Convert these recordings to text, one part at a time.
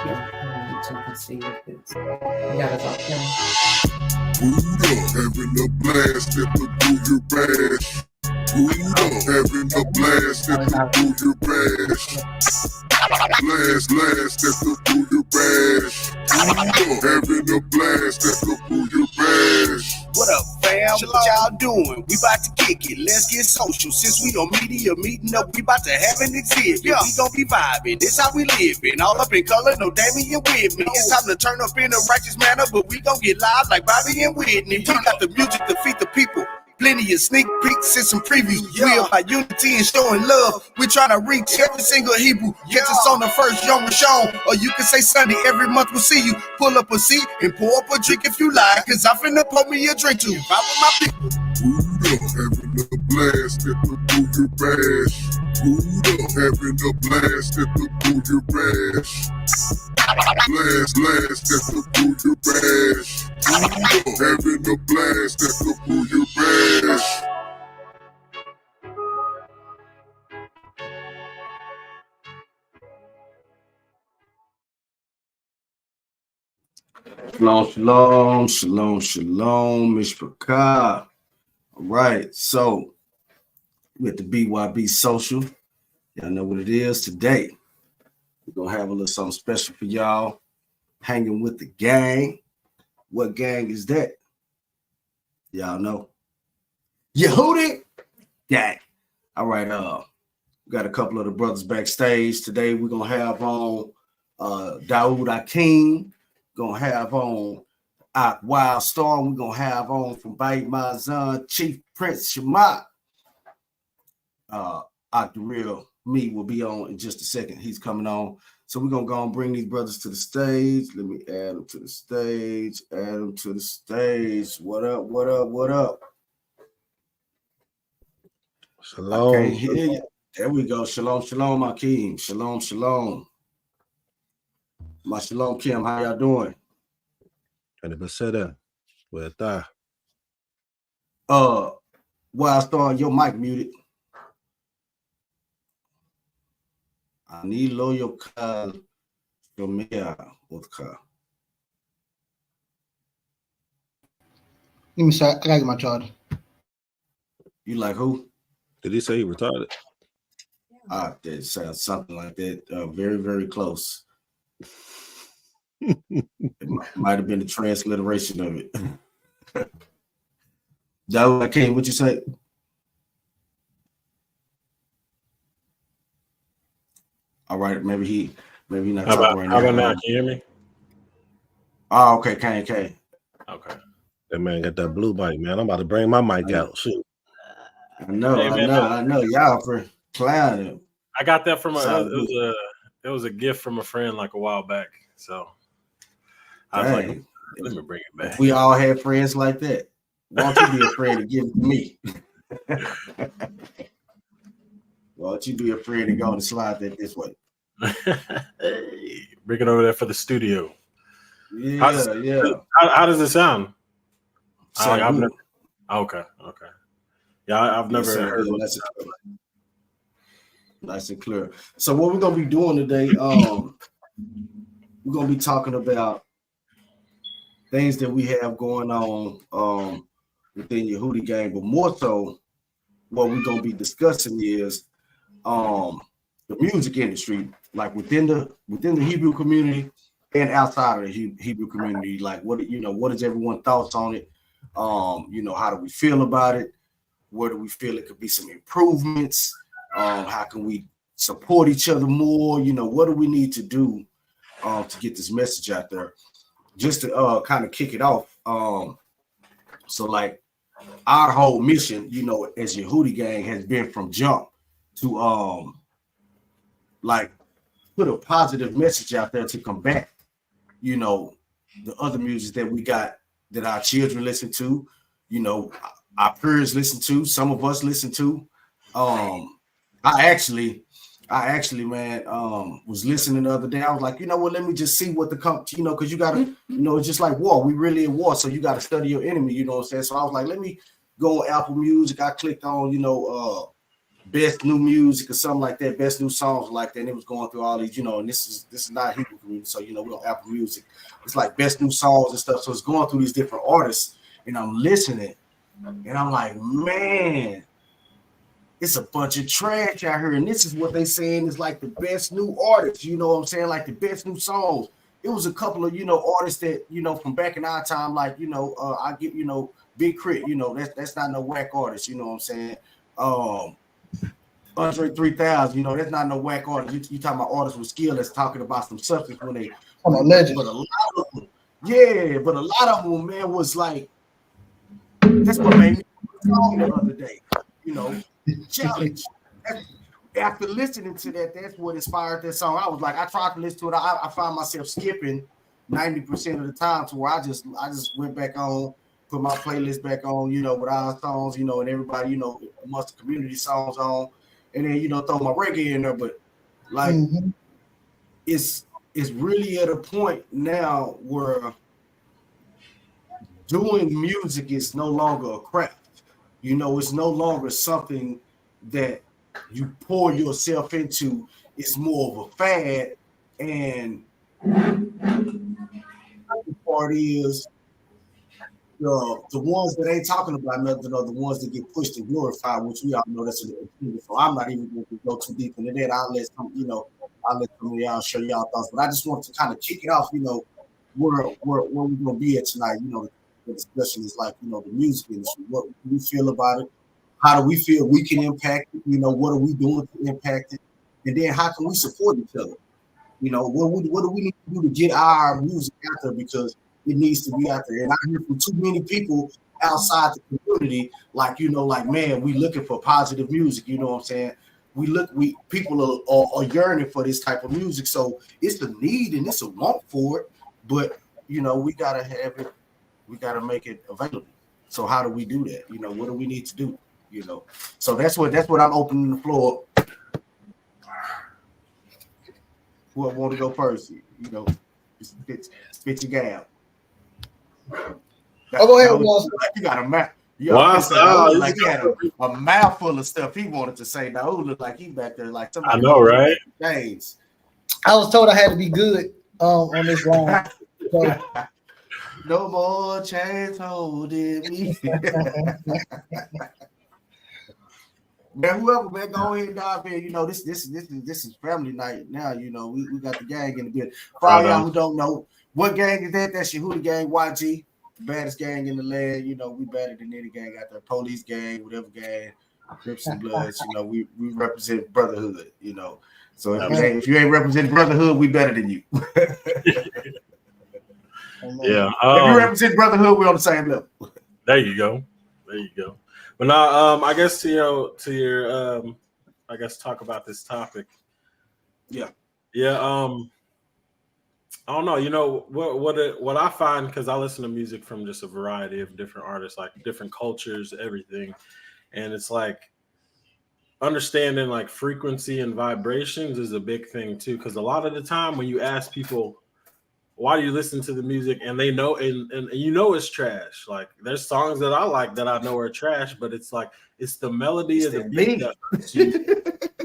You can see this. You gotta talk to him. Brewed up, having a blast at the Brew Your Bash. Brewed up, having a blast at the Brew Your Bash. Blast at the Brew Your Bash. Brewed up, having a blast at the Brew Your Bash. What up, fam? What y'all doing? We about to kick it. Let's get social. Since we on media meeting up, we about to have an exhibit. Yeah. We gon' be vibing. This how we living. All up in color, no Damien with me. It's time to turn up in a righteous manner, but we gon' get live like Bobby and Whitney. We got the music to feed the people. Plenty of sneak peeks and some previews. We about unity and showing love. We tryna reach every single Hebrew. Catch us on the first Yom Rishon, or you can say Sunday. Every month we'll see you. Pull up a seat and pour up a drink if you like. Cause I'm finna pour me a drink too. If I with my people. Brewed up, having a blast at the Brew Your Bash. Brewed up, having a blast at the Brew Your Bash. Blast at the Brew Your Bash. Brewed up, having a blast at the Brew Your Bash. Shalom, Mishpachah. All right, so we at the BYB Social. Y'all know what it is today. We're gonna have a little something special for y'all. Hanging with the gang. What gang is that? Y'all know. Yehudi Gang. All right, we got a couple of the brothers backstage. Today we're gonna have on Daoud Akeem. Gonna have on Wild Storm. We're gonna have on from Bait Mazan, Chief Prince Shema. The real me will be on in just a second. He's coming on. So we're gonna go and bring these brothers to the stage. Let me add them to the stage. What up? Shalom. I can't hear you. There we go. Shalom, Akeem. Shalom. My Shalom Kim, how y'all doing? 100%. Well, Wild Star, your mic muted. I need loyal call from me. Let me say, I gotta get my charger. You like who? Did he say he retarded? That sounds something like that. Very, very close. It might have been the transliteration of it. Daoud Akeem, what you say? All right, maybe not talking right now. How about now? Can you hear me? Oh, okay, can. Okay. That man got that blue mic, man. I'm about to bring my mic out. Shoot. I know. Y'all for clowning. I got that from it was a gift from a friend like a while back. So I was like, let me bring it back. If we all had friends like that, why don't you be a friend and give it to me? Why don't you be a friend and go and slide that this way? Hey, bring it over there for the studio. Yeah. How does it sound? Okay. Yeah, I've never heard of it. Nice and clear. So what we're gonna be doing today, we're gonna be talking about things that we have going on within Yehudi Gang, but more so, what we're gonna be discussing is the music industry, like within the Hebrew community and outside of the Hebrew community. Like what is everyone's thoughts on it? How do we feel about it? Where do we feel it could be some improvements? How can we support each other more? What do we need to do to get this message out there? Just to kind of kick it off. So like our whole mission, as Yehudi Gang has been from jump to like put a positive message out there to combat, the other music that we got that our children listen to, our peers listen to, some of us listen to. I actually, man, was listening the other day. I was like, let me just see what because you gotta, it's just like war. We really in war, so you gotta study your enemy. You know what I'm saying? So I was like, let me go on Apple Music. I clicked on, best new music or something like that, best new songs like that. And it was going through all these, and this is not Hebrew community, so we don't Apple Music. It's like best new songs and stuff. So it's going through these different artists, and I'm listening, and I'm like, man, it's a bunch of trash out here, and this is what they saying is like the best new artists. You know what I'm saying? Like the best new songs. It was a couple of artists that from back in our time, like I get Big Crit. That's not no whack artist. You know what I'm saying? Andre 3000, that's not no whack artist. You talking about artists with skill that's talking about some substance when they. Legend. But a lot of them, but a lot of them, man, was like. That's what made me song the other day. Challenge. After listening to that, that's what inspired that song. I was like, I tried to listen to it. I found myself skipping 90% of the time to where I just went back on, put my playlist back on, with our songs, and everybody, amongst the community songs on, and then throw my reggae in there. But like, it's really at a point now where doing music is no longer a craft. It's no longer something that you pour yourself into. It's more of a fad, and the part is the ones that ain't talking about nothing are the ones that get pushed and glorified, which we all know that's an opinion. So I'm not even going to go too deep into that. I'll let some of y'all share y'all thoughts, but I just want to kind of kick it off. Where we're going to be at tonight. The discussion is like the music industry. What do we feel about it? How do we feel we can impact it? What are we doing to impact it? And then how can we support each other? What do we need to do to get our music out there, because it needs to be out there. And I hear from too many people outside the community, like man, we looking for positive music. You know what I'm saying? People are yearning for this type of music. So it's a need and it's a want for it, but we gotta have it. We gotta make it available. So how do we do that? What do we need to do? So that's what I'm opening the floor up. Whoever want to go first, spit your gab. Go ahead, Walter. You got a mouth. Like he had a mouthful of stuff he wanted to say. Now it looked like he back there like somebody. I know, right? James. I was told I had to be good on this line. So. No more chains holding me. Man, whoever, man, go ahead and dive in. This is family night now. We got the gang in the bit. For all y'all who don't know, what gang is that? That's Yehudi Gang, YG, the baddest gang in the land. We better than any gang out there. Police gang, whatever gang, Crips and Bloods. We represent brotherhood. So if you ain't representing brotherhood, we better than you. Yeah. If you represent brotherhood, we're on the same level. There you go. But now, I guess to your I guess talk about this topic. Yeah. I don't know. What I find, because I listen to music from just a variety of different artists, like different cultures, everything, and it's like understanding like frequency and vibrations is a big thing too. Because a lot of the time when you ask people, why do you listen to the music, and they know, and it's trash. Like there's songs that I like that I know are trash, but it's like it's the melody of the beat that hooks you.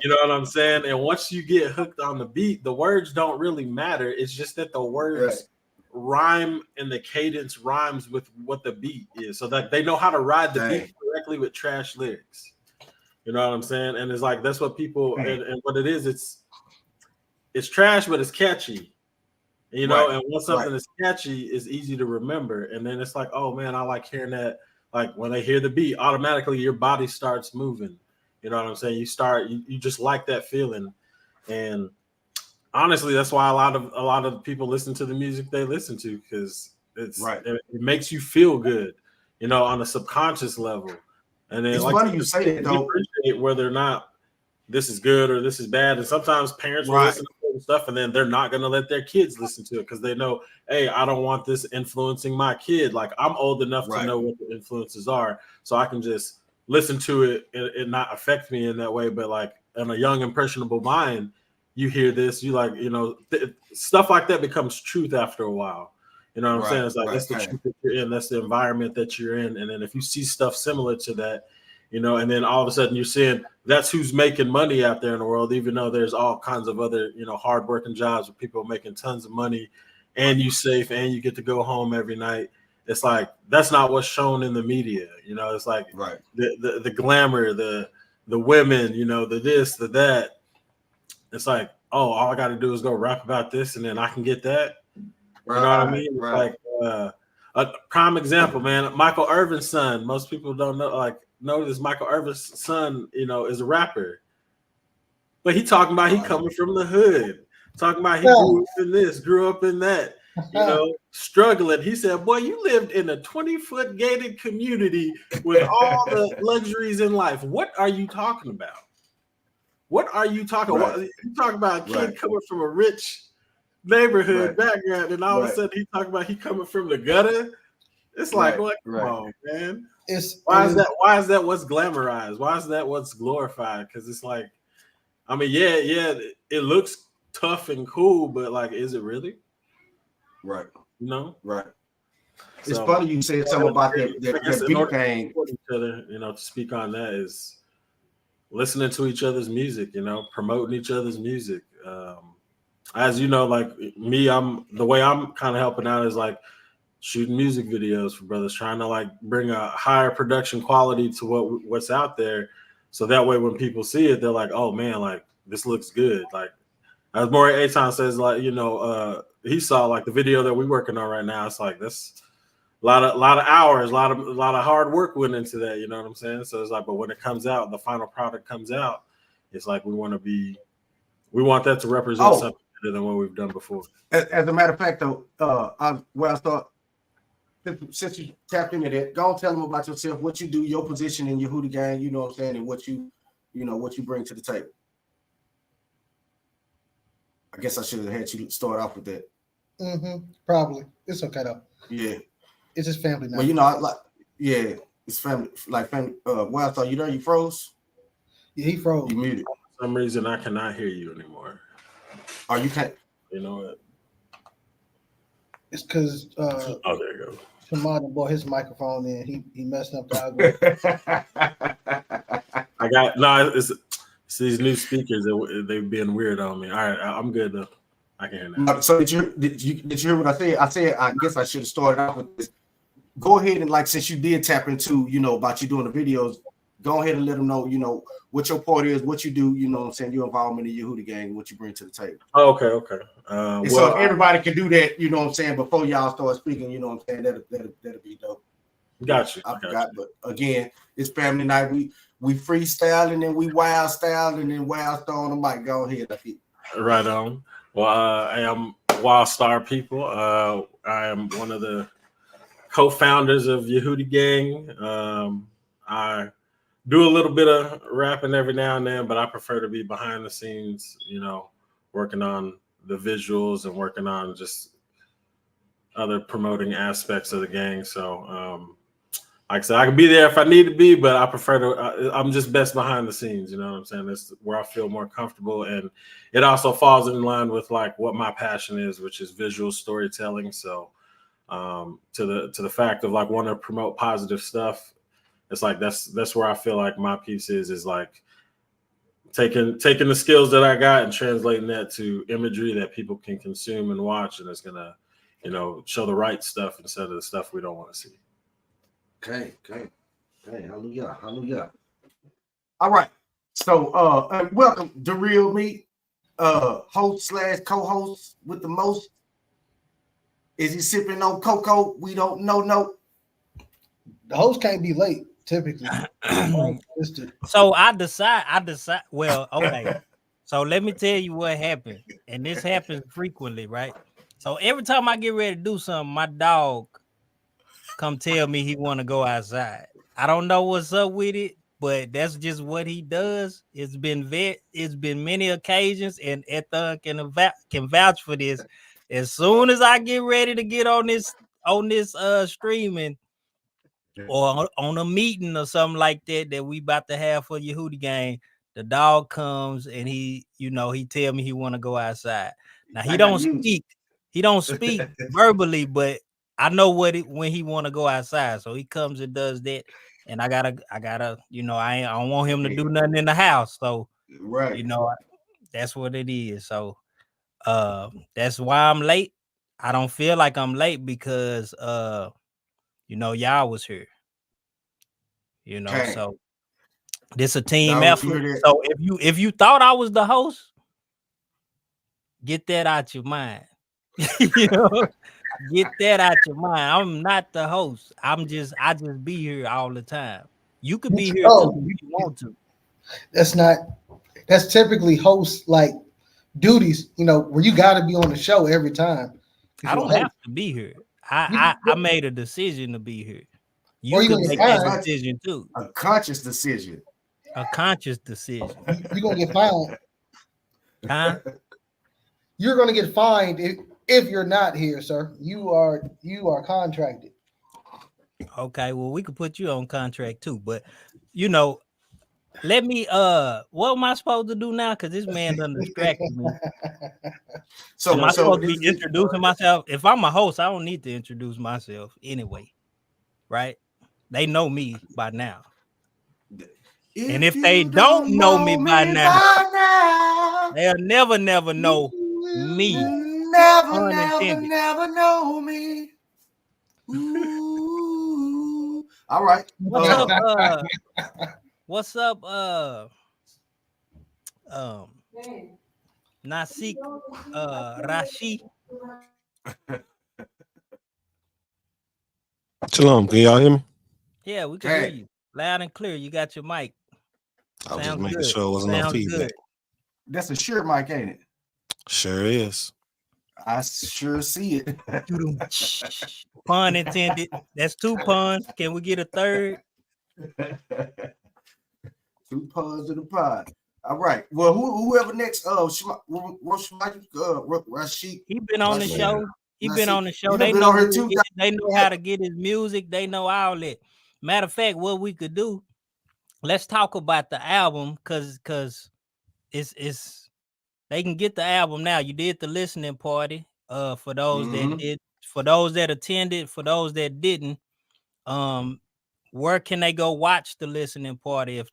You know what I'm saying? And once you get hooked on the beat, the words don't really matter. It's just that the words rhyme and the cadence rhymes with what the beat is, so that they know how to ride the beat correctly with trash lyrics. You know what I'm saying? And it's like that's what people and what it is. It's trash, but it's catchy. And once something is catchy, it's easy to remember. And then it's like, oh man, I like hearing that. Like when they hear the beat, automatically your body starts moving. You know what I'm saying? You just like that feeling. And honestly, that's why a lot of people listen to the music they listen to, because it makes you feel good, on a subconscious level. And then it's funny you say that, though. Appreciate whether or not this is good or this is bad. And sometimes parents will listen to stuff and then they're not going to let their kids listen to it because they know, hey, I don't want this influencing my kid. Like I'm old enough to know what the influences are, so I can just listen to it and not affect me in that way. But like in a young impressionable mind, you hear this, you like, stuff like that becomes truth after a while. You know what I'm saying? It's like that's the truth that you're in, that's the environment that you're in. And then if you see stuff similar to that, and then all of a sudden you're seeing that's who's making money out there in the world, even though there's all kinds of other, hardworking jobs with people making tons of money, and you safe and you get to go home every night. It's like that's not what's shown in the media. It's like the glamour, the women, the this, the that. It's like, oh, all I got to do is go rap about this, and then I can get that. You know what I mean? It's like a prime example, man. Michael Irvin's son. Most people don't know this. Michael Irvin's son, is a rapper, but he talking about he coming from the hood, talking about he grew up in this, grew up in that. Struggling. He said, boy, you lived in a 20-foot gated community with all the luxuries in life. What are you talking about? What are you talking about? You talk about a kid coming from a rich neighborhood background, and all of a sudden he talking about he coming from the gutter. It's like, come on, man. Why is that what's glamorized? Why is that what's glorified? Because it's like, I mean, yeah, it looks tough and cool, but like, is it really? Right. Right. It's funny you said something about that beat thing. Each other, to speak on that is listening to each other's music, promoting each other's music. As you know, like me, the way I'm kind of helping out is like shooting music videos for brothers, trying to like bring a higher production quality to what's out there. So that way when people see it, they're like, oh man, like this looks good. Like as Maury Aton says, like, he saw like the video that we're working on right now. It's like that's a lot of hours, a lot of hard work went into that. You know what I'm saying? So it's like, but when it comes out, the final product comes out, it's like we want that to represent something better than what we've done before. As a matter of fact, though, I thought since you tapped into that, go and tell them about yourself, what you do, your position in Yehudi Gang. You know what I'm saying, and what you bring to the table. I guess I should have had you start off with that. Probably. It's okay though. Yeah. It's just family now. Well, it's family. Like family. Wild Thought, you there? You froze? Yeah, he froze. You muted. For some reason, I cannot hear you anymore. Oh, you can't. You know what? It's because there you go. Shamad bought his microphone and he messed up the algorithm. It's these new speakers. They've been weird on me. All right, I'm good though. I can hear now. So did you hear what I said? I said I guess I should have started off with this. Go ahead and like, since you did tap into about you doing the videos, go ahead and let them know what your part is, what you do. You know what I'm saying, your involvement in Yehudi Gang, what you bring to the table. Oh, okay. So if everybody can do that, you know what I'm saying, before y'all start speaking, you know what I'm saying, that'll be dope. Got you. I forgot, but again, it's family night. We freestyling and we wild style and then wild star on the mic. Go ahead. Right on. Well, I am Wild Star People. I am one of the co-founders of Yehudi Gang. I do a little bit of rapping every now and then, but I prefer to be behind the scenes, working on the visuals and working on just other promoting aspects of the gang. So, like I said, I can be there if I need to be, but I prefer to, I'm just best behind the scenes. You know what I'm saying? That's where I feel more comfortable. And it also falls in line with like what my passion is, which is visual storytelling. So to the fact of like wanting to promote positive stuff, it's like, that's where I feel like my piece is like taking the skills that I got and translating that to imagery that people can consume and watch. And it's going to, show the right stuff instead of the stuff we don't want to see. Okay. Hallelujah. All right. So welcome to Real Meat, host / co-host with the most. Is he sipping on cocoa? We don't know. No. The host can't be late, typically. So I decide. Well, okay. So let me tell you what happened. And this happens frequently, right? So every time I get ready to do something, my dog come tell me he want to go outside. I don't know what's up with it, but that's just what he does. It's been many occasions, and Ethan can vouch for this. As soon as I get ready to get on this streaming or on a meeting or something like that we about to have for Yehudi Gang, the dog comes and he tell me he want to go outside. Now he don't speak verbally, but I know when he want to go outside. So he comes and does that. and I gotta, you know, I don't want him to do nothing in the house. So, Right. you know, that's what it is. So, that's why I'm late. I don't feel like I'm late because, you know, y'all was here. You know, Okay. so this a team Now, effort. you hear that? So if you thought I was the host, get that out your mind. You know, get that out your mind. I'm not the host. I just be here all the time. You could be here too if you want to. That's typically host like duties, you know, where you got to be on the show every time. I don't have to be here. I made a decision to be here. You could make that decision too. A conscious decision. A conscious decision. You're gonna get fined. Huh? You're gonna get fined if you're not here, sir. You are contracted. Okay, well, we could put you on contract too, but you know, let me what am I supposed to do now? Because this man done distracted me. So am I supposed to be introducing myself? If I'm a host, I don't need to introduce myself anyway, right? They know me by now. And if they don't know me by now, they'll never know me. Never know me. Ooh. All right. What's up? Nasik Rashi. Shalom, can y'all hear me? Yeah, we can hear you loud and clear. You got your mic. I was just making sure it wasn't no feedback. Good. That's a sure mic, ain't it? Sure is. I sure see it. Pun intended. That's 2 puns. Can we get a third? 2 puns in the pod. All right. Well, whoever next, Rashid. He been on the show. He been on the show. They know how to get his music. They know all that. Matter of fact, what we could do, let's talk about the album because it's they can get the album now. You did the listening party. For those that did, for those that attended, for those that didn't, where can they go watch the listening party if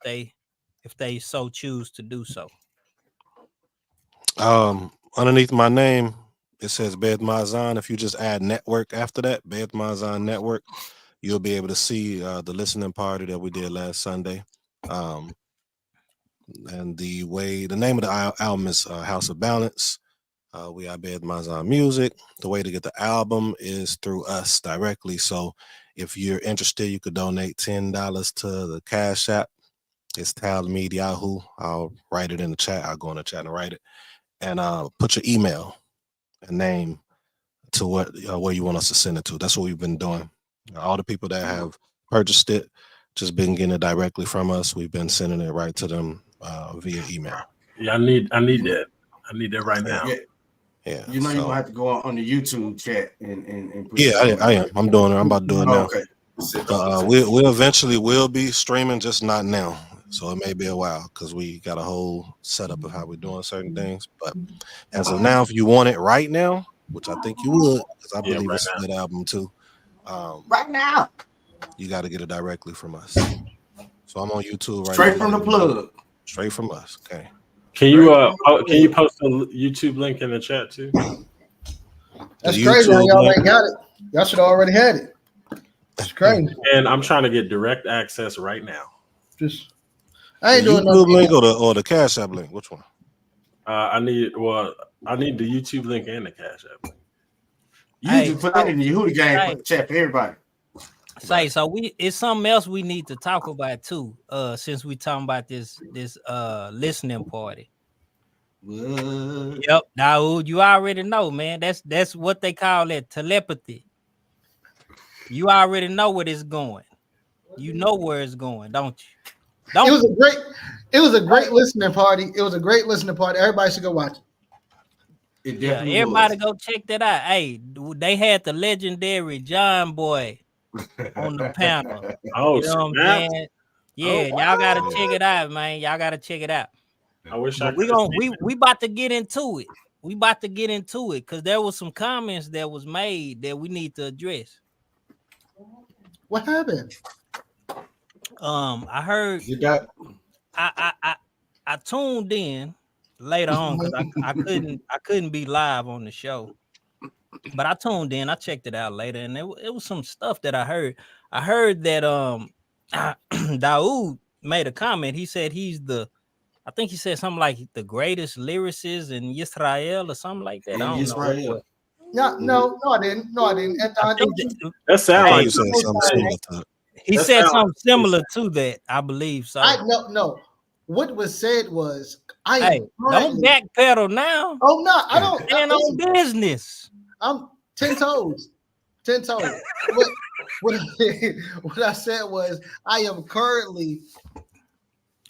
they so choose to do so? Underneath my name, it says Beth Mazan. If you just add network after that, Beth Mazan Network, you'll be able to see the listening party that we did last Sunday. And the name of the album is House of Balance. We are Beth Mazan Music. The way to get the album is through us directly. So if you're interested, you could donate $10 to the Cash App. It's Talmud Yahoo. I'll write it in the chat. I'll go in the chat and write it. And put your email and name to where you want us to send it to. That's what we've been doing. All the people that have purchased it just been getting it directly from us. We've been sending it right to them via email. Yeah, I need that. I need that right now. Yeah. You know, you're gonna have to go on the YouTube chat and put I am. I'm doing it. I'm about to do it now. Okay. We eventually will be streaming, just not now. So it may be a while because we got a whole setup of how we're doing certain things. But as of now, if you want it right now, which I think you would, because I believe it's a good album too. Right now, you got to get it directly from us. So I'm on YouTube right now. Straight from the plug. Straight from us. Okay. Can you post a YouTube link in the chat too? That's crazy. Y'all already got it. Y'all should have already had it. It's crazy. And I'm trying to get direct access right now. I ain't doing YouTube link or the Cash App link. Which one? I need the YouTube link and the Cash App link. You just put that in the Yehudi Gang chat for everybody. So it's something else we need to talk about too. Since we talking about this listening party. What? Yep, Daoud, you already know, man. That's what they call it, telepathy. You already know where it's going. You know where it's going, don't you? It was a great listening party. It was a great listening party. Everybody should go watch it. Everybody go check that out. Hey, they had the legendary John Boy on the panel. Oh, you know what I'm saying? Yeah, y'all gotta check it out, man. Y'all gotta check it out. I wish we about to get into it. We about to get into it because there was some comments that was made that we need to address. What happened? I heard You got I tuned in later on because I couldn't be live on the show. But I tuned in, I checked it out later, and it was some stuff that I heard. I heard that Daoud made a comment. He said I think he said something like the greatest lyricist in Israel or something like that. I in don't know what it Israel. was. No, I didn't. No, I didn't. I think That I sound thought like you said something similar to it. he That said sound like something similar to that, I believe. So no. What was said was I hey, am don't currently. backpedal now. Oh no, I don't. Stand on Listen, business. I'm 10 toes. 10 toes. What what I said was I am currently.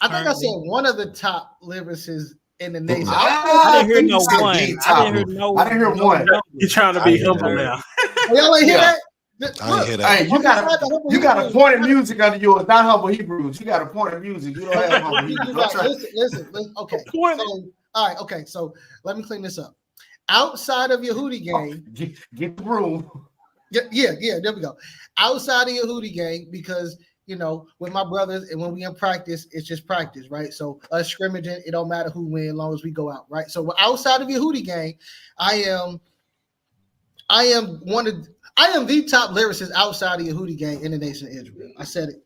I think I said one of the top lyricists in the nation. I didn't hear think no you said one. the I top. didn't hear no. I didn't hear no one. numbers. you're trying to I be just humble heard- now. Y'all ain't hear Yeah. that? I didn't hear that. Hey, you got a point of music under yours, not humble Hebrews. You got a point of music. You don't have humble Hebrews. You Don't got, try- listen. Okay. So, all right. Okay. So let me clean this up. Outside of Yehudi Gang, Get the room. yeah. There we go. Outside of Yehudi Gang, because with my brothers and when we in practice, it's just practice, right? So us scrimmaging, it don't matter who win, as long as we go out, right? So outside of Yehudi Gang, I am the top lyricist outside of Yehudi Gang in the nation of Israel. I said it.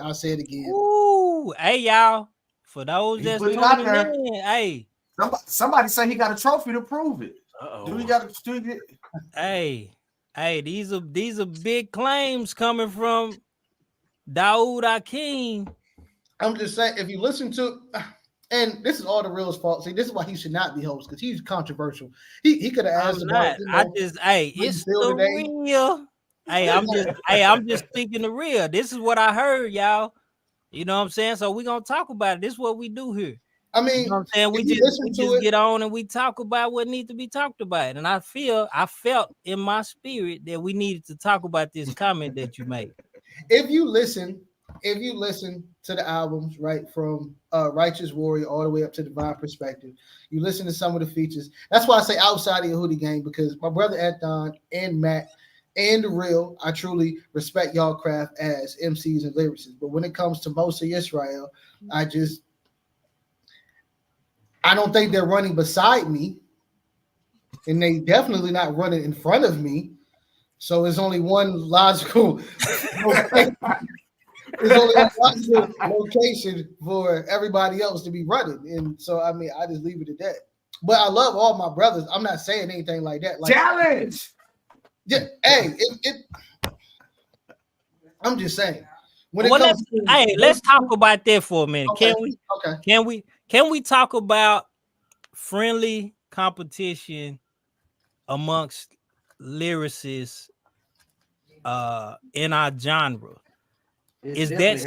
I'll say it again. Ooh, hey y'all. For those He that's put it out tuning there. in, hey, Somebody say he got a trophy to prove it. Uh-oh. Do we got to? hey, these are big claims coming from Daoud Akeem. I'm just saying, if you listen to, and this is all the real's fault. See, this is why he should not be host because he's controversial. He could have asked about. It's the real. I'm just speaking the real. This is what I heard, y'all. You know what I'm saying? So we're gonna talk about it. This is what we do here. I mean, you know what I'm saying? We just get on and we talk about what needs to be talked about. And I felt in my spirit that we needed to talk about this comment that you made. If you listen to the albums, right, from Righteous Warrior all the way up to Divine Perspective, you listen to some of the features. That's why I say outside of Yehudi Gang, because my brother Anthon and Matt and the real, I truly respect y'all craft as MCs and lyricists. But when it comes to Moshe Israel, I don't think they're running beside me, and they definitely not running in front of me. So it's only one logical location for everybody else to be running. And so I mean, I just leave it at that. But I love all my brothers. I'm not saying anything like that. Like, challenge. Yeah, hey, I'm just saying. Let's talk about that for a minute. Okay. Can we? Can we talk about friendly competition amongst lyricists in our genre? Is that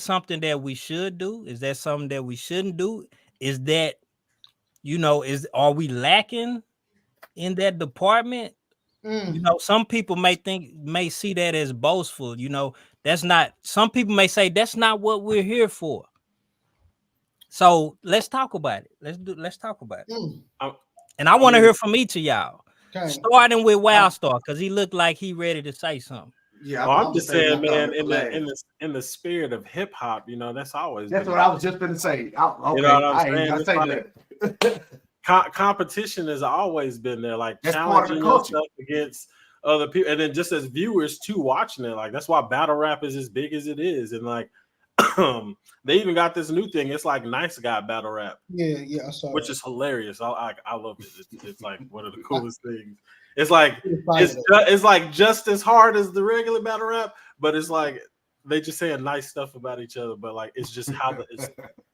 something that we should do? Is that something that we shouldn't do? Is that, are we lacking in that department? Some people may see that as boastful. That's not, some people may say that's not what we're here for. So let's talk about it. Let's talk about it. And I want to hear from each of y'all. Okay. Starting with Wildstar, because he looked like he ready to say something. Yeah, I'm just saying, man, in the spirit of hip hop, that's always. That's what I was just gonna say. Okay, you know what I'm saying? Gonna say that. Competition has always been there, like that's challenging yourself against other people, and then just as viewers too watching it, like that's why battle rap is as big as it is, and like they even got this new thing. It's like Nice Guy battle rap. Yeah, I saw which is hilarious. I love it. It's like one of the coolest things. It's like it's like just as hard as the regular battle rap, but it's like they just saying nice stuff about each other. But like it's just how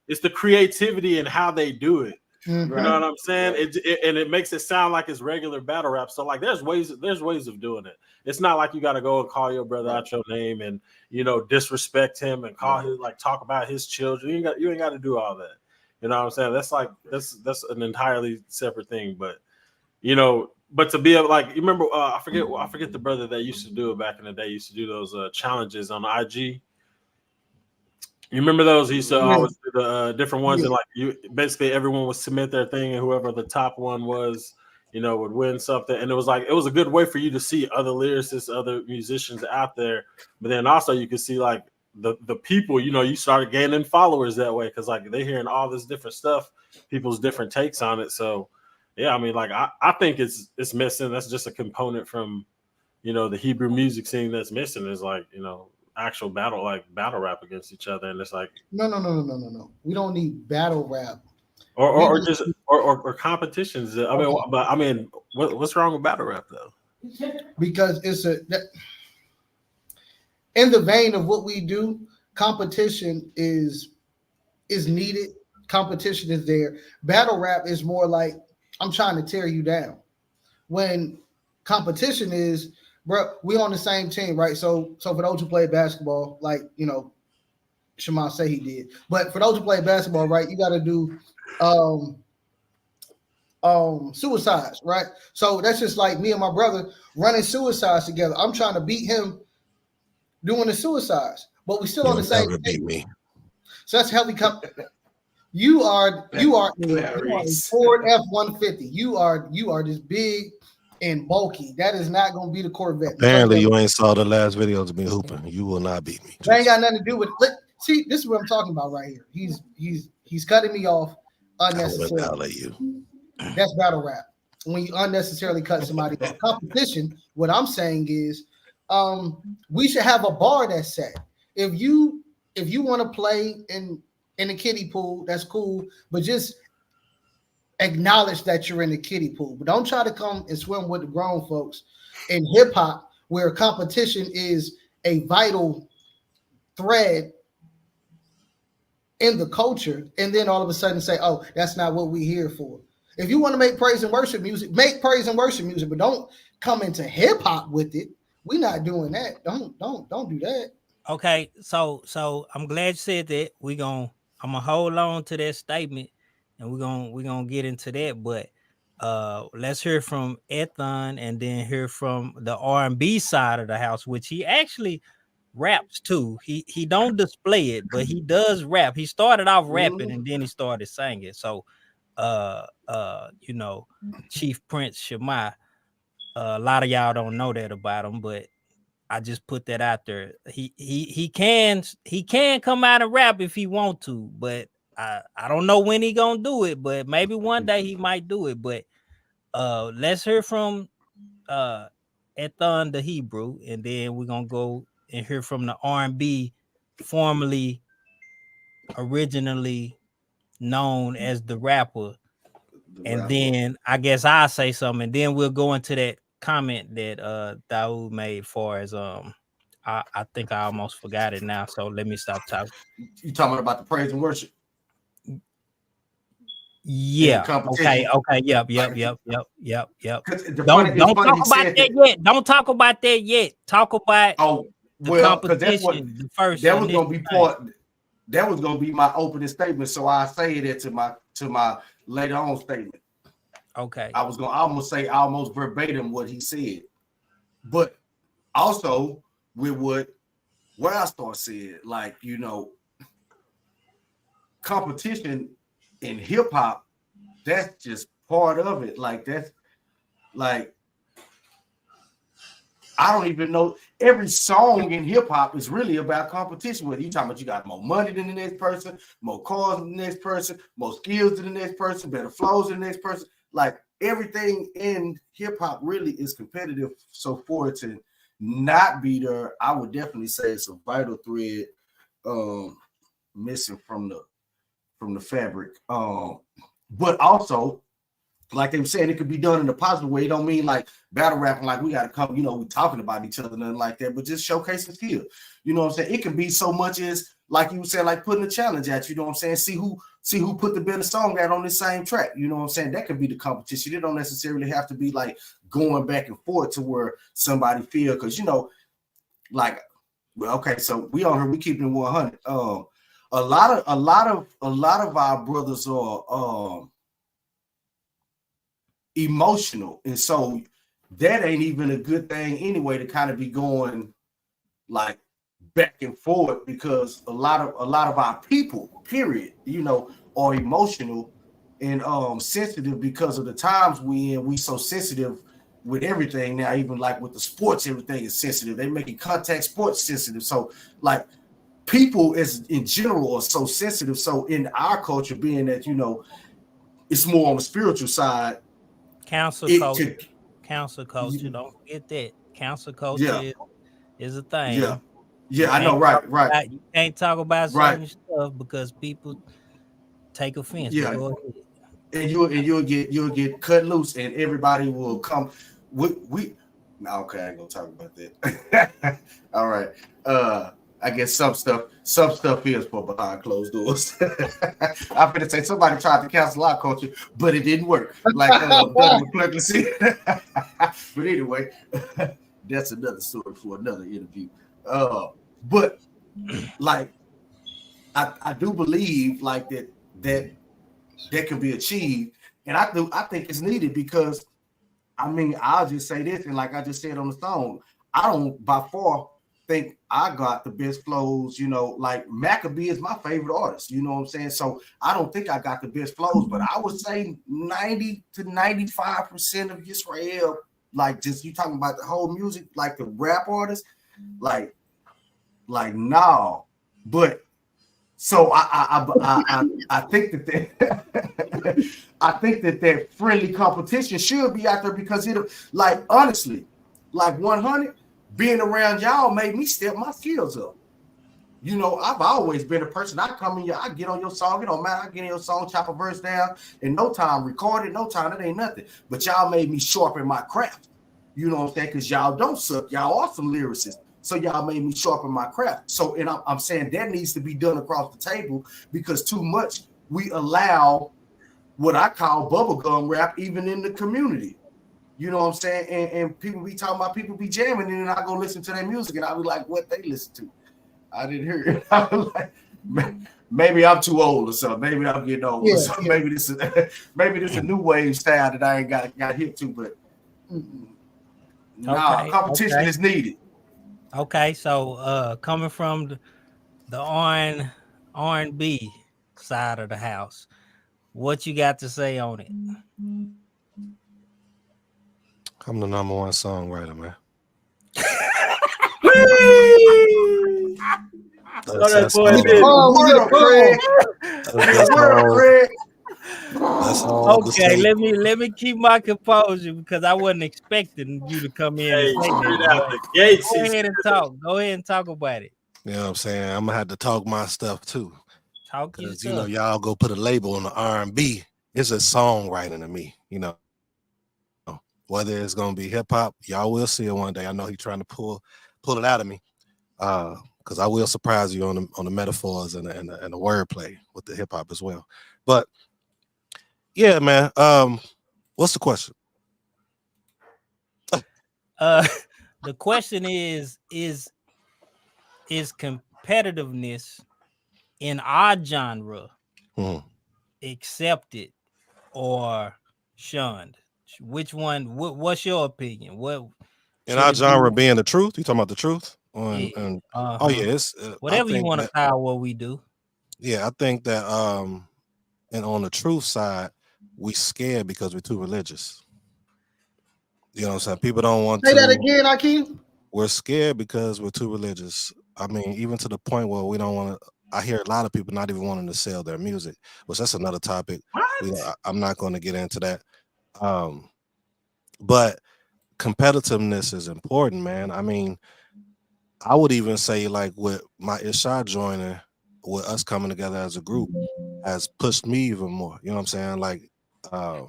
it's the creativity and how they do it. Mm-hmm. You know what I'm saying? It makes it sound like it's regular battle rap. So like there's ways of doing it. It's not like you got to go and call your brother out your name and disrespect him and call his talk about his children. You ain't got to do all that. You know what I'm saying? That's an entirely separate thing. But but to be able, like, you remember I forget the brother that used to do it back in the day. Used to do those challenges on IG. You remember those? He used to always do the different ones, and like basically everyone would submit their thing, and whoever the top one was, would win something. And it was a good way for you to see other lyricists, other musicians out there. But then also you could see like the people, you started gaining followers that way because like they're hearing all this different stuff, people's different takes on it. So yeah, I mean, like I think it's missing. That's just a component from the Hebrew music scene that's missing is like actual battle rap against each other, and it's like no. We don't need battle rap. Or just competitions. I mean, but I mean, what's wrong with battle rap though? Because it's in the vein of what we do, competition is needed. Competition is there. Battle rap is more like I'm trying to tear you down. When competition is, bro, we on the same team, right? So for those who play basketball, like Shema say he did, but for those who play basketball, right, you got to do suicides, right? So that's just like me and my brother running suicides together. I'm trying to beat him doing the suicides, but we still on the same beat me. So that's heavy. You are a Ford F-150. You are this big and bulky. That is not going to be the Corvette. Apparently, you ain't saw the last videos of me hooping. You will not beat me. That ain't got nothing to do with it. See, this is what I'm talking about right here. He's cutting me off unnecessarily. I'll let you. That's battle rap. When you unnecessarily cut somebody off. Competition, what I'm saying is we should have a bar that's set. If you want to play in the kiddie pool, that's cool, but just acknowledge that you're in the kiddie pool. But don't try to come and swim with the grown folks. In hip hop, where competition is a vital thread in the culture, and then all of a sudden say, "Oh, that's not what we're here for." If you want to make praise and worship music, make praise and worship music, but don't come into hip hop with it. We're not doing that. Don't do that. Okay, so I'm glad you said that. I'm gonna hold on to that statement, and we're gonna get into that. But let's hear from Ethan, and then hear from the R&B side of the house, which he actually raps too. He don't display it, but he does rap. He started off rapping, and then he started singing. So Chief Prince Shema. A lot of y'all don't know that about him, but I just put that out there. He can come out and rap if he want to, but I don't know when he gonna do it, but maybe one day he might do it. But let's hear from Ethan the Hebrew, and then we're gonna go and hear from the R&B, originally known as the rapper. Then I guess I'll say something, and then we'll go into that comment that Daoud made for as I think I almost forgot it now, so let me stop talking. You talking about the praise and worship? Yeah. Okay. Yep. Don't talk about that yet. Don't talk about that yet. Talk about the competition. The first that was gonna be part. That was gonna be my opening statement, so I say that to my later on statement. Okay. I was gonna almost say almost verbatim what he said, but also with what Wildstar said, like competition in hip hop, that's just part of it. Like that's like I don't even know. Every song in hip hop is really about competition. Whether you talking about you got more money than the next person, more cars than the next person, more skills than the next person, better flows than the next person. Like everything in hip hop really is competitive. So for it to not be there, I would definitely say it's a vital thread missing from the fabric. But also, like they were saying, it could be done in a positive way. It don't mean like battle rapping, like we got to come, we talking about each other, nothing like that, but just showcasing skill. You know what I'm saying? It can be so much as, like you said, like putting a challenge at you, know what I'm saying? See who put the better song out on the same track. You know what I'm saying? That could be the competition. It don't necessarily have to be like going back and forth to where somebody feel, because, like, well, okay, so we on here, we keeping it 100. A lot of our brothers are emotional, and so that ain't even a good thing anyway to kind of be going like back and forth, because a lot of our people, period, are emotional and sensitive because of the times we in. We so sensitive with everything now, even like with the sports, everything is sensitive. They making contact sports sensitive. So like people as in general are so sensitive. So in our culture, being that it's more on the spiritual side. Council It culture. could, Council culture. Don't forget that. Council culture yeah, is a yeah, thing. yeah. I know, right, You can't talk about right, certain stuff because people take offense. But yeah. go ahead. And you'll get cut loose, and everybody will come. We okay, I ain't gonna talk about that. All right. I guess some stuff is for behind closed doors. I'm gonna say somebody tried to cancel our culture, but it didn't work. Like Doug McClurkin said. But anyway, that's another story for another interview. But like I do believe like that can be achieved, and I think it's needed because I mean I'll just say this, and like I just said on the song, I don't by far think I got the best flows. Like Maccabee is my favorite artist. You know what I'm saying? So I don't think I got the best flows, but I would say 90 to 95% of Israel, like just you talking about the whole music, like the rap artists, like no, but. So I think that I think that friendly competition should be out there because it'll like honestly, like 100 being around y'all made me step my skills up. I've always been a person. I come in, I get on your song. It don't matter. I get in your song, chop a verse down in no time, record it, no time. It ain't nothing. But y'all made me sharpen my craft. You know what I'm saying? Because y'all don't suck. Y'all are some lyricists. So y'all made me sharpen my craft. So, and I'm saying that needs to be done across the table because too much we allow what I call bubblegum rap even in the community. You know what I'm saying? And people be talking about people be jamming, and then I go listen to their music, and I be like, what they listen to? I didn't hear it. I was like, maybe I'm too old or something. Maybe I'm getting old or something. Yeah. Maybe this is a new wave style that I ain't got hip to, but competition is needed. Okay, so coming from the R&B side of the house, what you got to say on it? I'm the number one songwriter, man. Okay, let me keep my composure because I wasn't expecting you to come in and say that. Go ahead and talk. Go ahead and talk about it. You know what I'm saying? I'm gonna have to talk my stuff too. Talk your stuff. Y'all go put a label on the R&B. It's a songwriting to me. Whether it's gonna be hip hop, y'all will see it one day. I know he's trying to pull it out of me. Because I will surprise you on the metaphors and the wordplay with the hip hop as well. But yeah, man. What's the question? The question is competitiveness in our genre accepted or shunned? Which one? What's your opinion? What in our genre being the truth? You talking about the truth? Oh yeah, it's whatever you want to call what we do. Yeah, I think that and on the truth side, we scared because we're too religious. You know what I'm saying? People don't want to say that again, Akeem. We're scared because we're too religious. I mean, even to the point where we don't want to. I hear a lot of people not even wanting to sell their music, which that's another topic. I'm not going to get into that. But competitiveness is important, man. I mean, I would even say like with my Ishad joining, with us coming together as a group, has pushed me even more. You know what I'm saying? Like, and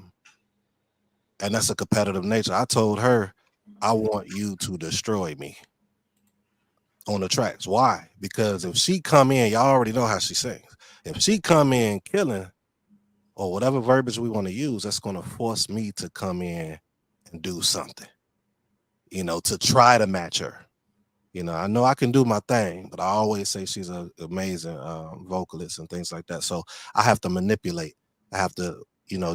that's a competitive nature. I told her, I want you to destroy me on the tracks. Why? Because if she come in, y'all already know how she sings. If she come in killing or whatever verbiage we want to use, that's going to force me to come in and do something, to try to match her. I know I can do my thing, but I always say she's an amazing vocalist and things like that. So I have to manipulate. I have to,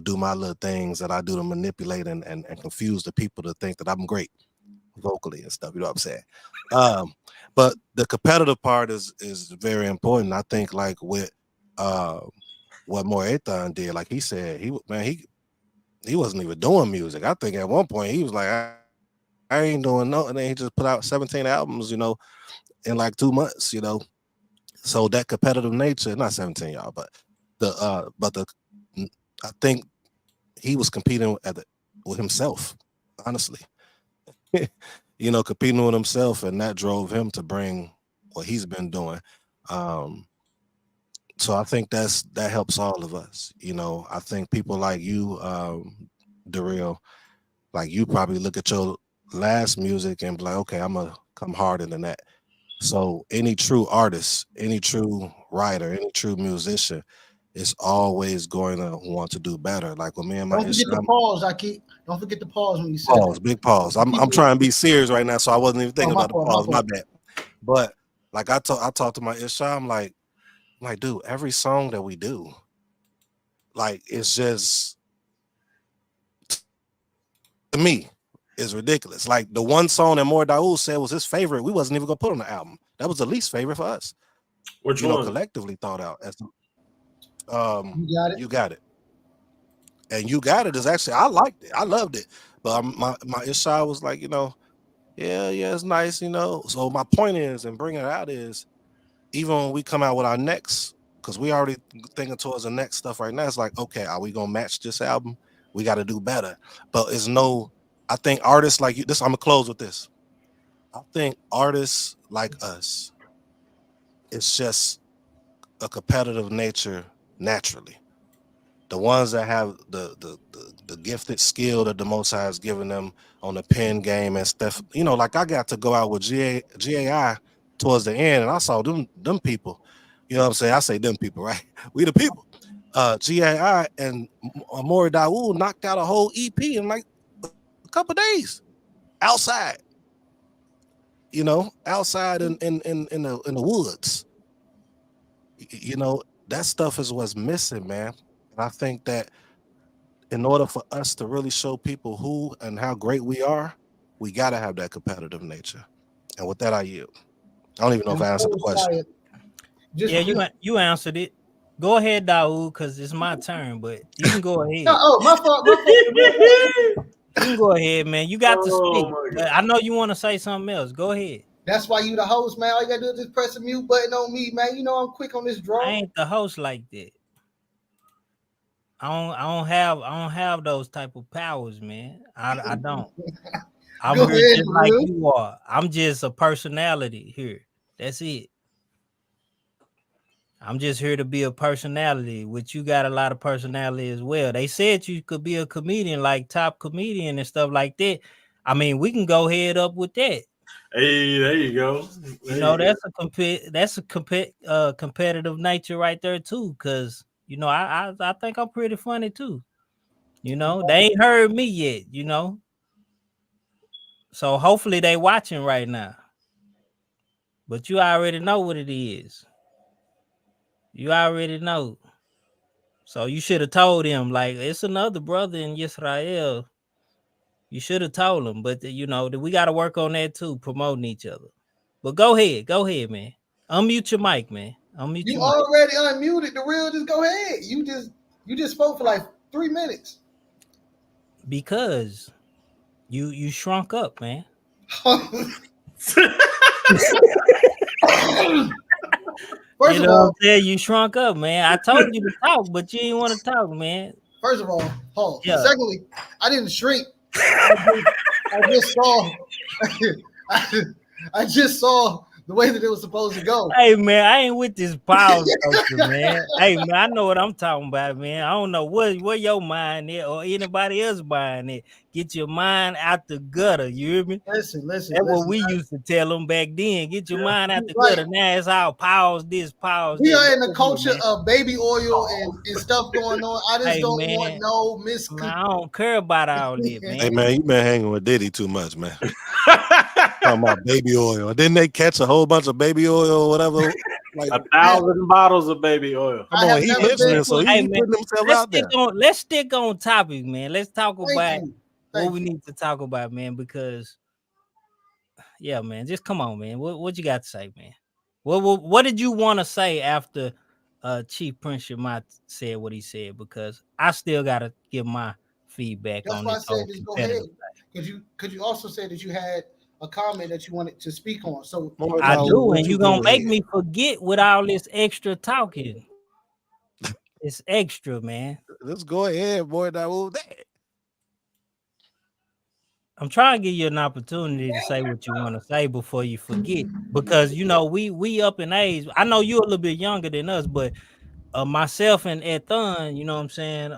do my little things that I do to manipulate and confuse the people to think that I'm great vocally and stuff. You know what I'm saying? But the competitive part is very important. I think like with what Moreton did. Like he said, he wasn't even doing music. I think at one point he was like, I ain't doing no, and then he just put out 17 albums, in like 2 months, So that competitive nature, not 17, y'all, but I think he was competing with himself, honestly. Competing with himself, and that drove him to bring what he's been doing. So I think that helps all of us. I think people like you, Darrell, like you probably look at your last music and be like, okay, I'm gonna come harder than that. So any true artist, any true writer, any true musician is always going to want to do better. Like with me and my Don't forget the pause. Don't forget the pause when you say pause, big pause. I'm trying to be serious right now, so I wasn't even thinking about the pause. My bad. But like I talked to my Isha, I'm like, dude, every song that we do, like, it's just, to me, is ridiculous. Like the one song that More Daoud said was his favorite, we wasn't even gonna put on the album. That was the least favorite for us. Which one? Collectively thought out as You got it. And You Got It is actually, I liked it. I loved it. But my Isha was like, yeah, it's nice, So my point is, and bringing it out is, even when we come out with our next, because we already thinking towards the next stuff right now, it's like, okay, are we gonna match this album? We got to do better. But I think artists like you, I'm gonna close with this. I think artists like us, it's just a competitive nature naturally. The ones that have the gifted skill that the Most High has given them on the pen game and stuff. Like I got to go out with GAI towards the end, and I saw them people. You know what I'm saying? I say them people, right? We the people. GAI and Amori Daoud knocked out a whole EP in like a couple days outside. Outside in the woods. That stuff is what's missing, man. And I think that in order for us to really show people who and how great we are, we got to have that competitive nature. And with that, I yield. I don't even know if I answered the question. You answered it. Go ahead, Daoud, because it's my turn, but you can go ahead. My fault. You can go ahead, man. You got to speak. I know you want to say something else. Go ahead. That's why you the host, man. All you gotta do is just press the mute button on me, man. I'm quick on this draw. I ain't the host like that. I don't have those type of powers, man. I don't. I'm here ahead, just like you are. I'm just a personality here. That's it. I'm just here to be a personality, which you got a lot of personality as well. They said you could be a comedian, like top comedian and stuff like that. I mean, we can go head up with that. Hey, there you go. That's a competitive nature right there too. Because I think I'm pretty funny too. They ain't heard me yet. So hopefully they watching right now. But you already know what it is. You already know. So you should have told him, like, it's another brother in Israel. You should have told him, but we got to work on that too, promoting each other. But go ahead, man. Unmute your mic, man. You already unmuted. The real, just go ahead. You just spoke for like 3 minutes. Because you shrunk up, man. First of all, you shrunk up, man. I told you to talk, but you didn't want to talk, man. First of all, pause. Yeah. Secondly, I didn't shrink. I just saw the way that it was supposed to go. Hey, man, I ain't with this pause culture, man. Hey, man, I know what I'm talking about, man. I don't know where your mind is or anybody else mind is. Get your mind out the gutter. You hear me? Listen. That's what we used to tell them back then. Get your mind out the gutter. Now it's all pause this, pause we that. We are in the culture of baby oil and stuff going on. I just don't want no misconception. I don't care about all that, man. Hey, man, you been hanging with Diddy too much, man. Talking about baby oil. Didn't they catch a whole bunch of baby oil or whatever? Like 1,000 bottles of baby oil. Come on, he listening, so he putting himself out there. Let's stick on topic, man. Let's talk about what we need to talk about, man, because yeah, man, just come on, man. What you got to say, man? What did you want to say after Chief Prince Shemai said what he said, because I still gotta give my feedback That's on why I this said whole just go ahead. competitive. Because you also said that you had a comment that you wanted to speak on. So I Daoud, do, what and you you gonna doing make here? me forget with all this extra talking. It's extra, man. Let's go ahead, boy. Daoud. I'm trying to give you an opportunity to say what you want to say before you forget, because you know we up in age. I know you're a little bit younger than us, but myself and Ethan, you know what I'm saying,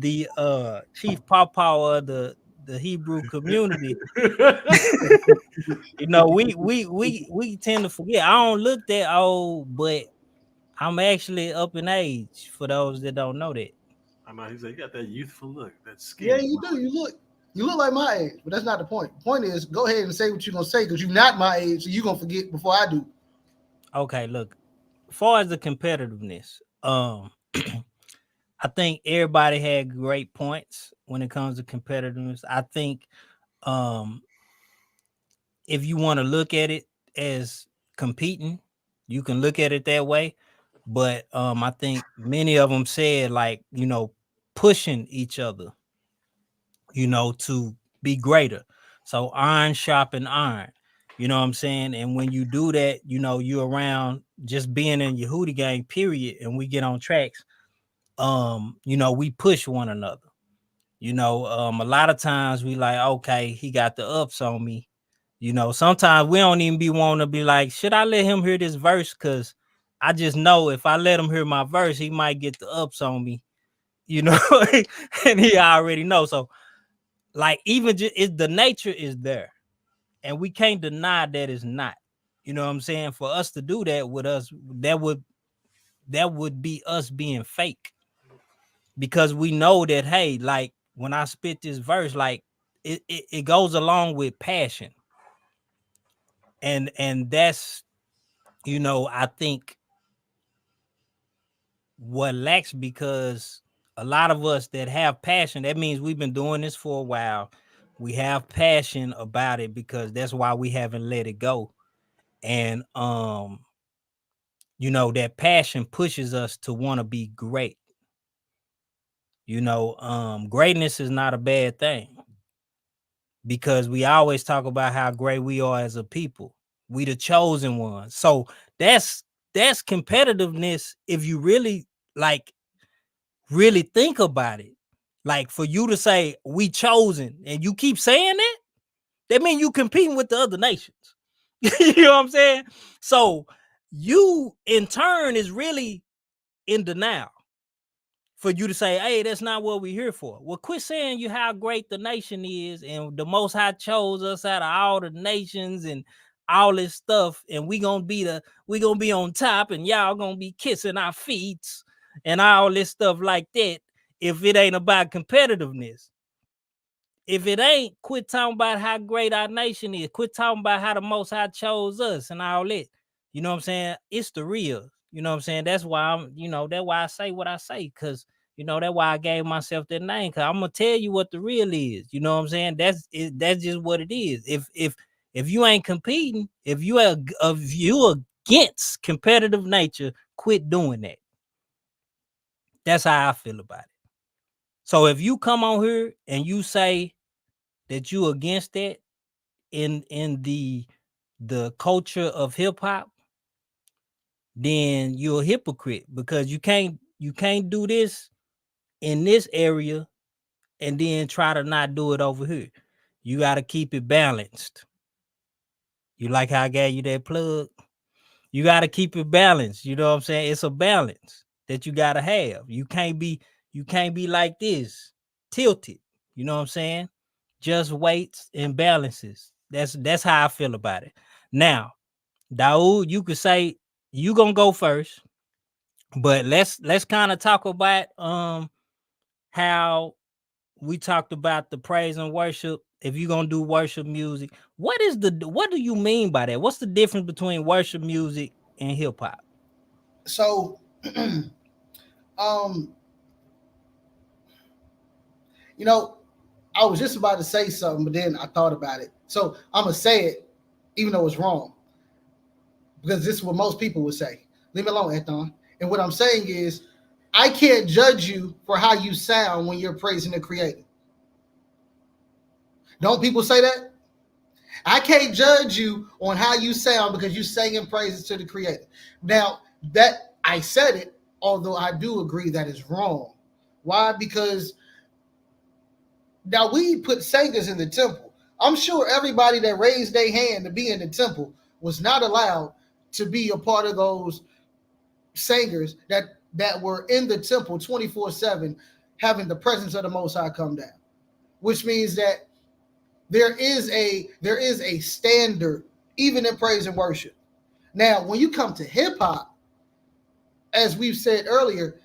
the chief pawpaw of the Hebrew community. You know, we tend to forget. I don't look that old, but I'm actually up in age, for those that don't know that. I know he said you got that youthful look, that yeah, skin. you do. You look like my age, but that's not the point. The point is, go ahead and say what you're gonna say, because you're not my age, so you're gonna forget before I do. Okay, look, as far as the competitiveness, I think everybody had great points when it comes to competitiveness. I think um if you want to look at it as competing, you can look at it that way. But I think many of them said, like, you know, pushing each other, you know, to be greater. So iron sharpen iron. You know what I'm saying? And when you do that, you know, you're around just being in Yehudi Gang, period, and we get on tracks, you know, we push one another. You know, a lot of times we like, okay, he got the ups on me. You know, sometimes we don't even be wanting to be like, should I let him hear this verse? Because I just know if I let him hear my verse, he might get the ups on me, you know, and he already know. So, like, even the nature is there, and we can't deny that it's not. You know what I'm saying? For us to do that with us, that would be us being fake, because we know that, hey, like when I spit this verse, like it goes along with passion, and that's, you know, I think what lacks, because a lot of us that have passion, that means we've been doing this for a while. We have passion about it, because that's why we haven't let it go. And you know, that passion pushes us to want to be great. You know, greatness is not a bad thing, because we always talk about how great we are as a people. We the chosen ones. So that's competitiveness, if you really, like, really think about it. Like, for you to say we chosen and you keep saying that means you competing with the other nations. You know what I'm saying? So you in turn is really in denial for you to say, hey, that's not what we're here for. Well, quit saying you how great the nation is, and the Most High chose us out of all the nations and all this stuff, and we gonna be on top, and y'all gonna be kissing our feet and all this stuff like that. If it ain't about competitiveness, if it ain't, quit talking about how great our nation is. Quit talking about how the Most High chose us and all that. You know what I'm saying? It's the real. You know what I'm saying? That's why that's why I say what I say, because that's why I gave myself that name. Because I'm gonna tell you what the real is. You know what I'm saying? That's just what it is. If you ain't competing, if you against competitive nature, quit doing that. That's how I feel about it. So if you come on here and you say that you against that in the culture of hip hop, then you're a hypocrite, because you can't do this in this area and then try to not do it over here. You got to keep it balanced. You like how I gave you that plug? You got to keep it balanced. You know what I'm saying? It's a balance that you got to have. You can't be like this, tilted. You know what I'm saying? Just weights and balances. That's how I feel about it. Now, Daoud, you could say you gonna go first, but let's kind of talk about how we talked about the praise and worship. If you're gonna do worship music, what do you mean by that? What's the difference between worship music and hip hop? So, um, you know, I was just about to say something, but then I thought about it. So I'm gonna say it, even though it's wrong, because this is what most people would say. Leave me alone, Ethan. And what I'm saying is, I can't judge you for how you sound when you're praising the Creator. Don't people say that? I can't judge you on how you sound because you singing praises to the Creator. Now, that I said it, although I do agree that is wrong. Why? Because now we put singers in the temple. I'm sure everybody that raised their hand to be in the temple was not allowed to be a part of those singers that were in the temple 24/7, having the presence of the Most High come down. Which means that there is a standard even in praise and worship. Now, when you come to hip hop, as we've said earlier,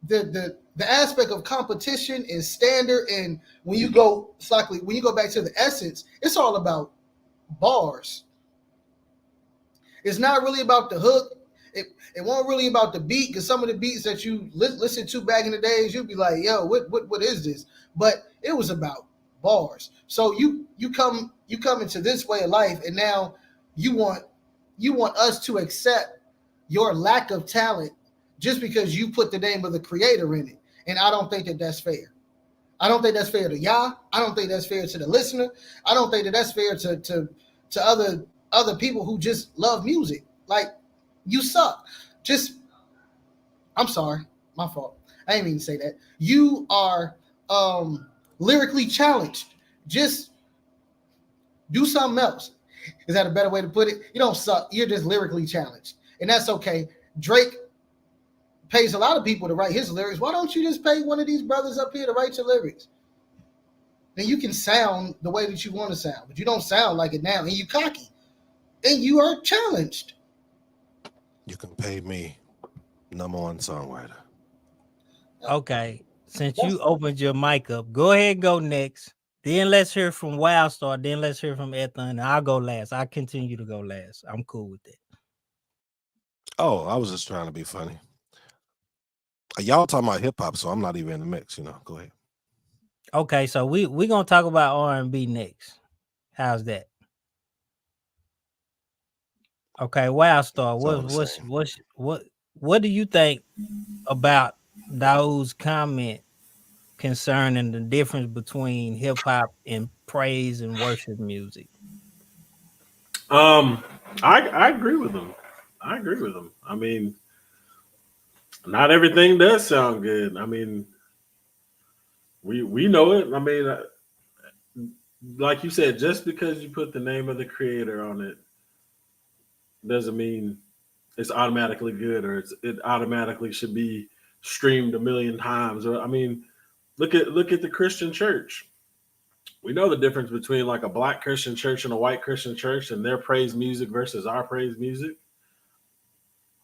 the aspect of competition and standard, and when you go back to the essence, it's all about bars. It's not really about the hook. It won't really about the beat, because some of the beats that you listen to back in the days, you'd be like, yo, what is this? But it was about bars. So you come into this way of life, and now you want us to accept your lack of talent just because you put the name of the Creator in it. And I don't think that that's fair. I don't think that's fair to y'all. I don't think that's fair to the listener. I don't think that that's fair to other people who just love music. Like, you suck. I'm sorry, my fault. I didn't mean to say that. You are lyrically challenged. Just do something else. Is that a better way to put it? You don't suck. You're just lyrically challenged. And that's okay. Drake pays a lot of people to write his lyrics. Why don't you just pay one of these brothers up here to write your lyrics? Then you can sound the way that you want to sound, but you don't sound like it now, and you cocky, and you are challenged. You can pay me #1 songwriter. Okay, since you opened your mic up, go ahead and go next. Then let's hear from Wildstar. Then let's hear from Ethan. I'll go last. I'll continue to go last. I'm cool with that. Oh, I was just trying to be funny. Y'all talking about hip hop, so I'm not even in the mix. Go ahead. Okay, so we gonna talk about R&B next. How's that? Okay, Wildstar. What do you think about those comments concerning the difference between hip hop and praise and worship music? I agree with them. I mean, not everything does sound good. I mean, we know it. I mean, like you said, just because you put the name of the Creator on it doesn't mean it's automatically good, or it automatically should be streamed 1 million times. Or I mean, look at the Christian church. We know the difference between like a black Christian church and a white Christian church, and their praise music versus our praise music.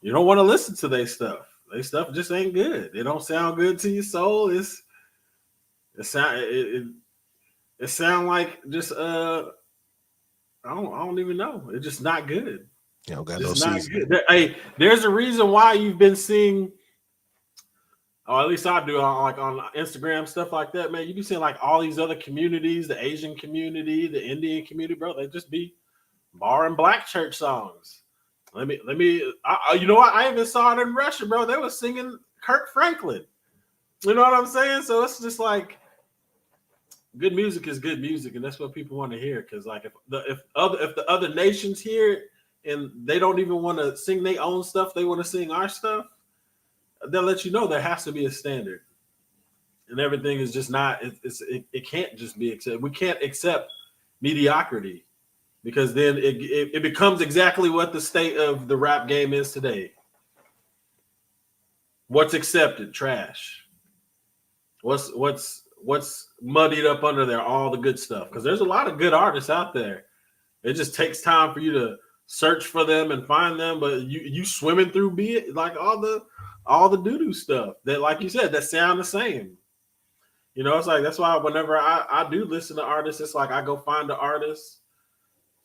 You don't want to listen to their stuff. Their stuff just ain't good. It don't sound good to your soul. It sound like just I don't even know. It's just not good. Got no season. Hey, there's a reason why you've been seeing, or at least I do, on Instagram, stuff like that, man. You be seeing like all these other communities, the Asian community, the Indian community, bro. They just be borrowing black church songs. You know what? I even saw it in Russia, bro. They were singing Kirk Franklin. You know what I'm saying? So it's just like, good music is good music, and that's what people want to hear. Because like if the other nations hear it and they don't even want to sing their own stuff, they want to sing our stuff, they'll let you know there has to be a standard, and everything is just not. It can't just be accepted. We can't accept mediocrity, because then it becomes exactly what the state of the rap game is today. What's accepted? Trash. What's muddied up under there? All the good stuff. Because there's a lot of good artists out there. It just takes time for you to search for them and find them. But you swimming through like all the doo-doo stuff that, like you said, that sound the same. It's like, that's why whenever I do listen to artists, it's like I go find the artist,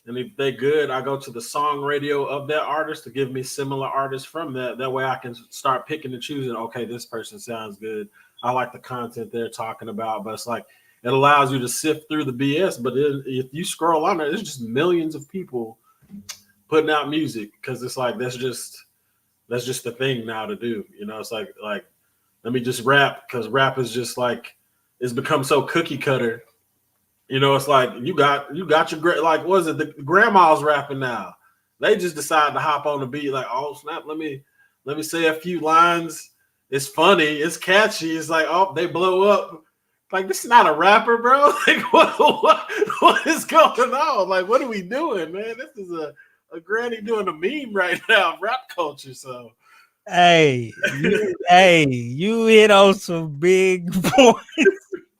and if they're good, I go to the song radio of that artist to give me similar artists from that. That way I can start picking and choosing. Okay, this person sounds good. I like the content they're talking about. But it's like, it allows you to sift through the BS. But if you scroll on there, there's just millions of people putting out music, because it's like, that's just that's just the thing now to do. You know, it's like let me just rap, because rap is just like, it's become so cookie cutter. You know, it's like you got your like, what is it? The grandma's rapping now. They just decide to hop on the beat like, oh snap, let me say a few lines. It's funny, it's catchy. It's like, oh, they blow up. Like, this is not a rapper, bro. Like, what is going on? Like, what are we doing, man? This is a granny doing a meme right now, rap culture. So, hey, you hit on some big points,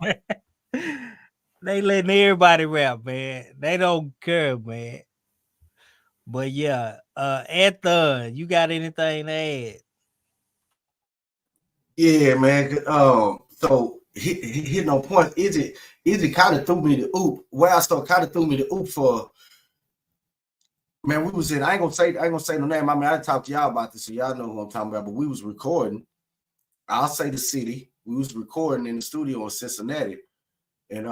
man. They letting everybody rap, man. They don't care, man. But yeah, Anthony, you got anything to add? Yeah, man. So hitting on points. Is it kind of threw me the oop? Where I started kind of threw me the oop for. Man, we was in. I ain't gonna say no name. I mean, I talked to y'all about this, so y'all know who I'm talking about. But we was recording. I'll say the city. We was recording in the studio in Cincinnati, and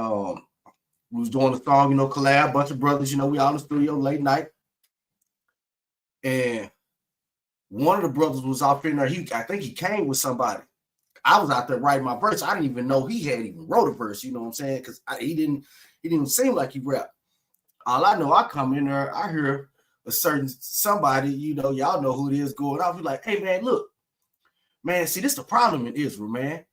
we was doing a song, collab, bunch of brothers, we all in the studio late night. And one of the brothers was out in there. I think he came with somebody. I was out there writing my verse. I didn't even know he had even wrote a verse, you know what I'm saying? Because he didn't seem like he rapped. All I know, I come in there, I hear a certain somebody, y'all know who it is going off. He's like, hey man, look, man, see, this the problem in Israel, man.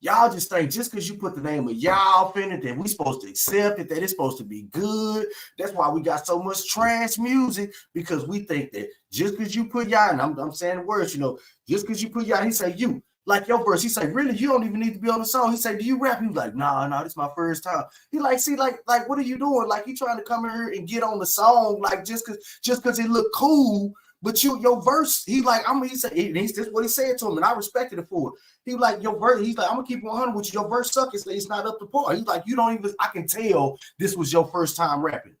Y'all just think just because you put the name of y'all in it, that we supposed to accept it, that it's supposed to be good. That's why we got so much trash music, because we think that just because you put y'all, and I'm saying the words, just because you put y'all, he say you, like your verse, he say, really, you don't even need to be on the song. He say, do you rap? He was like, nah, this is my first time. He like, see, like, what are you doing? Like, you trying to come in here and get on the song, like just because it look cool. But your verse, he like, he said, this is what he said to him, and I respected it for it. He like, your verse, he's like, I'm gonna keep 100 with you. Your verse sucks. It's not up to par. He's like, you don't even, I can tell this was your first time rapping.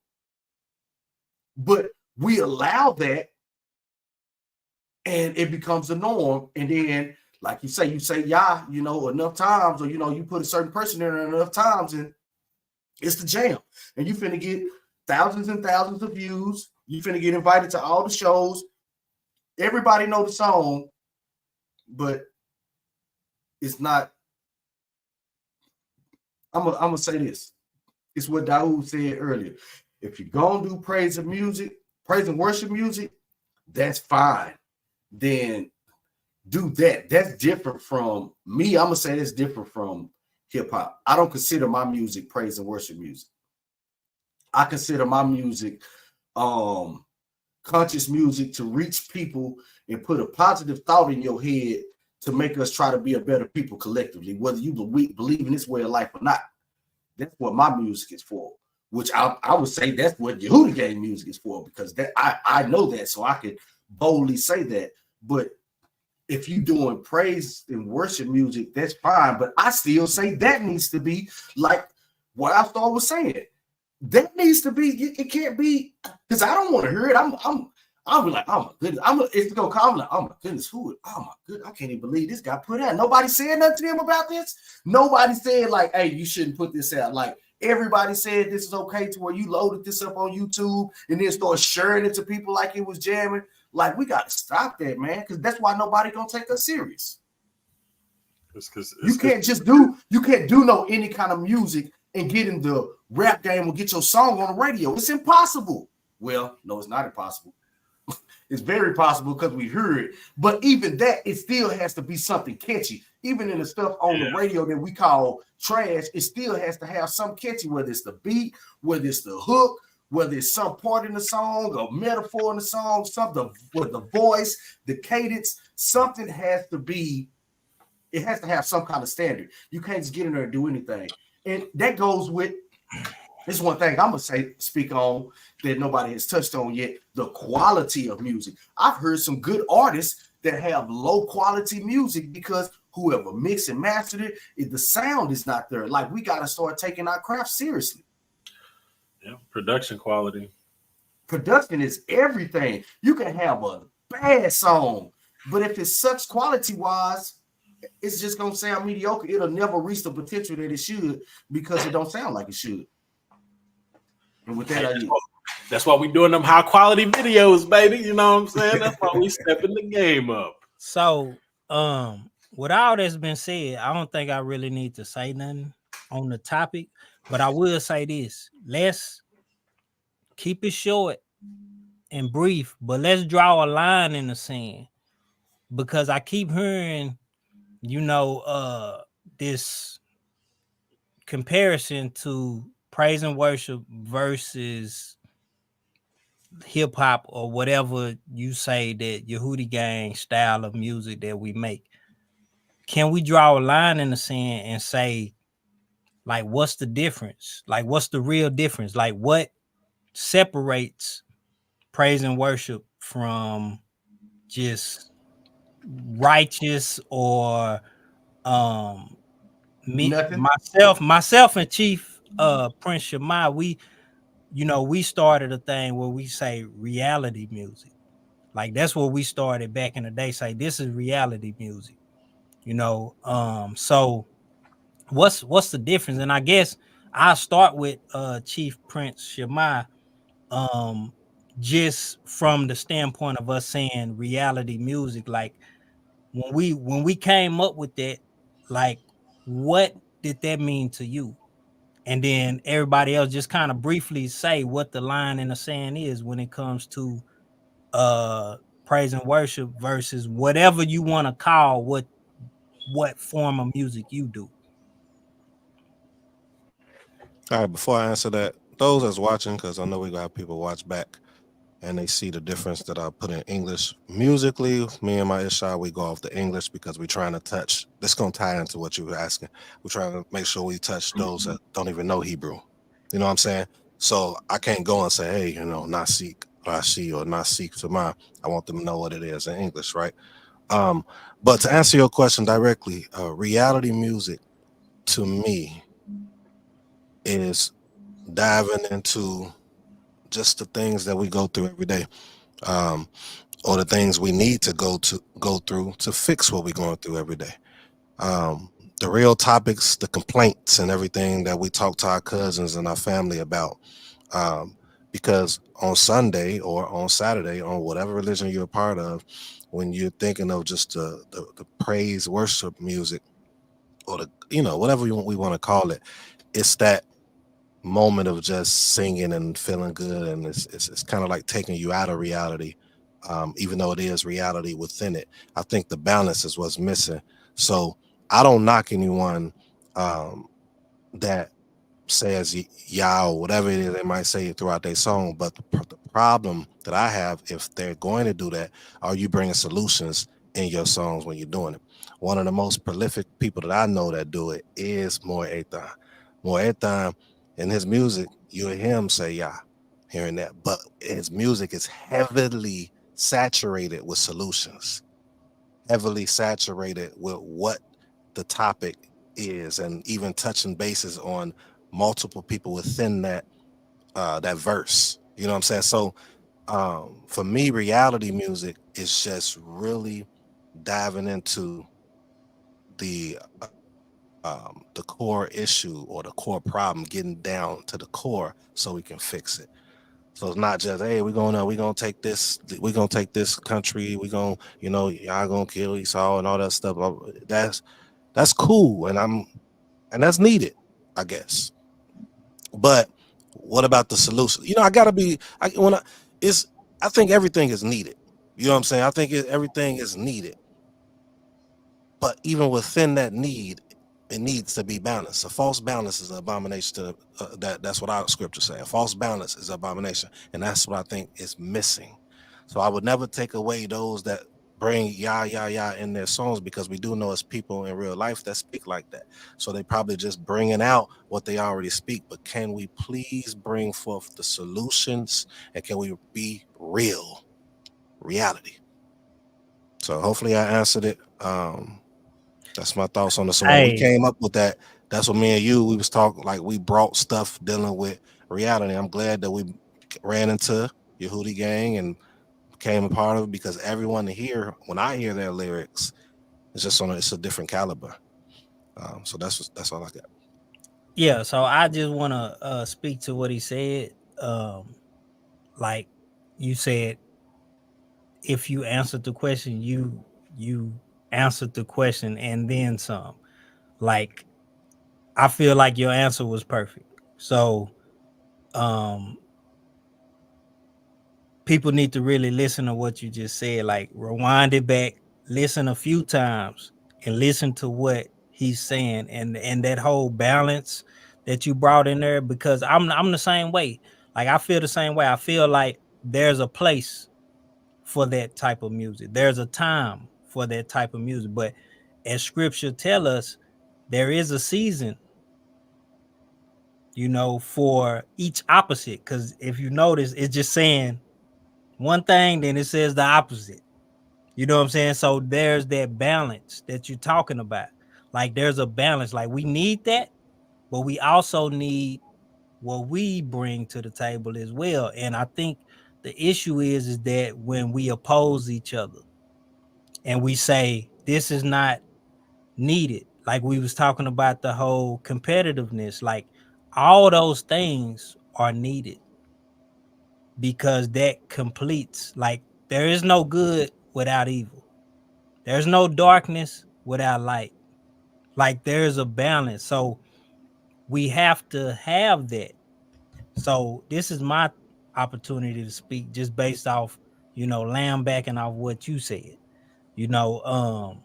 But we allow that, and it becomes a norm. And then, like you say yeah, enough times, or you put a certain person in there enough times, and it's the jam. And you finna get thousands and thousands of views. You finna get invited to all the shows. Everybody know the song, but it's not. I'm gonna say this. It's what Daoud said earlier. If you're gonna do praise and worship music, that's fine. Then do that. That's different from me. I'm gonna say that's different from hip hop. I don't consider my music praise and worship music. I consider my music conscious music to reach people and put a positive thought in your head to make us try to be a better people collectively, whether you believe in this way of life or not. That's what my music is for, which I would say that's what Yehudi Gang music is for, because that I know that, so I could boldly say that. But if you're doing praise and worship music, that's fine. But I still say that needs to be like what I thought was saying. That needs to be. It can't be, because I don't want to hear it. I'll be like, oh my goodness. It's gonna come like, oh my goodness, who? Oh my goodness, I can't even believe this got put out. Nobody said nothing to them about this. Nobody said like, hey, you shouldn't put this out. Like, everybody said this is okay, to where you loaded this up on YouTube and then start sharing it to people like it was jamming. Like, we got to stop that, man, because that's why nobody gonna take us serious. You can't do no any kind of music and get in the rap game or get your song on the radio. It's impossible. Well, no, it's not impossible. It's very possible because we heard it. But even that, it still has to be something catchy. Even in the stuff on the radio that we call trash, it still has to have some catchy, whether it's the beat, whether it's the hook, whether it's some part in the song, a metaphor in the song, something with the voice, the cadence, something has to be, it has to have some kind of standard. You can't just get in there and do anything. And that goes with, this is one thing I'm gonna speak on that nobody has touched on yet, the quality of music. I've heard some good artists that have low quality music because whoever mixed and mastered it, the sound is not there. Like, we gotta start taking our craft seriously. Yeah, production quality. Production is everything. You can have a bad song, but if it sucks quality-wise, it's just gonna sound mediocre. It'll never reach the potential that it should because it don't sound like it should. And with that, That's why we doing them high quality videos, baby. You know what I'm saying? That's why we stepping the game up. So, with all that's been said, I don't think I really need to say nothing on the topic, but I will say this: let's keep it short and brief, but let's draw a line in the sand, because I keep hearing, this comparison to praise and worship versus hip hop or whatever you say that Yehudi Gang style of music that we make. Can we draw a line in the sand and say, like, what's the difference? Like, what's the real difference? Like, what separates praise and worship from just righteous or me Nothing. myself and Chief Prince Shemai, we started a thing where we say reality music. Like, that's what we started back in the day. Say this is reality music. So what's the difference? And I guess I'll start with Chief Prince Shemai, just from the standpoint of us saying reality music. Like, when we came up with that, like, what did that mean to you? And then everybody else just kind of briefly say what the line in the sand is when it comes to praise and worship versus whatever you want to call what form of music you do. All right, before I answer that, those that's watching, because I know we got people watch back and they see the difference that I put in English. Musically, me and my Ishai, we go off the English because we're trying to touch. This going to tie into what you were asking. We're trying to make sure we touch those that don't even know Hebrew. You know what I'm saying? So I can't go and say, hey, Nasik, Rashi, or Nasik Sama. I want them to know what it is in English, right? But to answer your question directly, reality music to me is diving into just the things that we go through every day, or the things we need to go through to fix what we're going through every day. The real topics, the complaints, and everything that we talk to our cousins and our family about. Because on Sunday or on Saturday, on whatever religion you're a part of, when you're thinking of just the praise worship music, or whatever we want to call it, it's that moment of just singing and feeling good, and it's kind of like taking you out of reality, even though it is reality within it. I think the balance is what's missing. So I don't knock anyone that says Yah or whatever it is they might say throughout their song, but the problem that I have, if they're going to do that, are you bringing solutions in your songs when you're doing it? One of the most prolific people that I know that do it is More Ethan. More Ethan, in his music, you hear him say Yah, hearing that, but his music is heavily saturated with solutions, heavily saturated with what the topic is, and even touching bases on multiple people within that verse. You know what I'm saying? So for me, reality music is just really diving into the core issue or the core problem, getting down to the core so we can fix it. So it's not just, hey, we're gonna take this country, y'all gonna kill Esau and all that stuff. That's cool, and that's needed, I guess. But what about the solution? I think everything is needed. You know what I'm saying? I think everything is needed. But even within that need, it needs to be balanced. A false balance is an abomination to that's what our scripture say. A false balance is an abomination, and that's what I think is missing. So I would never take away those that bring Yah in their songs, because we do know it's people in real life that speak like that. So they probably just bringing out what they already speak. But can we please bring forth the solutions, and can we be reality? So hopefully I answered it. That's my thoughts on this. So when we came up with that, that's what me and we was talking, like we brought stuff dealing with reality. I'm glad that we ran into Yehudi Gang and became a part of it, because everyone here, when I hear their lyrics, it's a different caliber. So that's all I got. Yeah, so I just want to speak to what he said. like you said, if you answered the question, you answered the question and then some. Like I feel like your answer was perfect. So um people need to really listen to what you just said. Like rewind it back, listen a few times, and listen to what he's saying, and that whole balance that you brought in there. Because I'm the same way. Like I feel the same way. I feel like there's a place for that type of music. There's a time for that type of music. But as scripture tell us, there is a season, for each opposite. Because if you notice, it's just saying one thing, then it says the opposite. You know what I'm saying? So there's that balance that you're talking about. Like there's a balance. Like we need that, but we also need what we bring to the table as well. And I think the issue is that when we oppose each other and we say this is not needed, like we was talking about the whole competitiveness, like all those things are needed because that completes. Like there is no good without evil. There's no darkness without light. Like there's a balance. So we have to have that. So this is my opportunity to speak just based off, laying backing off what you said. You know,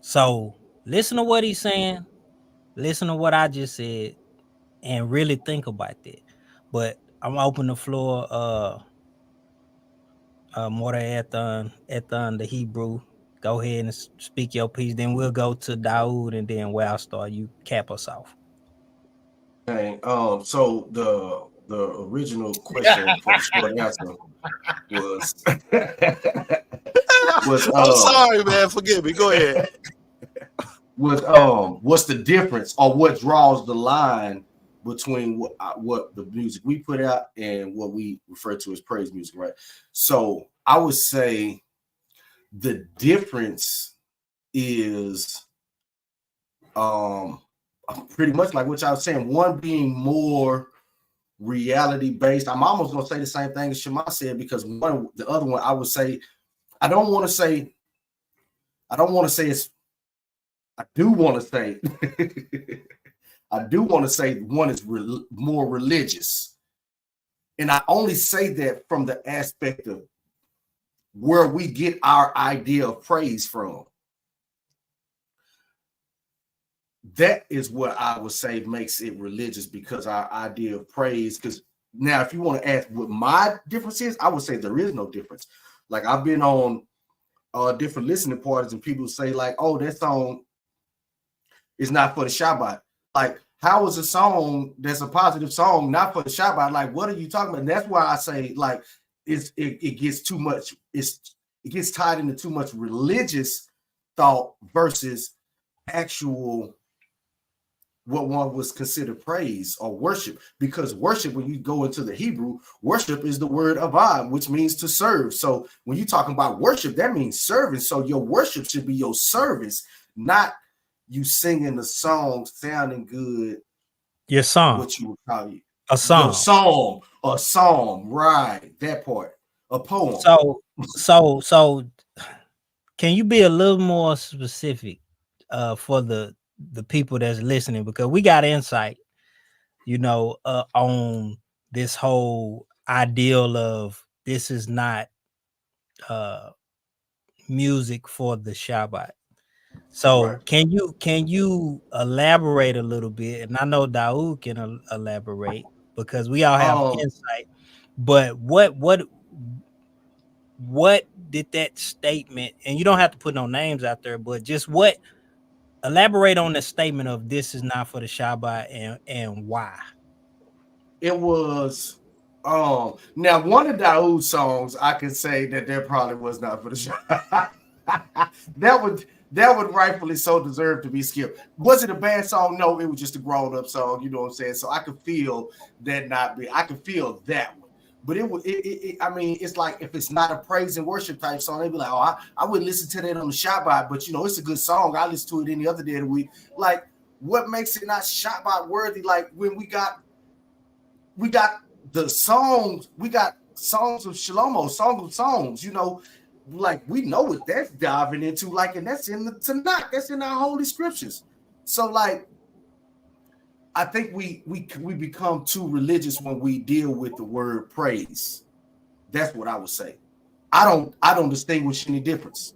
so listen to what he's saying, listen to what I just said, and really think about that. But I'm open the floor, more Ethan, the Hebrew. Go ahead and speak your piece. Then we'll go to Daoud, and then where I start, you cap us off. Okay. So the original question for the short answer was I'm sorry, man. Forgive me. Go ahead. What's the difference or what draws the line between what the music we put out and what we refer to as praise music, right? So I would say the difference is pretty much like what I was saying, one being more reality based. I'm almost gonna say the same thing as Shema said, because the other one I would say, I do want to say one is more religious. And I only say that from the aspect of where we get our idea of praise from. That is what I would say makes it religious, because our idea of praise, because now if you want to ask what my difference is, I would say there is no difference. Like I've been on different listening parties and people say like, oh, that song is not for the Shabbat. Like, how is a song that's a positive song not for the Shabbat? Like, what are you talking about? And that's why I say like it gets too much, it gets tied into too much religious thought versus actual what one was considered praise or worship. Because worship, when you go into the Hebrew, worship is the word avad, which means to serve. So when you're talking about worship, that means service. So your worship should be your service, not you singing the song sounding good. Your song. What you would call it. A song. Your song. A song. Right. That part. A poem. So can you be a little more specific for the people that's listening? Because we got insight, on this whole ideal of this is not music for the Shabbat. So right. Can you elaborate a little bit? And I know Daoud can elaborate because we all have insight. But what did that statement, and you don't have to put no names out there, but just elaborate on the statement of this is not for the Shabbat and why? It was now one of Daoud's songs, I can say that probably was not for the Shabbat. that would rightfully so deserve to be skipped. Was it a bad song? No, it was just a grown-up song, you know what I'm saying? So I could feel that I could feel that one. But I mean, it's like if it's not a praise and worship type song, they'd be like, oh, I wouldn't listen to that on the Shabbat, but it's a good song. I listen to it any other day of the week. Like, what makes it not Shabbat worthy? Like when we got the songs, we got songs of Shlomo, Song of Songs, you know, like we know what that's diving into, like, and that's in the Tanakh, that's in our holy scriptures. So, like, I think we become too religious when we deal with the word praise. That's what I would say. I don't distinguish any difference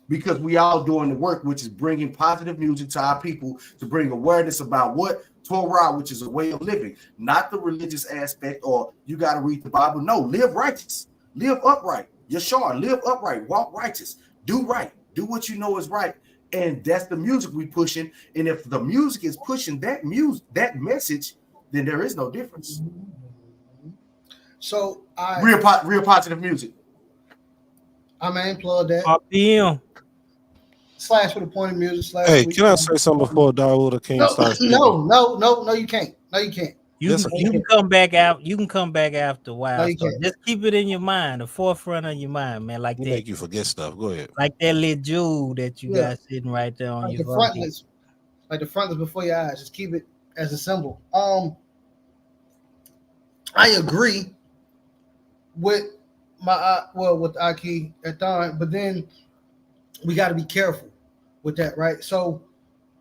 because we all doing the work, which is bringing positive music to our people to bring awareness about what Torah, which is a way of living, not the religious aspect or you got to read the Bible. No, live righteous, live upright. Yeshua, live upright, walk righteous, do right, do what you know is right. And that's the music we pushing. And if the music is pushing that message, then there is no difference. So real positive music. I may plug that. RPM. Slash for the point of music. Hey, can I say something before Dawood or King starts speaking? No, you can't. No, you can't. You can come back out. You can come back after a while. No, you so can't. just keep it in your mind, the forefront of your mind, man. Like He that. make you forget stuff. Go ahead. Like that little jewel that you got sitting right there on like your the frontlets, like the frontlets before your eyes. Just keep it as a symbol. I agree with with Aki at time, but then we got to be careful with that, right? So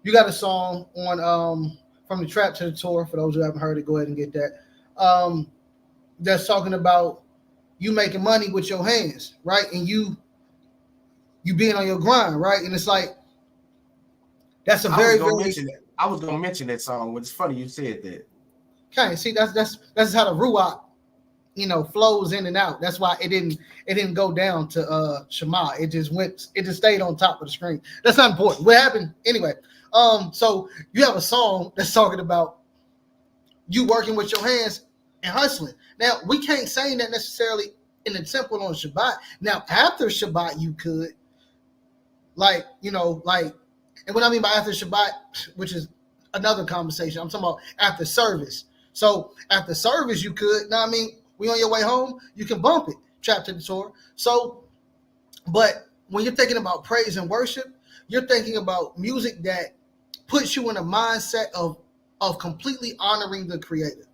you got a song on From the Trap to the Tour. For those who haven't heard it, go ahead and get that. That's talking about you making money with your hands, right? And you being on your grind, right? And it's like that's a very I was gonna mention that song. It's funny you said that. Okay, see that's how the ruach, flows in and out. That's why it didn't go down to Shema. It just stayed on top of the screen. That's not important. What happened anyway? So you have a song that's talking about you working with your hands and hustling. Now we can't say that necessarily in the temple on Shabbat. Now after Shabbat you could, and what I mean by after Shabbat, which is another conversation. I'm talking about after service. So after service you could. Now I mean, we on your way home, you can bump it, Trap to the Torah. So, but when you're thinking about praise and worship, you're thinking about music that puts you in a mindset of completely honoring the Creator.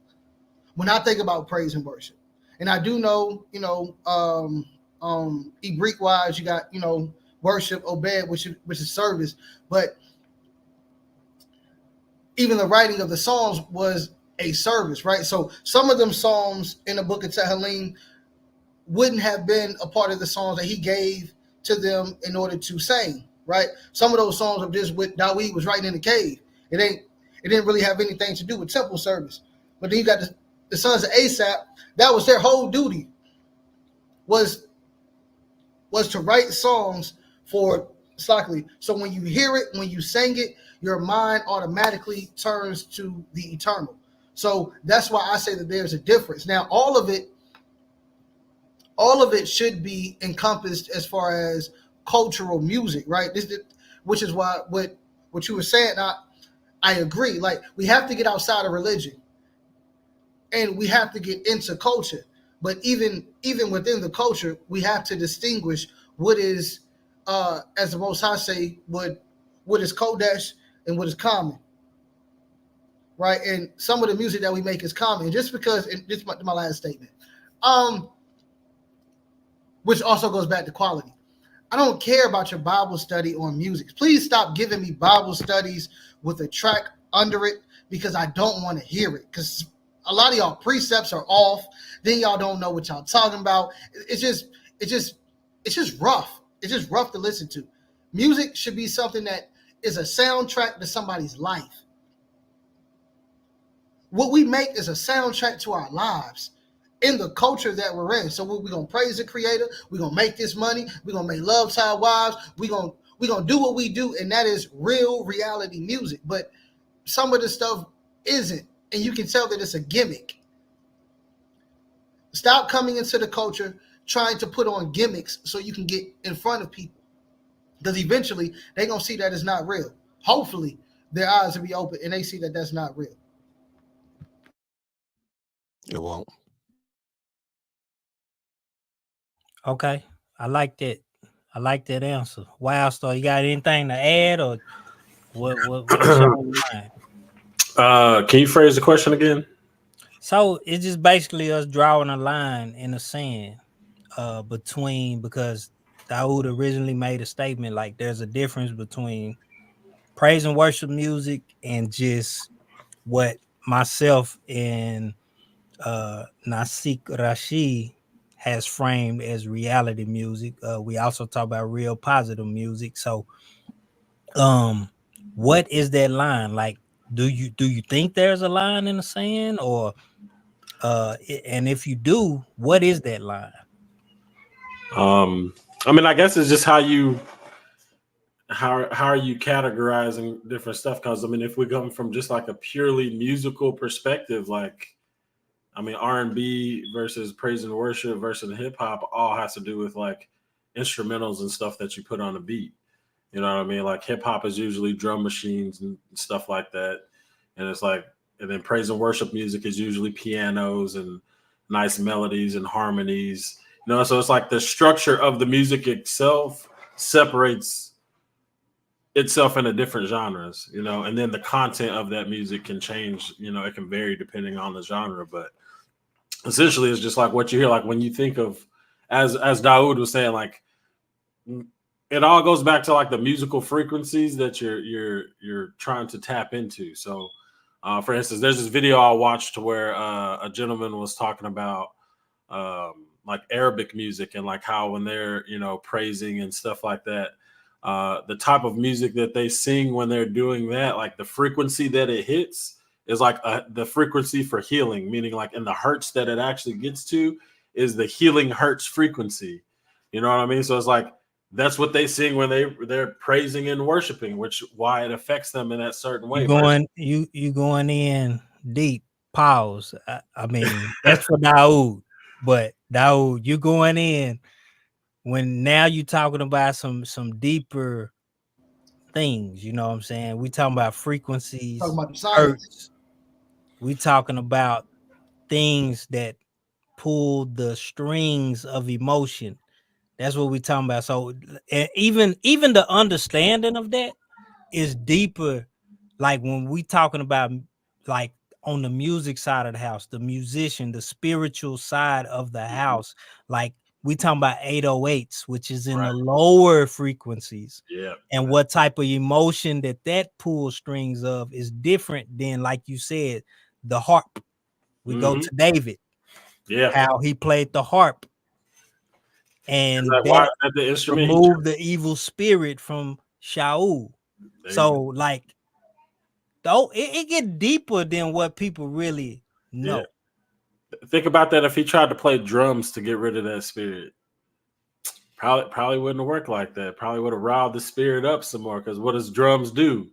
When I think about praise and worship, and I do know, Greek wise, you got worship, obed, which is service, but even the writing of the Psalms was a service, right? So some of them Psalms in the book of Tehillim wouldn't have been a part of the songs that he gave to them in order to sing, right? Some of those songs of this with Dawid was writing in the cave. It didn't really have anything to do with temple service. But then you got the sons of Asaph. That was their whole duty, was to write songs for Slackley. So when you hear it, when you sing it, your mind automatically turns to the eternal. So that's why I say that there's a difference. Now, all of it should be encompassed as far as cultural music, right? Which is why what you were saying, I agree. Like, we have to get outside of religion and we have to get into culture. But even within the culture, we have to distinguish what is, as the Most High say, what is Kodesh and what is common. Right, and some of the music that we make is common. Just because, and this is my last statement, which also goes back to quality. I don't care about your Bible study on music. Please stop giving me Bible studies with a track under it because I don't want to hear it. Because a lot of y'all precepts are off. Then y'all don't know what y'all talking about. It's just rough. It's just rough to listen to. Music should be something that is a soundtrack to somebody's life. What we make is a soundtrack to our lives in the culture that we're in. So we're going to praise the Creator. We're going to make this money. We're going to make love to our wives. We're going to do what we do, and that is real reality music. But some of the stuff isn't, and you can tell that it's a gimmick. Stop coming into the culture trying to put on gimmicks so you can get in front of people, because eventually they're going to see that it's not real. Hopefully their eyes will be open and they see that that's not real. It won't. Okay, I like that. I like that answer. Wow, Star, you got anything to add, or what's on your mind? Can you phrase the question again? So it's just basically us drawing a line in the sand between, because Daoud originally made a statement like there's a difference between praise and worship music and just what myself and Nasik Rashid has framed as reality music. We also talk about real positive music. So what is that line? Like, do you think there's a line in the sand, or and if you do, what is that line? I mean, I guess it's just how are you categorizing different stuff? Because I mean, if we come from just like a purely musical perspective, like I mean, R&B versus praise and worship versus hip hop all has to do with like instrumentals and stuff that you put on a beat. You know what I mean? Like hip hop is usually drum machines and stuff like that. And it's like, and then praise and worship music is usually pianos and nice melodies and harmonies. You know, so it's like the structure of the music itself separates itself into different genres, you know, and then the content of that music can change, you know, it can vary depending on the genre, but essentially it's just like what you hear, like when you think of, as Daoud was saying, like it all goes back to like the musical frequencies that you're trying to tap into. So for instance, there's this video I watched where a gentleman was talking about like Arabic music and like how when they're, you know, praising and stuff like that, the type of music that they sing when they're doing that, like the frequency that it hits is like the frequency for healing, meaning like in the hertz that it actually gets to is the healing hertz frequency. You know what I mean? So it's like that's what they sing when they're praising and worshiping, which why it affects them in that certain way. You going in deep. Pause. I mean, that's for Daoud, but Daoud, you going in when now you talking about some deeper things. You know what I'm saying? We talking about frequencies, Talking about the science. hertz. We talking about things that pull the strings of emotion. That's what we talking about. So even the understanding of that is deeper. Like when we talking about like on the music side of the house, the musician, the spiritual side of the house, like we talking about 808s, which is in the lower frequencies. Yeah. And what type of emotion that pulls strings of is different than, like you said, the harp. We go to David. Yeah. How he played the harp. And that the instrument remove the evil spirit from Shaul. So like, though it get deeper than what people really know. Yeah. Think about that if he tried to play drums to get rid of that spirit. Probably wouldn't have worked like that. Probably would have riled the spirit up some more. Because what does drums do?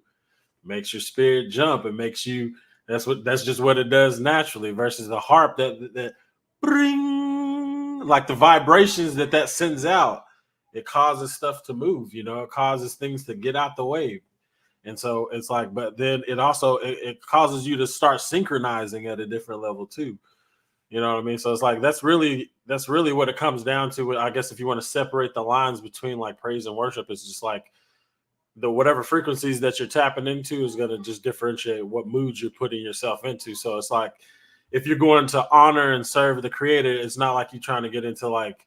Makes your spirit jump. It makes you. That's just what it does naturally. Versus the harp that bring, like the vibrations that sends out. It causes stuff to move. You know, it causes things to get out the way. And so it's like, but then it also it causes you to start synchronizing at a different level too. You know what I mean? So it's like that's really what it comes down to. I guess if you want to separate the lines between like praise and worship, it's just like the whatever frequencies that you're tapping into is going to just differentiate what moods you're putting yourself into. So it's like if you're going to honor and serve the creator, it's not like you're trying to get into like,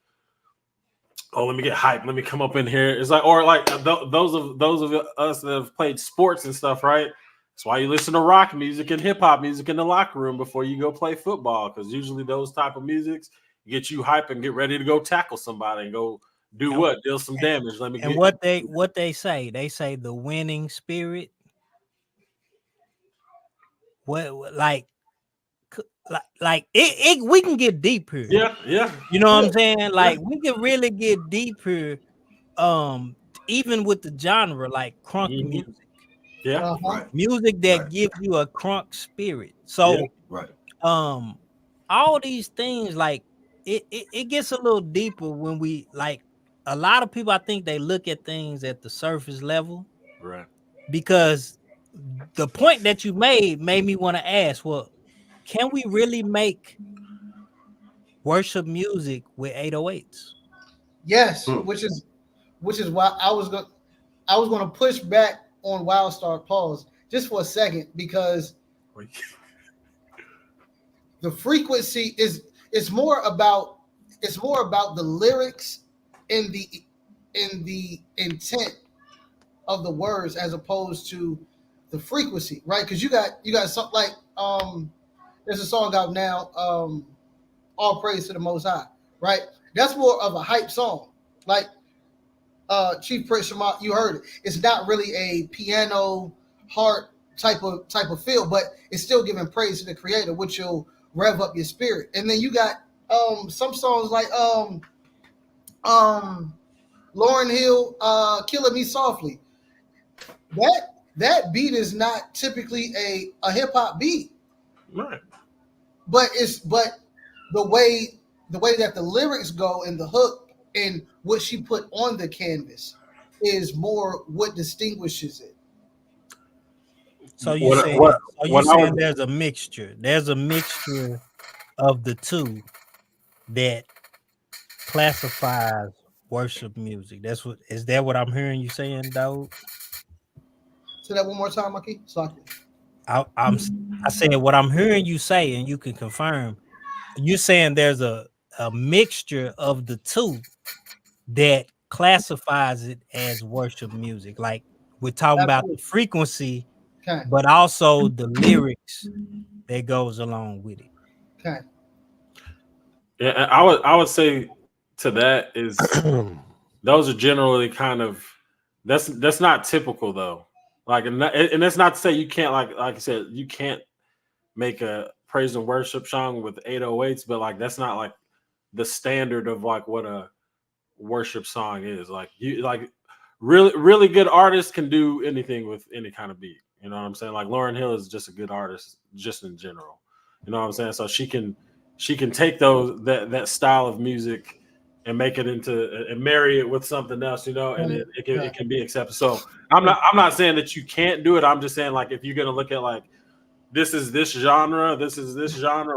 oh, let me get hyped, let me come up in here. It's like, or like those of us that have played sports and stuff, right? That's why you listen to rock music and hip hop music in the locker room before you go play football, because usually those type of musics get you hype and get ready to go tackle somebody and go deal some damage. What they say the winning spirit. What like it we can get deep here. Yeah. You know what I'm saying? Like we can really get deep here. Even with the genre like crunk music. Yeah. Music that gives you a crunk spirit. So all these things, like it gets a little deeper when we like a lot of people, I think they look at things at the surface level. Right. Because the point that you made me want to ask, well, can we really make worship music with 808s? Yes, which is why I was going to push back on Wildstar. Pause just for a second, because the frequency is it's more about the lyrics and the intent of the words as opposed to the frequency, right? Because you got something like there's a song out now, All Praise to the Most High, right? That's more of a hype song. Like Chief Prince Shema, you heard it. It's not really a piano heart type of feel, but it's still giving praise to the creator, which will rev up your spirit. And then you got some songs like Lauryn Hill, Killing Me Softly. That beat is not typically a hip hop beat. Right. But the way that the lyrics go and the hook and what she put on the canvas is more what distinguishes it. So you saying there's a mixture. There's a mixture of the two that classifies worship music. Is that what I'm hearing you saying, dog? Say that one more time, Maki. I said what I'm hearing you say, and you can confirm. You're saying there's a mixture of the two that classifies it as worship music. Like we're talking about the frequency, but also the lyrics that goes along with it. Okay. Yeah, I would say to that is those are generally kind of that's not typical though. Like and that's not to say you can't like I said you can't make a praise and worship song with 808s, but like that's not like the standard of like what a worship song is. Like you like really good artists can do anything with any kind of beat. You know what I'm saying? Like Lauryn Hill is just a good artist just in general. You know what I'm saying? So she can take that style of music and make it into and marry it with something else, you know, and it can be accepted. So I'm not saying that you can't do it. I'm just saying like if you're gonna look at like this is this genre,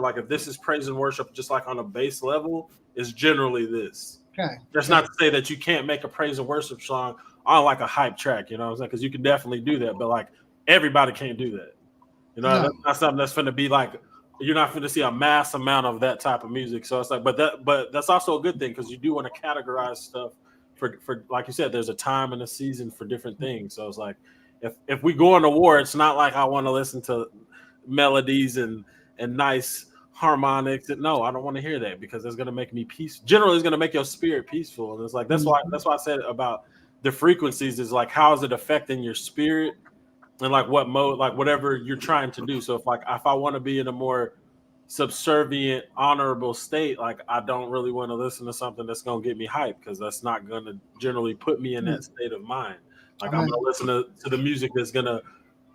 like if this is praise and worship, just like on a base level, is generally this. Okay. That's not to say that you can't make a praise and worship song on like a hype track, you know what I'm saying? Because you can definitely do that, but like everybody can't do that. You know, that's not something that's gonna be like you're not going to see a mass amount of that type of music. So it's like, but that's also a good thing because you do want to categorize stuff for like you said, there's a time and a season for different things. So it's like if we go into war, it's not like I want to listen to melodies and nice harmonics. No, I don't want to hear that because it's going to make me peaceful. Generally, it's going to make your spirit peaceful. And it's like that's why I said about the frequencies is like how is it affecting your spirit? And like what mode, like whatever you're trying to do. So if I want to be in a more subservient, honorable state, like I don't really want to listen to something that's gonna get me hyped because that's not gonna generally put me in that state of mind. Like I'm gonna listen to the music that's gonna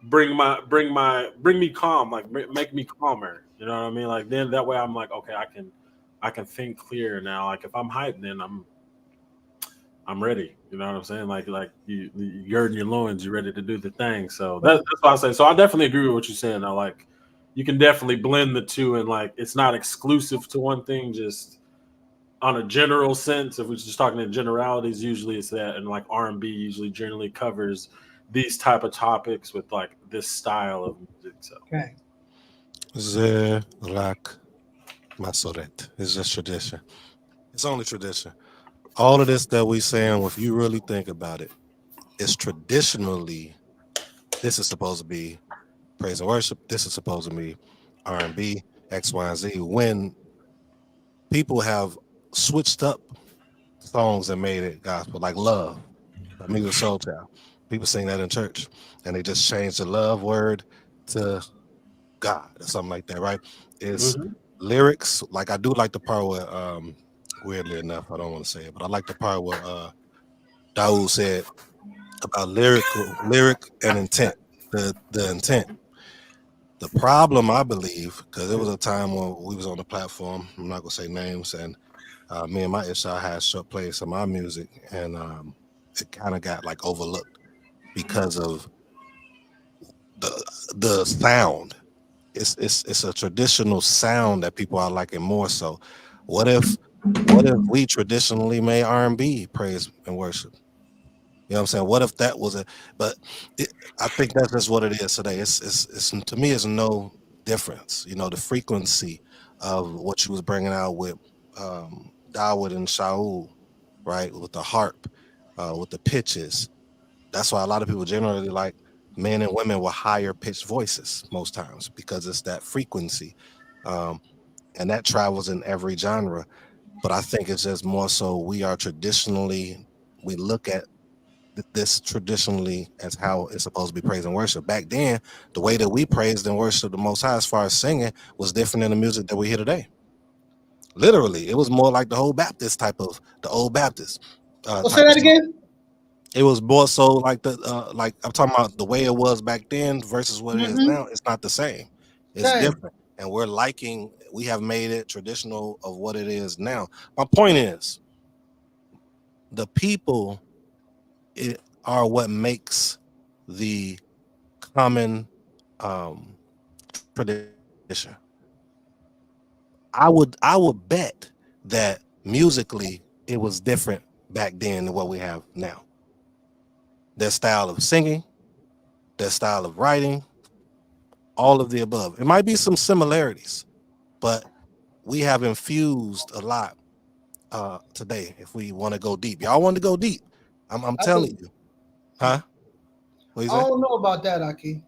bring me calm, like make me calmer. You know what I mean? Like then that way I'm like, okay, I can think clear now. Like if I'm hyped, then I'm ready. You know what I'm saying? Like you girding your loins, you're ready to do the thing. So that's what I say. So I definitely agree with what you're saying. Though, like you can definitely blend the two, and like it's not exclusive to one thing. Just on a general sense, if we're just talking in generalities, usually it's that, and like R&B usually generally covers these type of topics with like this style of music. So okay. Ze rak masoret. It's just tradition. It's only tradition. All of this that we saying, if you really think about it, it's traditionally this is supposed to be praise and worship. This is supposed to be R&B, X, Y, and Z. When people have switched up songs and made it gospel, like Love, by me with Soul Child. People sing that in church, and they just changed the love word to God or something like that, right? It's lyrics. Like I do like the part where weirdly enough, I don't want to say it, but I like the part where Daoud said about lyric and intent. The intent. The problem, I believe, because there was a time when we was on the platform. I'm not gonna say names, and me and my Isha had played some of my music, and it kind of got like overlooked because of the sound. It's a traditional sound that people are liking more so. What if we traditionally made R&B praise and worship? You know what I'm saying? What if that was I think that's just what it is today. It's to me it's no difference. You know, the frequency of what you was bringing out with Dawood and Shaul, right? With the harp, with the pitches. That's why a lot of people generally like men and women with higher pitched voices most times because it's that frequency, and that travels in every genre. But I think it's just more so we look at this traditionally as how it's supposed to be praised and worship. Back then, the way that we praised and worshiped the Most High as far as singing was different than the music that we hear today. Literally, it was more like the old Baptist type of the old Baptist. Say that again. It was more so like like I'm talking about the way it was back then versus what it is now. It's not the same. It's different, and we have made it traditional of what it is now. My point is, the people are what makes the common tradition. I would bet that musically it was different back then than what we have now. Their style of singing, their style of writing, all of the above. It might be some similarities, but we have infused a lot today. If we want to go deep, y'all want to go deep. I'm telling you, huh? What you say? I don't know about that, Aki.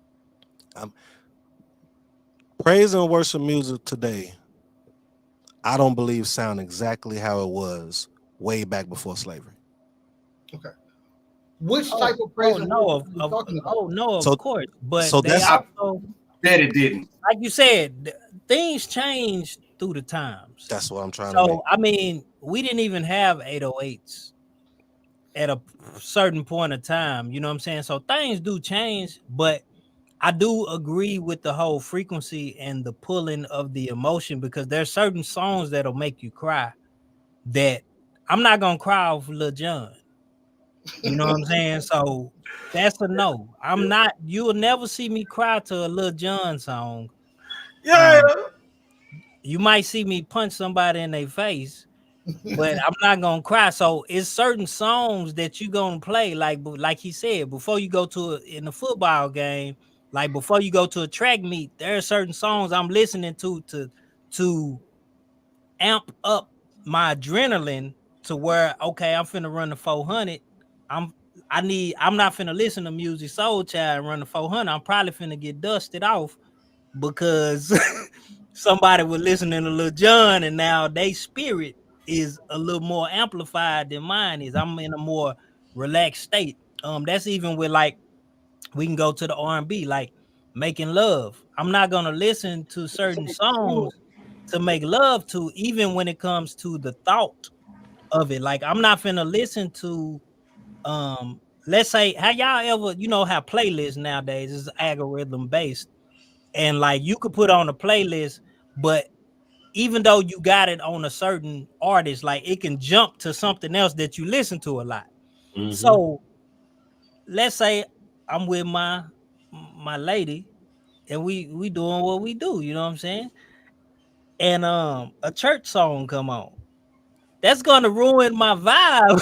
Praise and worship music today, I don't believe sound exactly how it was way back before slavery. Okay. Which type of praise and worship are you talking about? Of course. But so they also, bet it didn't. like you said, things changed through the times. That's what I'm trying to make. So, I mean, we didn't even have 808s at a certain point of time. You know what I'm saying? So things do change, but I do agree with the whole frequency and the pulling of the emotion, because there's certain songs that'll make you cry that I'm not going to cry off Lil Jon. You know what I'm saying? So that's a no. I'm not. You will never see me cry to a Lil Jon song. Yeah. You might see me punch somebody in their face, but I'm not gonna cry. So it's certain songs that you gonna play, like he said, before you go in a football game, like before you go to a track meet. There are certain songs I'm listening to amp up my adrenaline to where, okay, I'm finna run the 400. I'm not finna listen to Music Soul Child and run the 400. I'm probably finna get dusted off because somebody was listening to Lil Jon and now they spirit is a little more amplified than mine is. I'm in a more relaxed state. That's even with, like, we can go to the R&B, like Making Love. I'm not gonna listen to certain songs to make love to, even when it comes to the thought of it. Like, I'm not finna listen to let's say, have y'all ever, have playlists nowadays is algorithm based, and like you could put on a playlist, but even though you got it on a certain artist, like it can jump to something else that you listen to a lot. Mm-hmm. So let's say I'm with my lady and we doing what we do, you know what I'm saying? And a church song come on. That's gonna ruin my vibe.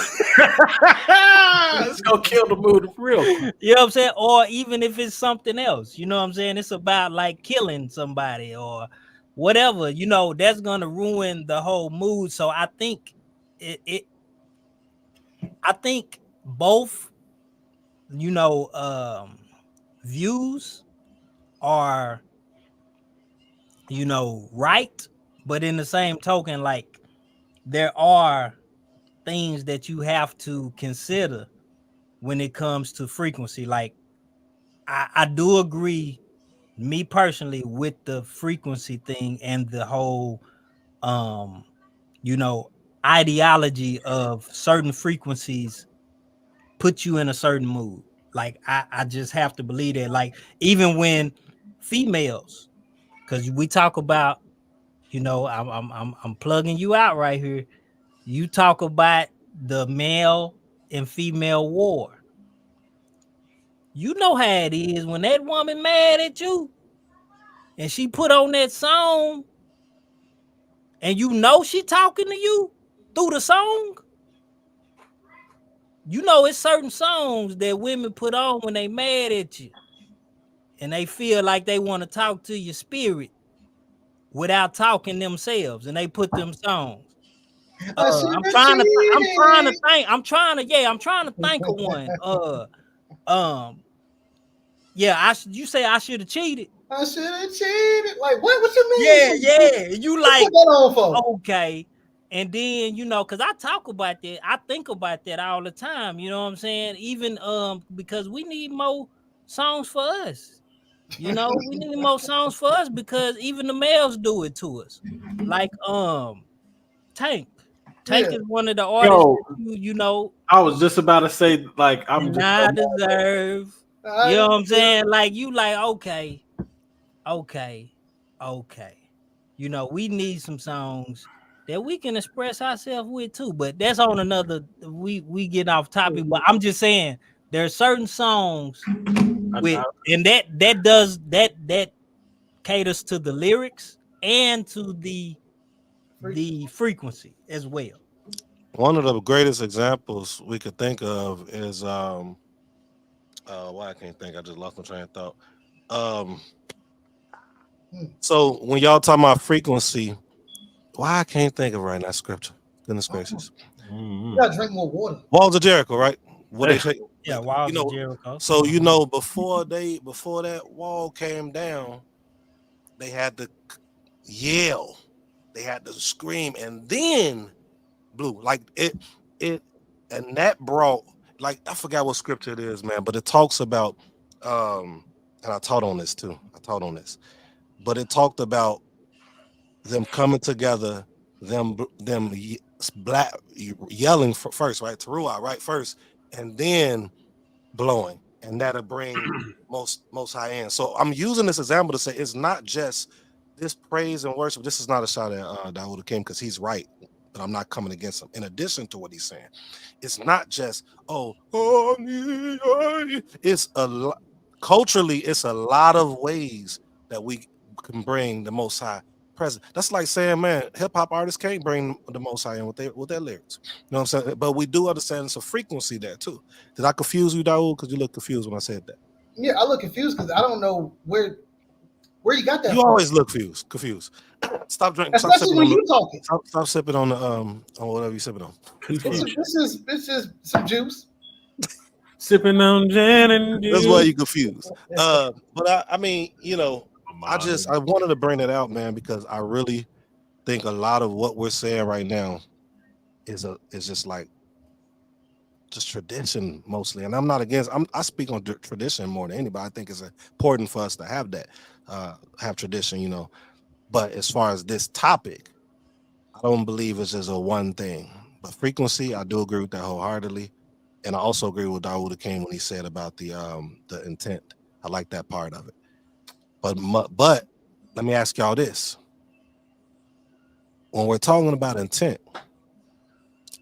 It's gonna kill the mood real quick. You know what I'm saying? Or even if it's something else, you know what I'm saying? It's about like killing somebody or whatever, that's gonna ruin the whole mood. So I think I think both, views are, right, but in the same token, like there are things that you have to consider when it comes to frequency. Like I do agree, me personally, with the frequency thing and the whole ideology of certain frequencies put you in a certain mood. Like I just have to believe that. Like even when females, because we talk about, I'm plugging you out right here. You talk about the male and female war. You know how it is when that woman mad at you and she put on that song and she talking to you through the song. It's certain songs that women put on when they mad at you. and they feel like they want to talk to your spirit without talking themselves, and they put them songs. I'm trying to think of one. You say I should have cheated. I should have cheated. Like, what you mean? Yeah. You like, put that on for? Okay. And then, because I talk about that, I think about that all the time. You know what I'm saying? Even because we need more songs for us. We need more songs for us because even the males do it to us. Like Tank. Tank is one of the artists that I was just about to say, like, I'm just I deserve. You know what I'm saying? Like, you like, okay. We need some songs that we can express ourselves with too. But that's on another. We get off topic. But I'm just saying there are certain songs and that caters to the lyrics and to the frequency as well. One of the greatest examples we could think of is why I can't think. I just lost my train of thought. So when y'all talking about frequency, why I can't think of right now scripture. Goodness gracious. You gotta drink more water. Walls of Jericho, right? What they say? Yeah, Walls of Jericho. So before that wall came down, they had to yell, they had to scream, and then blew like it, and that brought, like, I forgot what scripture it is, man, but it talks about and I taught on this too. But it talked about them coming together, them black yelling first, right? Teruah, right, first, and then blowing, and that'll bring most high end. So I'm using this example to say it's not just this praise and worship. This is not a shot at Yehudi Gang, because he's right, but I'm not coming against him. In addition to what he's saying, it's not just it's culturally, it's a lot of ways that we can bring the Most High present. That's like saying, man, hip hop artists can't bring the Most High in with their lyrics. You know what I'm saying? But we do understand it's a frequency there too. Did I confuse you, Daoud? Because you look confused when I said that. Yeah, I look confused because I don't know where you got that. You from. always look confused. Stop drinking. Especially when you talking. Stop sipping on the on whatever you're sipping on. This is some juice. Sipping on gin and juice. That's why you're confused. But I mean, I wanted to bring that out, man, because I really think a lot of what we're saying right now is just like just tradition mostly. And I'm not against. I speak on tradition more than anybody. I think it's important for us to have that, have tradition, But as far as this topic, I don't believe it's just a one thing. But frequency, I do agree with that wholeheartedly. And I also agree with Yehudi Gang when he said about the intent. I like that part of it. But let me ask y'all this. When we're talking about intent,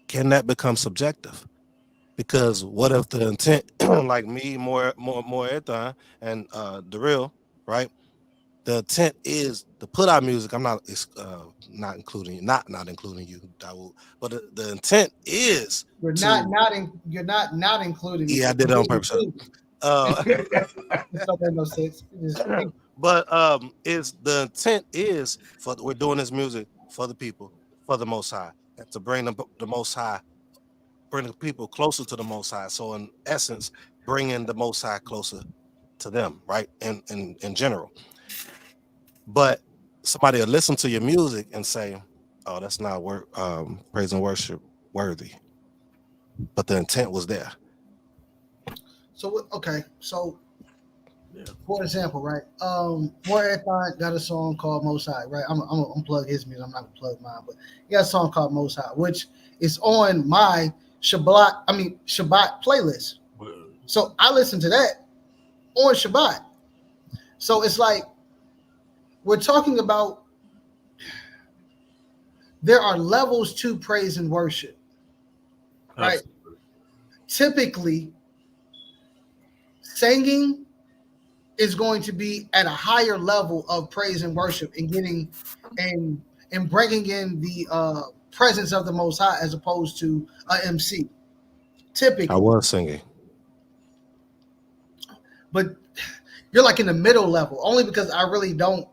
can that become subjective? Because what if the intent, like me, more Ethan and the real, right? The intent is to put out music. I'm not including you, Daoud. But the intent is you're not including. Yeah, I did it on purpose. That made no sense. But the intent is we're doing this music for the people, for the Most High, and to bring the Most High, bring the people closer to the Most High. So in essence, bringing the Most High closer to them, right? In general. But somebody will listen to your music and say, "Oh, that's not praise and worship worthy," but the intent was there. So for example, right? More Ethan got a song called Most High, right? I'm gonna plug his music. I'm not gonna plug mine, but he got a song called Most High, which is on my Shabbat playlist. So I listen to that on Shabbat. So it's like we're talking about there are levels to praise and worship, right? Absolutely. Typically, singing is going to be at a higher level of praise and worship and getting and bringing in the presence of the Most High as opposed to a MC. Typically, I was singing, but You're like in the middle level, only because I really don't.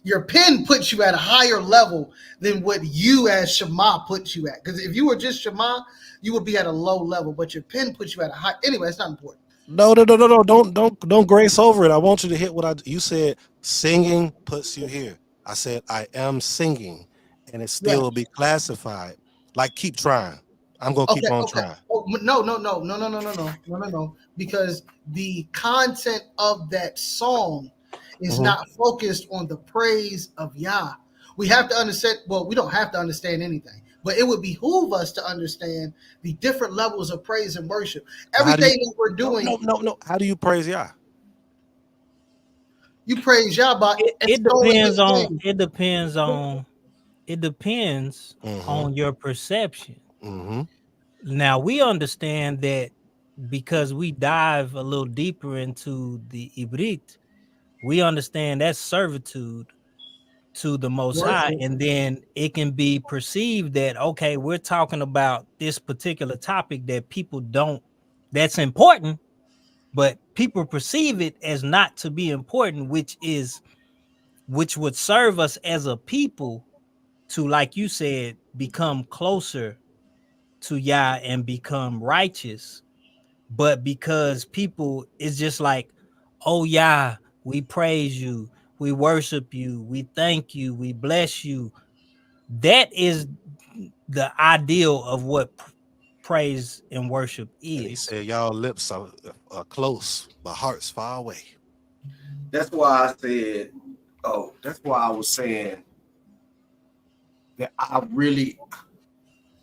Your pen puts you at a higher level than what you as Shema puts you at. Because if you were just Shema, you would be at a low level, but your pen puts you at a high. Anyway, it's not important. No. Don't grace over it. I want you to hit you said. Singing puts you here. I said I am singing, and it still will be classified. Like keep trying. I'm gonna keep on trying. Oh, no. Because the content of that song is not focused on the praise of Yah. We have to understand. Well, we don't have to understand anything, but it would behoove us to understand the different levels of praise and worship. Everything that we're doing. No. How do you praise Yah? You praise Yah, but it depends on. It depends on your perception. Mm-hmm. Now we understand that because we dive a little deeper into the Ibrit, we understand that's servitude to the Most High, and then it can be perceived that okay, we're talking about this particular topic that people don't. That's important, but people perceive it as not to be important, which would serve us as a people to, like you said, become closer to Yah and become righteous. But because people, it's just like, oh Yah, we praise you, we worship you, we thank you, we bless you. That is the ideal of what praise and worship is. And he said, y'all lips are close, but hearts far away. That's why I said, that's why I was saying that I really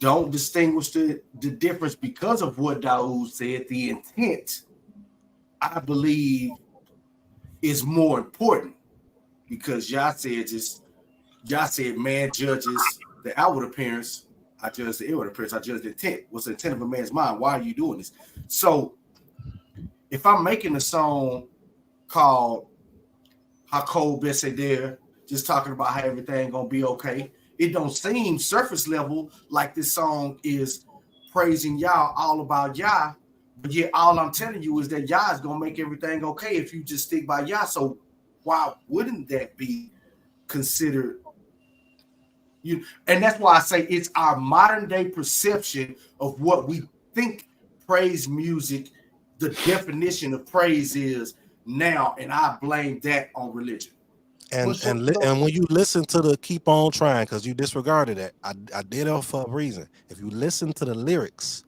don't distinguish the difference because of what Daoud said. The intent, I believe, is more important because Yah said man judges the outward appearance. I judge the inward appearance. I judge the intent. What's the intent of a man's mind? Why are you doing this? So if I'm making a song called Hakol Beseder, just talking about how everything gonna be okay, it don't seem surface level like this song is praising Yah, all about Yah, but yet all I'm telling you is that Yah is gonna make everything okay if you just stick by Yah. So why wouldn't that be considered? And that's why I say it's our modern day perception of what we think praise music, the definition of praise is now, and I blame that on religion. And when you listen to the keep on trying, because you disregarded that, I did it for a reason. If you listen to the lyrics,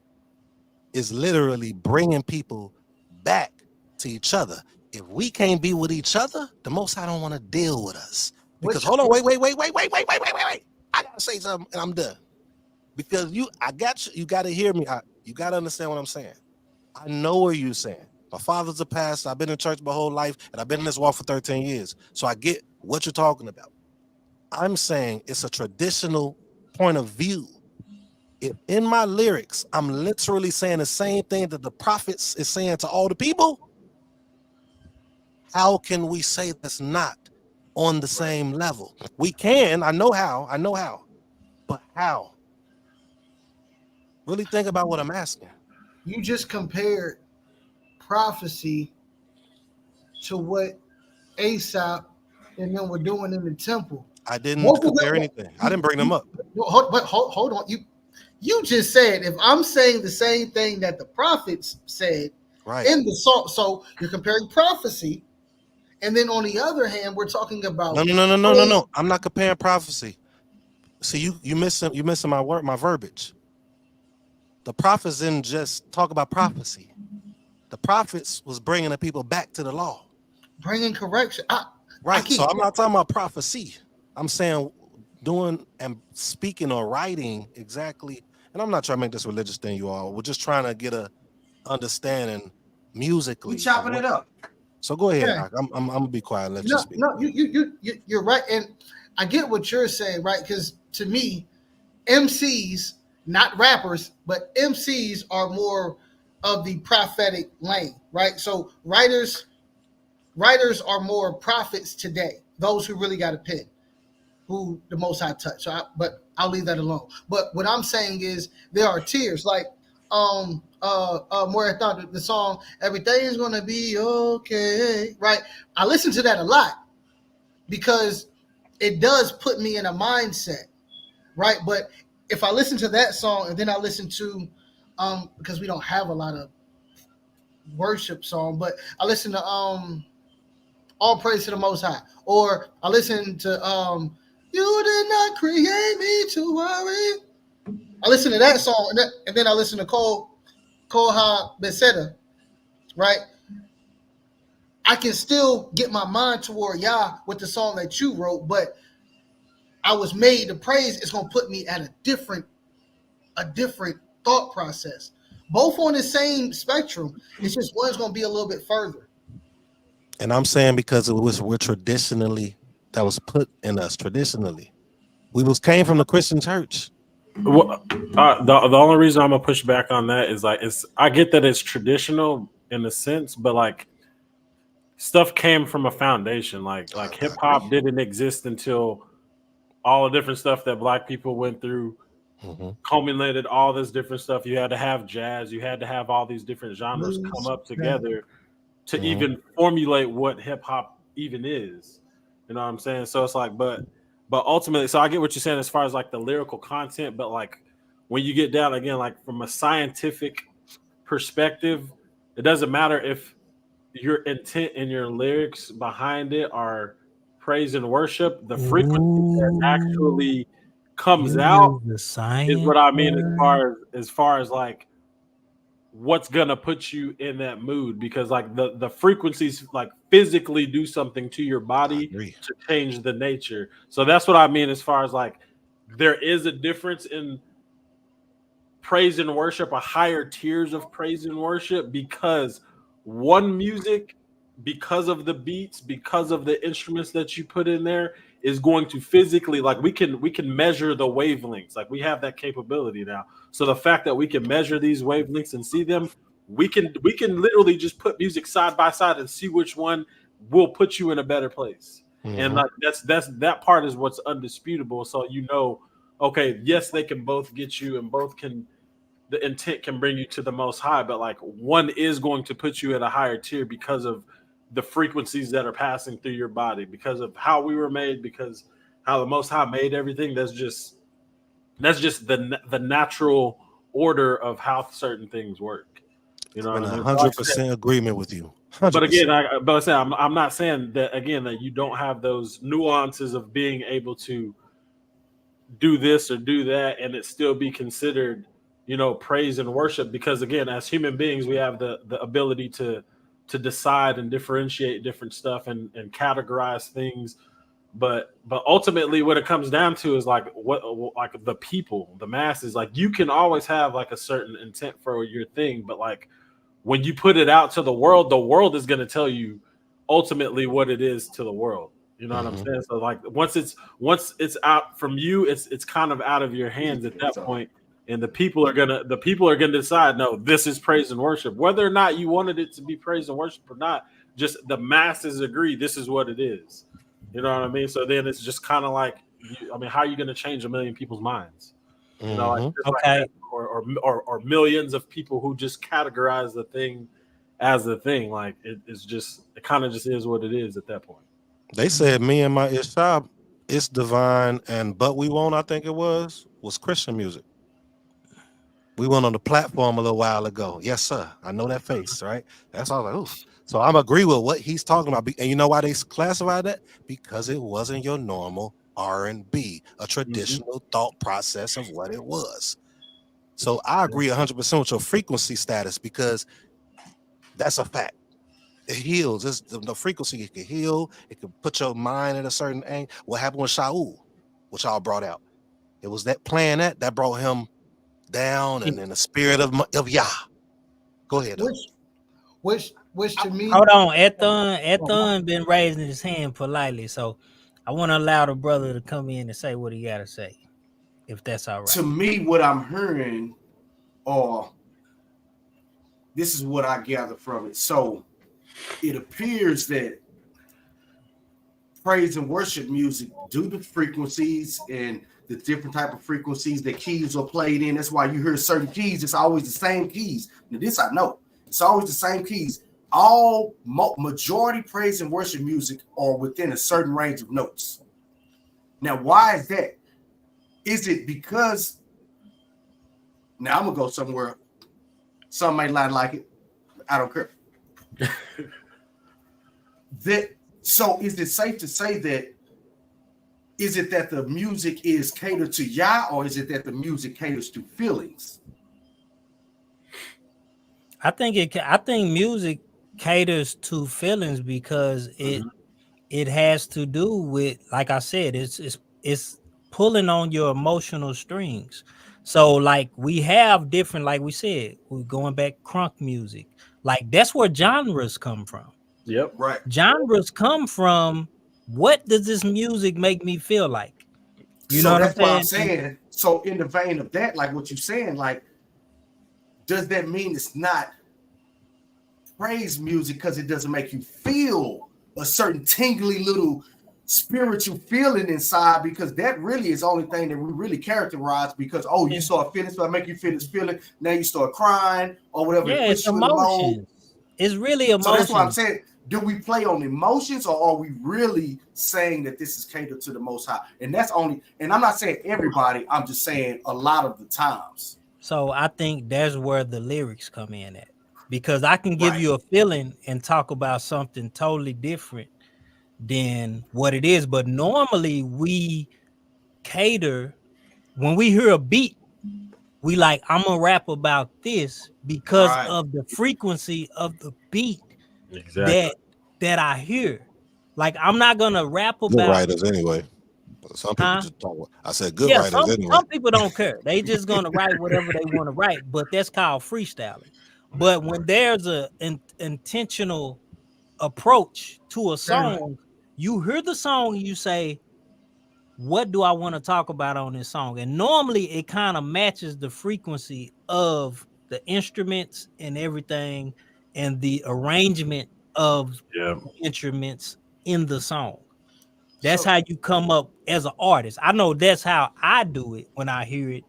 it's literally bringing people back to each other. If we can't be with each other, the Most High don't want to deal with us. Because hold on, wait. I gotta say something, and I'm done. Because I got you. You gotta hear me. You gotta understand what I'm saying. I know what you're saying. My father's a pastor. I've been in church my whole life, and I've been in this walk for 13 years. So I get what you're talking about. I'm saying it's a traditional point of view. If in my lyrics, I'm literally saying the same thing that the prophets is saying to all the people, how can we say that's not on the same level? We can. I know how. But how? Really think about what I'm asking. You just compared prophecy to what Aesop and them were doing in the temple. I didn't compare anything. I didn't bring them up. Hold on. You just said if I'm saying the same thing that the prophets said in the song, so you're comparing prophecy, and then on the other hand, we're talking about no. I'm not comparing prophecy. See, you missing my verbiage. The prophets didn't just talk about prophecy. The prophets was bringing the people back to the law, bringing correction. So I'm not talking about prophecy. I'm saying doing and speaking or writing exactly. And I'm not trying to make this a religious thing, you all. We're just trying to get a understanding musically. We chopping it up. So go ahead. Yeah. I'm gonna be quiet. Let you speak. No, you're right, and I get what you're saying, right? Because to me, MCs, not rappers, but MCs are more of the prophetic lane, right? So writers are more prophets today. Those who really got a pen, who the Most High touch. But I'll leave that alone. But what I'm saying is there are tiers. Like More I thought the song "Everything's Gonna Be Okay," right? I listen to that a lot because it does put me in a mindset, right? But if I listen to that song and then I listen to because we don't have a lot of worship song, but I listen to All Praise to the Most High, or I listen to You Did Not Create Me to Worry. I listen to that song and then I listen to Koha Beseda, right? I can still get my mind toward Yah with the song that you wrote, but I was made to praise. It's gonna put me at a different thought process. Both on the same spectrum. It's just one's gonna be a little bit further. And I'm saying because we're traditionally that was put in us traditionally. We came from the Christian church. Well, the only reason I'm gonna push back on that is like I get that it's traditional in a sense, but like stuff came from a foundation. Like hip hop didn't exist until all the different stuff that Black people went through culminated all this different stuff. You had to have jazz, you had to have all these different genres come up together to even formulate what hip hop even is. You know what I'm saying? So it's like, but ultimately, so I get what you're saying as far as like the lyrical content, but like when you get down again, like from a scientific perspective, it doesn't matter if your intent and your lyrics behind it are praise and worship. The frequency that actually comes out is what I mean as far as like what's gonna put you in that mood, because like the frequencies like physically do something to your body to change the nature. So that's what I mean as far as like there is a difference in praise and worship, a higher tiers of praise and worship, because one music, because of the beats, because of the instruments that you put in there, is going to physically, like we can measure the wavelengths. Like we have that capability now. So the fact that we can measure these wavelengths and see them, we can literally just put music side by side and see which one will put you in a better place. And like that part is what's undisputable. So you know, okay, yes, they can both get you, and both can, the intent can bring you to the Most High, but like one is going to put you at a higher tier because of the frequencies that are passing through your body, because of how we were made, because how the Most High made everything. That's just the natural order of how certain things work. You know what I mean? 100% agreement with you. 100%. But again, I'm not saying that again that you don't have those nuances of being able to do this or do that and it still be considered, you know, praise and worship, because again, as human beings, we have the ability to decide and differentiate different stuff and categorize things. But ultimately what it comes down to is like like the people, the masses, like you can always have like a certain intent for your thing, but like when you put it out to the world is going to tell you ultimately what it is to the world. You know what I'm saying? So like once it's out from you, it's kind of out of your hands at that point, and the people are gonna decide, no, this is praise and worship, whether or not you wanted it to be praise and worship or not. Just the masses agree this is what it is. You know what I mean? So then it's just kind of like, how are you going to change a million people's minds? You know, like, okay, like or millions of people who just categorize the thing as the thing. Like it kind of just is what it is at that point. They said me and my Ishab, It's Divine, and But We Won't, I think it was Christian music. We went on the platform a little while ago. Yes, sir. I know that face, right? That's all I was like, ooh. So I'm agree with what he's talking about. And you know why they classify that? Because it wasn't your normal R&B, a traditional thought process of what it was. So I agree 100% with your frequency status, because that's a fact. It heals. It's the frequency. It can heal. It can put your mind at a certain angle. What happened with Shaul, which y'all brought out? It was that playing that brought him down, and in the spirit of Yah. Go ahead, though. Which to me, hold on, Ethon been raising his hand politely, so I want to allow the brother to come in and say what he got to say, if that's all right. To me, what I'm hearing, or this is what I gather from it. So it appears that praise and worship music, due to frequencies and the different type of frequencies that keys are played in. That's why you hear certain keys. It's always the same keys. Now this I know. It's always the same keys. All majority praise and worship music are within a certain range of notes. Now, why is that? Is it because now I'm gonna go somewhere? Some may not like it. I don't care. So is it safe to say that? Is it that the music is catered to Yah, or is it that the music caters to feelings? I think music caters to feelings because it has to do with, like I said, it's pulling on your emotional strings. So like we have different, like we said, we're going back crunk music. Like that's where genres come from. Yep. Right. Genres come from what does this music make me feel like? You know what that's what I'm saying? saying. So in the vein of that, like what you're saying, like, does that mean it's not praise music because it doesn't make you feel a certain tingly little spiritual feeling inside? Because that really is the only thing that we really characterize. Because you start feeling, so I make you feel this feeling. Now you start crying or whatever. Yeah, it's emotions. It's really emotions. So that's what I'm saying. Do we play on emotions, or are we really saying that this is catered to the Most High? And that's only, and I'm not saying everybody, I'm just saying a lot of the times. So I think that's where the lyrics come in at, because I can give you a feeling and talk about something totally different than what it is. But normally we cater when we hear a beat, we like, I'm gonna rap about this because of the frequency of the beat that I hear. Like I'm not gonna rap about good writers anyway. Some people just talk. I said good writers anyway. Some people don't care. They just gonna write whatever they want to write, but that's called freestyling. But when there's an intentional approach to a song, you hear the song and you say, what do I want to talk about on this song? And normally it kind of matches the frequency of the instruments and everything and the arrangement of the instruments in the song. That's how you come up as an artist. I know that's how I do it when I hear it.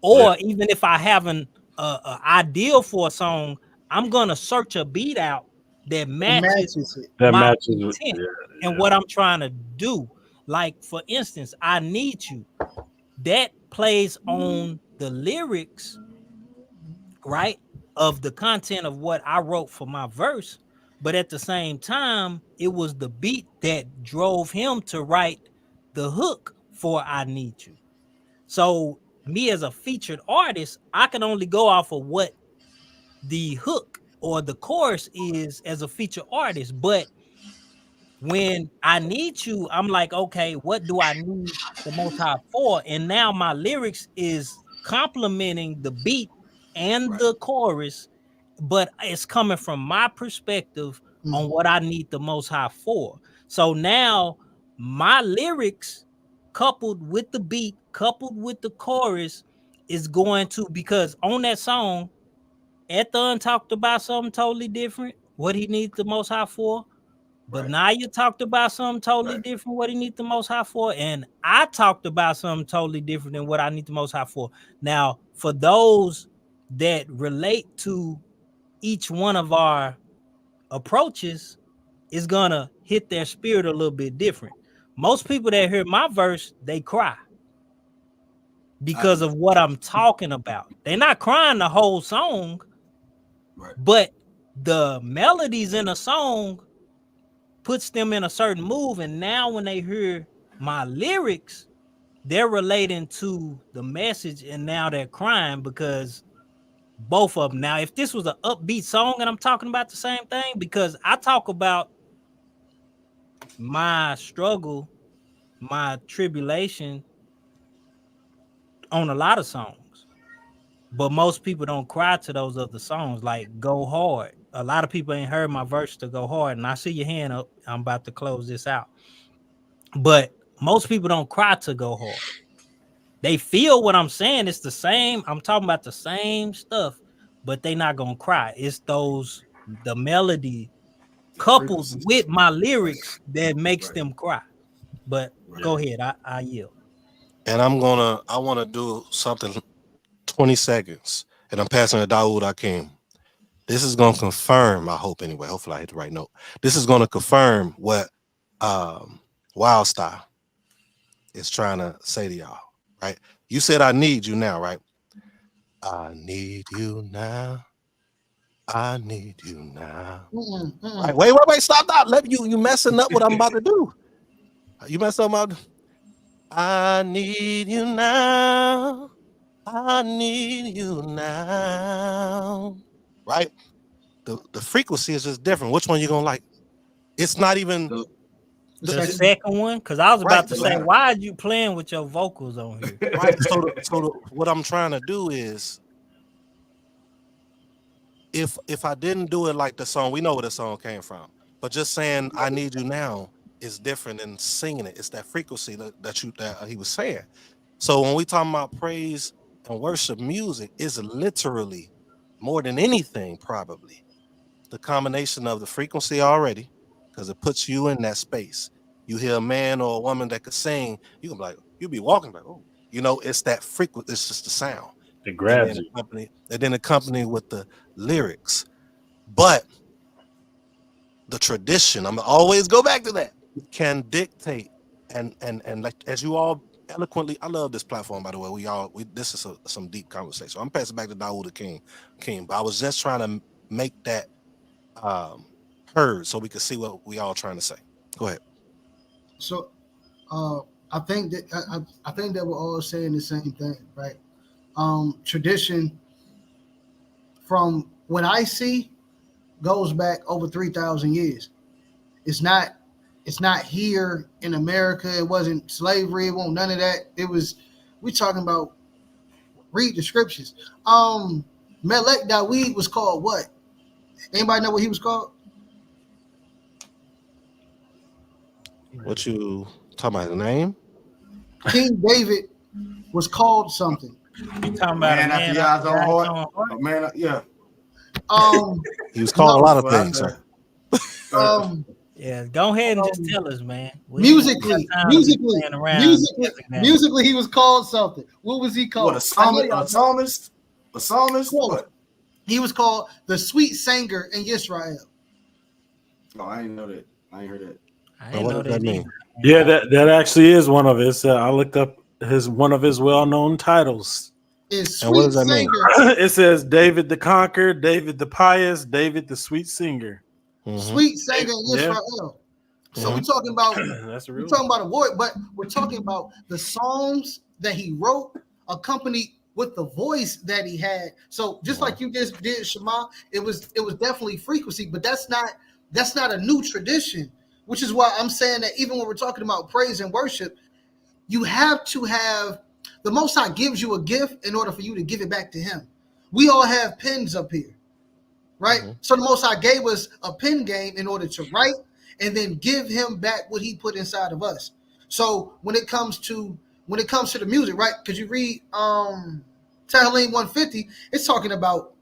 Or even if I have an ideal for a song, I'm gonna search a beat out that matches my intent and what I'm trying to do. Like for instance, I Need You. That plays on the lyrics, right, of the content of what I wrote for my verse. But at the same time, it was the beat that drove him to write the hook for I Need You. So me as a featured artist, I can only go off of what the hook or the chorus is as a featured artist. But when I Need You, I'm like, okay, what do I need the Most High for? And now my lyrics is complementing the beat and the chorus, but it's coming from my perspective on what I need the Most High for. So now my lyrics coupled with the beat, coupled with the chorus is going to, because on that song, Ethan talked about something totally different, what he needs the Most High for. But now you talked about something totally different, what he needs the Most High for. And I talked about something totally different than what I need the Most High for. Now, for those that relate to each one of our approaches, is going to hit their spirit a little bit different. Most people that hear my verse, they cry because of what I'm talking about. They're not crying the whole song, but the melodies in a song puts them in a certain move. And now when they hear my lyrics, they're relating to the message, and now they're crying because both of them. Now, if this was an upbeat song and I'm talking about the same thing, because I talk about my struggle, my tribulation on a lot of songs, but most people don't cry to those other songs like Go Hard. A lot of people ain't heard my verse to Go Hard, and I see your hand up. I'm about to close this out. But most people don't cry to Go Hard. They feel what I'm saying. It's the same. I'm talking about the same stuff, but they not gonna cry. It's the melody coupled with my lyrics that makes them cry. But go ahead. I yield. And I want to do something 20 seconds. And I'm passing to Dawood Akeem. This is going to confirm, I hope anyway, hopefully I hit the right note. This is going to confirm what Wild Style is trying to say to y'all, right? You said, I need you now, right? I need you now. I need you now. Right? Wait, stop. Let you messing up what I'm about to do. You messed up my. I need you now. I need you now. Right? The frequency is just different. Which one you gonna like? It's not even the second one, because I was about to say, latter. why are you playing with your vocals on here? Right. So what I'm trying to do is, if I didn't do it like the song, we know where the song came from. But just saying I need you now is different than singing it. It's that frequency that he was saying. So when we talking about praise and worship music, it's literally more than anything, probably the combination of the frequency already, because it puts you in that space. You hear a man or a woman that could sing, you can be like, you'll be walking like, oh, it's that frequency, it's just the sound. It grabs you. And then accompany with the lyrics. But the tradition, I'm gonna always go back to that, can dictate and like, as you all eloquently, I love this platform, by the way. This is some deep conversation. I'm passing back to Dawood King, but I was just trying to make that heard so we could see what we all trying to say. Go ahead. So I think that we're all saying the same thing, right? Tradition, from what I see, goes back over 3,000 years. It's not here in America. It wasn't slavery. It wasn't none of that. We talking about, read the scriptures. Melech Dawid was called what? Anybody know what he was called? What you talking about, the name? King David was called something. You talking about Man after God's own heart? Man, yeah. He was called a lot of things, sir. Yeah, go ahead and just tell us, man. Musically, he was called something. What was he called? What, a psalmist? A psalmist? What? He was called the sweet singer in Israel. Oh, I didn't know that. I ain't heard that. What does that mean? Yeah, that actually is one of his. I looked up one of his well-known titles. Is and what does that mean? It says David the Conqueror, David the Pious, David the Sweet Singer. Mm-hmm. Sweet singer in Israel. Yeah. So we're talking about we're talking about a word, but we're talking about the songs that he wrote accompanied with the voice that he had. So just like you just did, Shema, it was definitely frequency, but that's not a new tradition, which is why I'm saying that even when we're talking about praise and worship, you have to have the Most High gives you a gift in order for you to give it back to him. We all have pens up here, right? Mm-hmm. So the Most High gave us a pen game in order to write and then give him back what he put inside of us. So when it comes to the music, right? Because you read Tehillim 150, it's talking about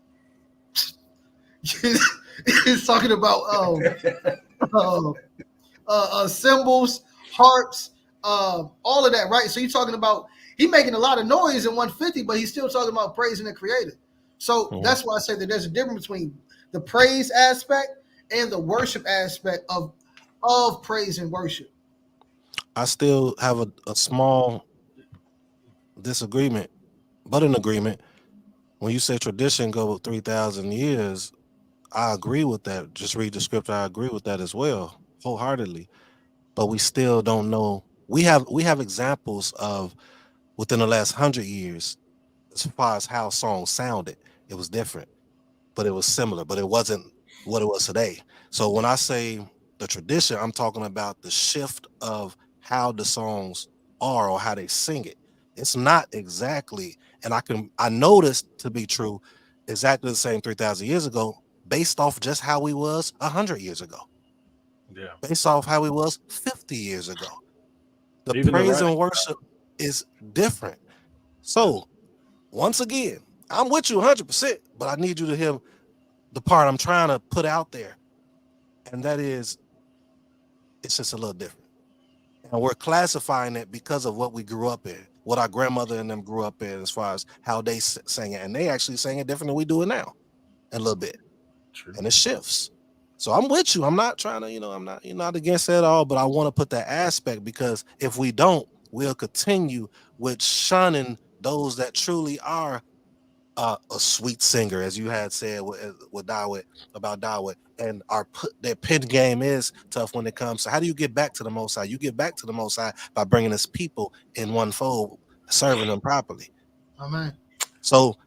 cymbals, harps, all of that, right? So you're talking about he making a lot of noise in 150, but he's still talking about praising the Creator. So that's why I say that there's a difference between the praise aspect and the worship aspect of praise and worship. I still have a small disagreement, but an agreement. When you say tradition go 3,000 years, I agree with that. Just read the script. I agree with that as well, wholeheartedly. But we still don't know. We have examples of within the last 100 years, as far as how songs sounded, it was different, but it was similar, but it wasn't what it was today. So when I say the tradition, I'm talking about the shift of how the songs are or how they sing it. It's not exactly, and I noticed to be true, exactly the same 3,000 years ago, based off just how we was 100 years ago. Yeah. Based off how we was 50 years ago. The praise and worship is different. So once again, I'm with you 100%, but I need you to hear the part I'm trying to put out there. And that is, it's just a little different. And we're classifying it because of what we grew up in, what our grandmother and them grew up in, as far as how they sang it. And they actually sang it different than we do it now, a little bit. True. And it shifts. So I'm with you. I'm not trying to, I'm not, not against it at all, but I want to put that aspect, because if we don't, we'll continue with shunning those that truly are a sweet singer, as you had said with Dawit, about Dawit, and their pen game is tough when it comes. So how do you get back to the Most High? You get back to the Most High by bringing His people in one fold, serving them properly. Amen. So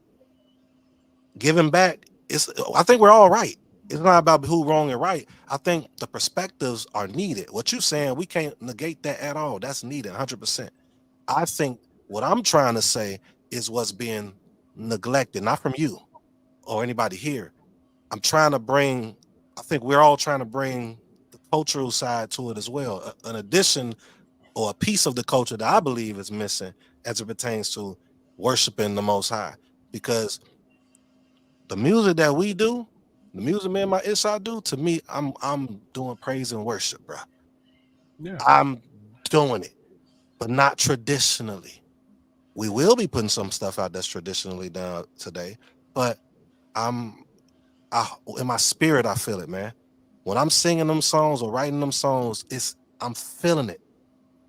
giving back I think we're all right. It's not about who wrong and right. I think the perspectives are needed. What you're saying, we can't negate that at all. That's needed 100%. I think what I'm trying to say is what's being neglected, not from you or anybody here. I think we're all trying to bring the cultural side to it as well. An addition or a piece of the culture that I believe is missing as it pertains to worshiping the Most High. Because the music that we do, the music me and my Ishai do, to me, I'm doing praise and worship, bro. Yeah. I'm doing it, but not traditionally. We will be putting some stuff out that's traditionally done today, but in my spirit, I feel it, man. When I'm singing them songs or writing them songs, I'm feeling it.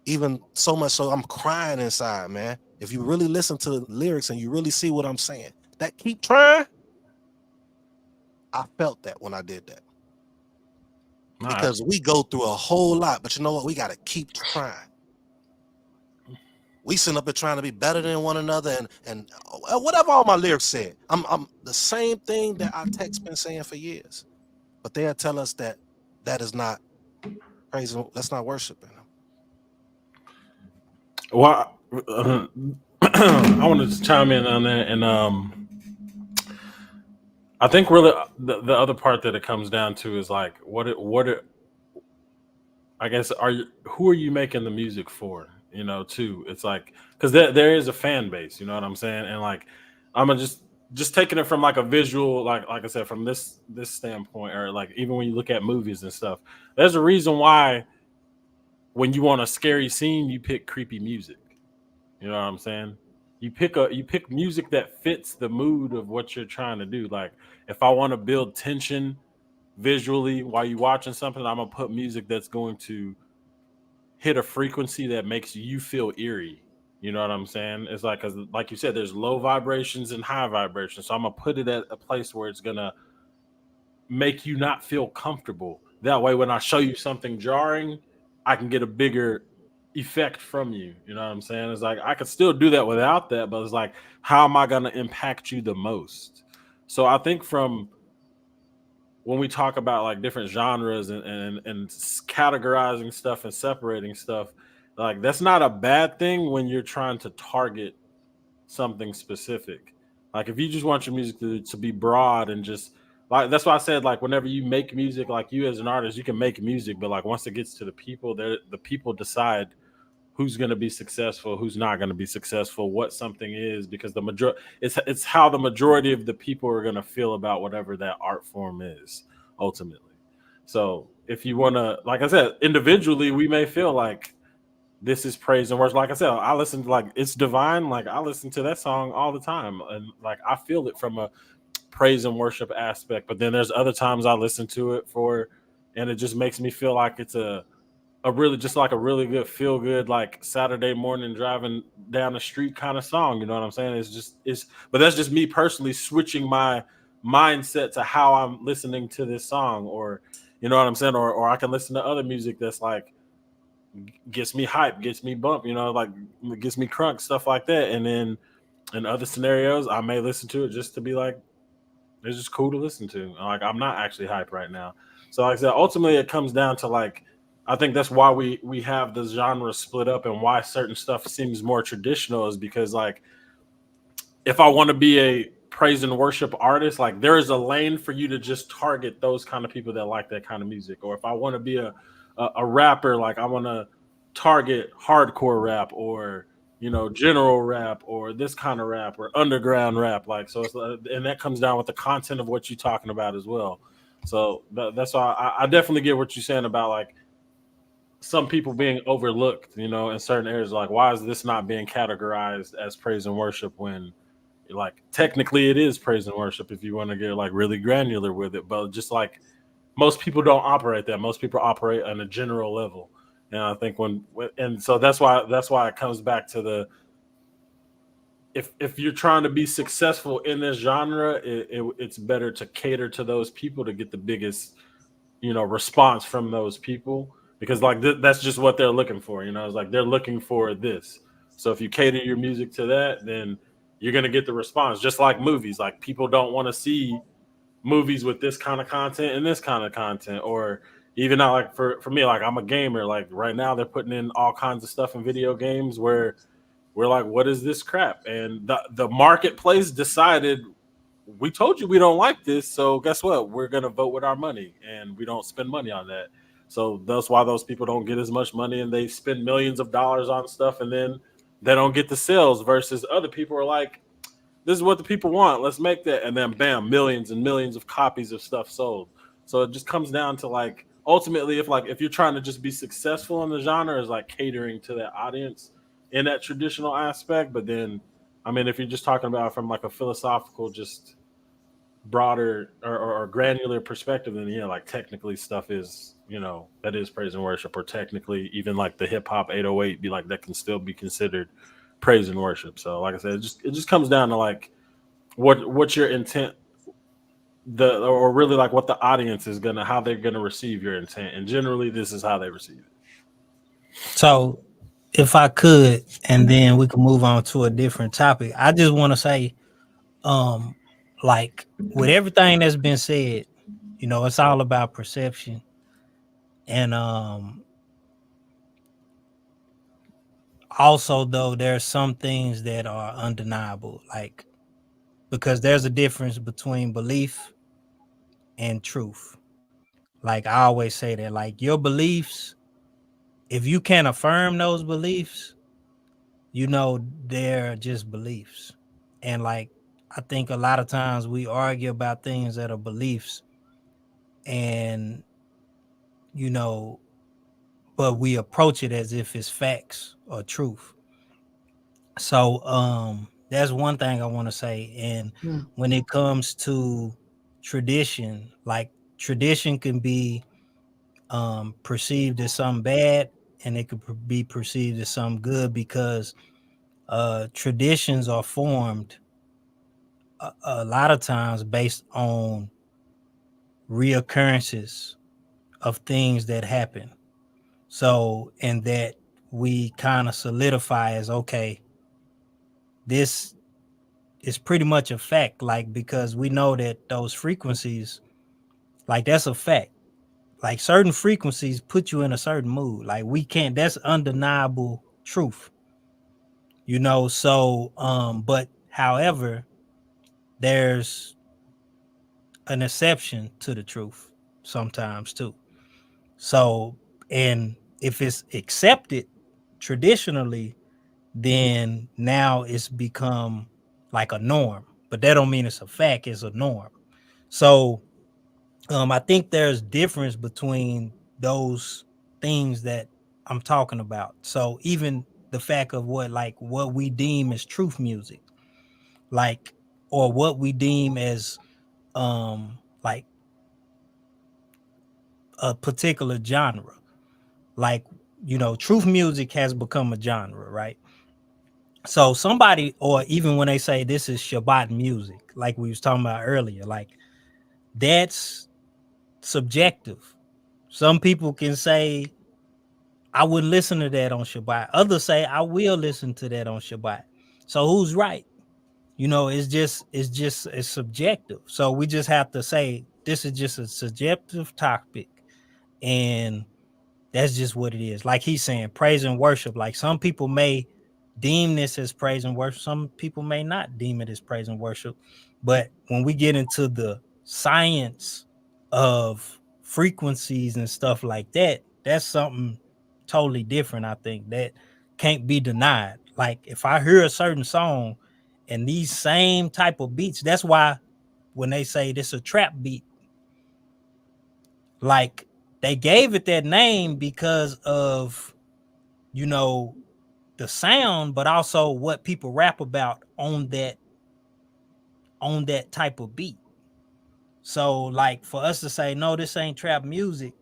Even so much so I'm crying inside, man. If you really listen to the lyrics and you really see what I'm saying, that keep trying, I felt that when I did that. Because we go through a whole lot, but you know what? We got to keep trying. We sitting up there trying to be better than one another, and whatever all my lyrics said, I'm the same thing that our text been saying for years. But they'll tell us that is not praising, that's not worshiping. Well, I want to chime in on that, and I think really the other part that it comes down to is like I guess who are you making the music for? Too. It's like, because there is a fan base, you know what I'm saying? And like, I'm just taking it from like a visual, like I said, from this standpoint, or like even when you look at movies and stuff, there's a reason why when you want a scary scene, you pick creepy music. You know what I'm saying? You pick music that fits the mood of what you're trying to do. Like, if I want to build tension visually while you're watching something, I'm gonna put music that's going to hit a frequency that makes you feel eerie. You know what I'm saying? It's like, because like you said, there's low vibrations and high vibrations. So I'm gonna put it at a place where it's gonna make you not feel comfortable. That way, when I show you something jarring, I can get a bigger effect from you. You know what I'm saying? It's like, I could still do that without that, but it's like, how am I gonna impact you the most? So I think from when we talk about like different genres and categorizing stuff and separating stuff, like, that's not a bad thing when you're trying to target something specific. Like, if you just want your music to be broad and just like, that's why I said, like, whenever you make music, like, you as an artist, you can make music, but like, once it gets to the people, the people decide who's going to be successful, who's not going to be successful, what something is, because it's how the majority of the people are going to feel about whatever that art form is ultimately. So if you want to, like I said, individually, we may feel like this is praise and worship. Like I said, I listen to, like, It's Divine. Like, I listen to that song all the time, and like, I feel it from a praise and worship aspect. But then there's other times I listen to it and it just makes me feel like it's a really, just like a really good feel good, like Saturday morning driving down the street kind of song. You know what I'm saying? But that's just me personally switching my mindset to how I'm listening to this song, or you know what I'm saying? Or I can listen to other music that's like gets me hype, gets me bump, like gets me crunk, stuff like that. And then in other scenarios, I may listen to it just to be like, it's just cool to listen to. Like, I'm not actually hype right now. So like I said, ultimately it comes down to, like, I think that's why we have the genre split up, and why certain stuff seems more traditional is because, like, if I want to be a praise and worship artist, like, there is a lane for you to just target those kind of people that like that kind of music. Or if I want to be a rapper, like, I want to target hardcore rap, or general rap, or this kind of rap, or underground rap. Like, so it's, and that comes down with the content of what you're talking about as well. So that's why I definitely get what you're saying about, like, some people being overlooked, in certain areas. Like, why is this not being categorized as praise and worship when, like, technically it is praise and worship if you want to get like really granular with it, but just like most people don't operate that. Most people operate on a general level, and I think and so that's why it comes back to the if you're trying to be successful in this genre, it's better to cater to those people to get the biggest response from those people, because like that's just what they're looking for. It's like they're looking for this. So if you cater your music to that, then you're going to get the response. Just like movies, like people don't want to see movies with this kind of content and this kind of content. Or even not, like for me, like I'm a gamer, like right now they're putting in all kinds of stuff in video games where we're like, what is this crap? And the marketplace decided, we told you we don't like this, so guess what? We're gonna vote with our money, and we don't spend money on that. So that's why those people don't get as much money, and they spend millions of dollars on stuff, and then they don't get the sales. Versus other people are like, this is what the people want, let's make that, and then bam, millions and millions of copies of stuff sold. So it just comes down to like, ultimately, if you're trying to just be successful in the genre, is like catering to that audience in that traditional aspect. But then, I mean, if you're just talking about from like a philosophical, just broader or granular perspective, then like technically stuff is, that is praise and worship. Or technically even like the hip hop 808 be like, that can still be considered praise and worship. So like I said, it just comes down to like what's your intent, or really like what the audience is gonna, how they're gonna receive your intent, and generally this is how they receive it. So if I could, and then we can move on to a different topic, I just want to say, like with everything that's been said, it's all about perception. And also though, there's some things that are undeniable, like because there's a difference between belief and truth. Like I always say that, like your beliefs, if you can't affirm those beliefs, they're just beliefs. And like I think a lot of times we argue about things that are beliefs, and you know, but we approach it as if it's facts or truth. So that's one thing I want to say. And when it comes to tradition, like tradition can be perceived as something bad, and it could be perceived as something good, because traditions are formed a lot of times based on reoccurrences of things that happen. So, and that we kind of solidify as, okay, this is pretty much a fact, like, because we know that those frequencies, like, that's a fact. Like, certain frequencies put you in a certain mood. Like, we can't, that's undeniable truth, So, but however, there's an exception to the truth sometimes too. So, and if it's accepted traditionally, then now it's become like a norm. But that don't mean it's a fact, it's a norm. So I think there's difference between those things that I'm talking about. So even the fact of what we deem as truth music, like, or what we deem as like a particular genre. Like, truth music has become a genre, right? So somebody, or even when they say this is Shabbat music, like we was talking about earlier, like that's subjective. Some people can say, I wouldn't listen to that on Shabbat. Others say, I will listen to that on Shabbat. So who's right? It's subjective. So we just have to say, this is just a subjective topic. And that's just what it is. Like he's saying, praise and worship. Like some people may deem this as praise and worship. Some people may not deem it as praise and worship. But when we get into the science of frequencies and stuff like that, that's something totally different. I think that can't be denied. Like if I hear a certain song and these same type of beats, that's why when they say this a trap beat, like they gave it that name because of, you know, the sound, but also what people rap about on that type of beat. So like for us to say, no, this ain't trap music,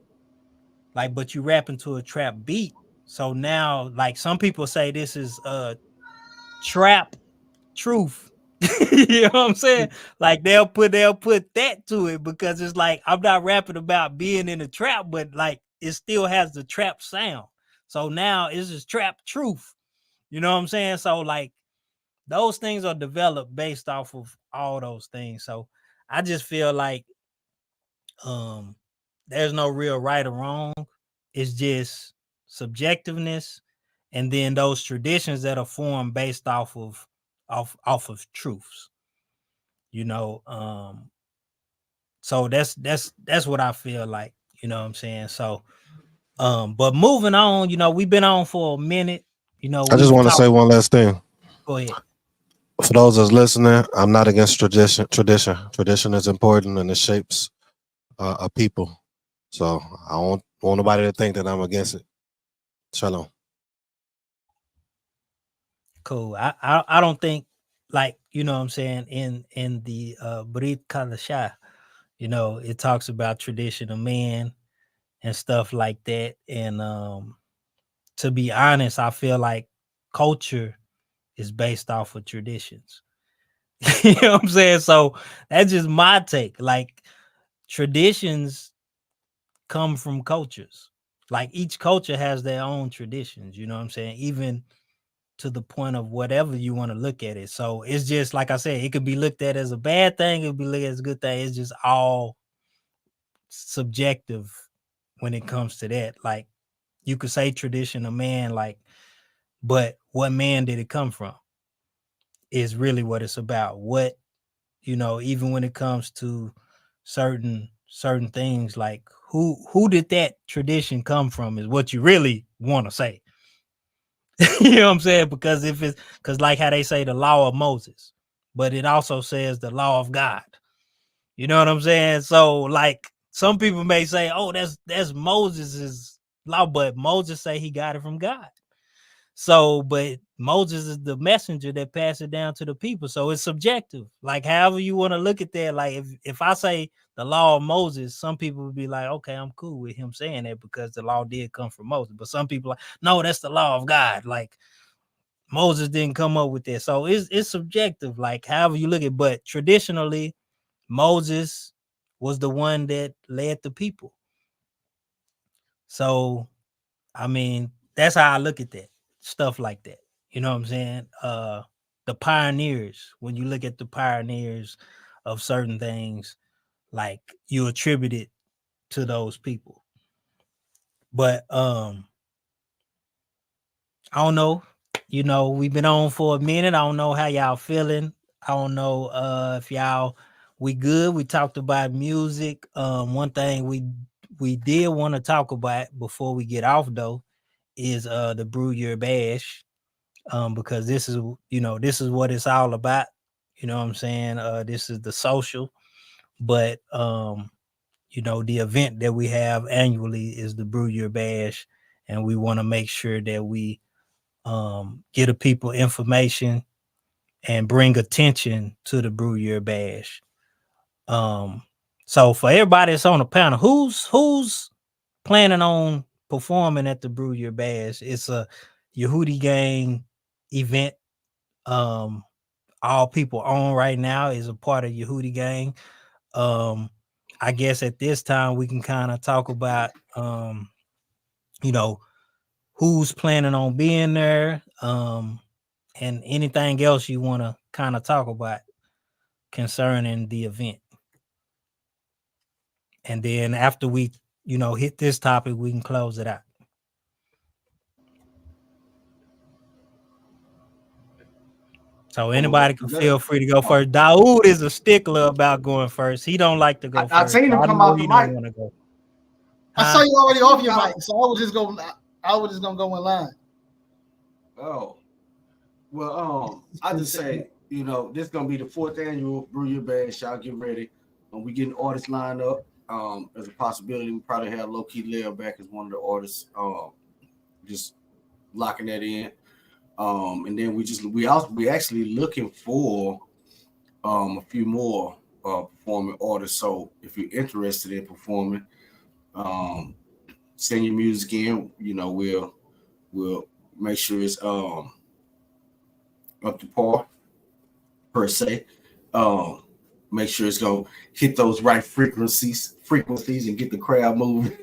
like, but you rap into a trap beat. So now, like, some people say this is trap truth. You know what I'm saying? Like they'll put that to it because it's like I'm not rapping about being in a trap, but like it still has the trap sound. So now it's just trap truth. You know what I'm saying? So like those things are developed based off of all those things. So I just feel like there's no real right or wrong. It's just subjectiveness, and then those traditions that are formed based off of truths. You know, so that's what I feel like. You know what I'm saying? So, but moving on, you know, we've been on for a minute. You know, I just we've want to talked. say one last thing. Go ahead. For those that's listening, I'm not against tradition. Tradition is important and it shapes a people. So I don't want nobody to think that I'm against it. Shalom. Cool. I don't think, like, you know what I'm saying, in the Brit Kalasha, you know, it talks about tradition of man and stuff like that. And to be honest, I feel like culture is based off of traditions. You know what I'm saying? So that's just my take. Like traditions come from cultures. Like each culture has their own traditions, you know what I'm saying? Even to the point of whatever you want to look at it. So it's just like I said, it could be looked at as a bad thing, it could be looked at as a good thing. It's just all subjective when it comes to that. Like you could say tradition of man, like, but what man did it come from is really what it's about. What, you know, even when it comes to certain things, like who did that tradition come from is what you really want to say. You know what I'm saying? Because if it's because like how they say the law of Moses, but it also says the law of God. You know what I'm saying? So like some people may say, oh, that's Moses's law, but Moses say he got it from God. So, but Moses is the messenger that passed it down to the people. So it's subjective. Like however you want to look at that. Like if I say the law of Moses, some people would be like, okay, I'm cool with him saying that because the law did come from Moses. But some people like, no, that's the law of God. Like Moses didn't come up with that. So it's subjective. Like however you look at it. But traditionally, Moses was the one that led the people. So I mean, that's how I look at that stuff like that. You know what I'm saying? The pioneers, when you look at the pioneers of certain things, like you attribute it to those people. But I don't know. You know, we've been on for a minute. I don't know how y'all feeling. I don't know if y'all we good. We talked about music. One thing we did want to talk about before we get off though is the Brew Your Bash. Because this is, you know, this is what it's all about. You know what I'm saying? This is the social, but you know, the event that we have annually is the Brew Your Bash, and we want to make sure that we get the people information and bring attention to the Brew Your Bash. So for everybody that's on the panel, who's planning on performing at the Brew Your Bash? It's a Yehudi Gang event. All people on right now is a part of Yehudi Gang. I guess at this time we can kind of talk about you know, who's planning on being there, and anything else you want to kind of talk about concerning the event. And then after we, you know, hit this topic, we can close it out. So anybody can feel free to go first. Daoud is a stickler about going first. He don't like to go I first. seen him I come know out the he don't mic. want to go. I saw you already off your mic, so I was just gonna go in line. Oh, well, I just say, you know, this is gonna be the 4th annual Brew Your Bash. Y'all get ready. And we getting artists lined up. as a possibility. We probably have Low Key Leo back as one of the artists. Just locking that in. And then we actually looking for a few more performing artists. So if you're interested in performing, send your music in. You know, we'll make sure it's up to par per se. Make sure it's gonna hit those right frequencies and get the crowd moving,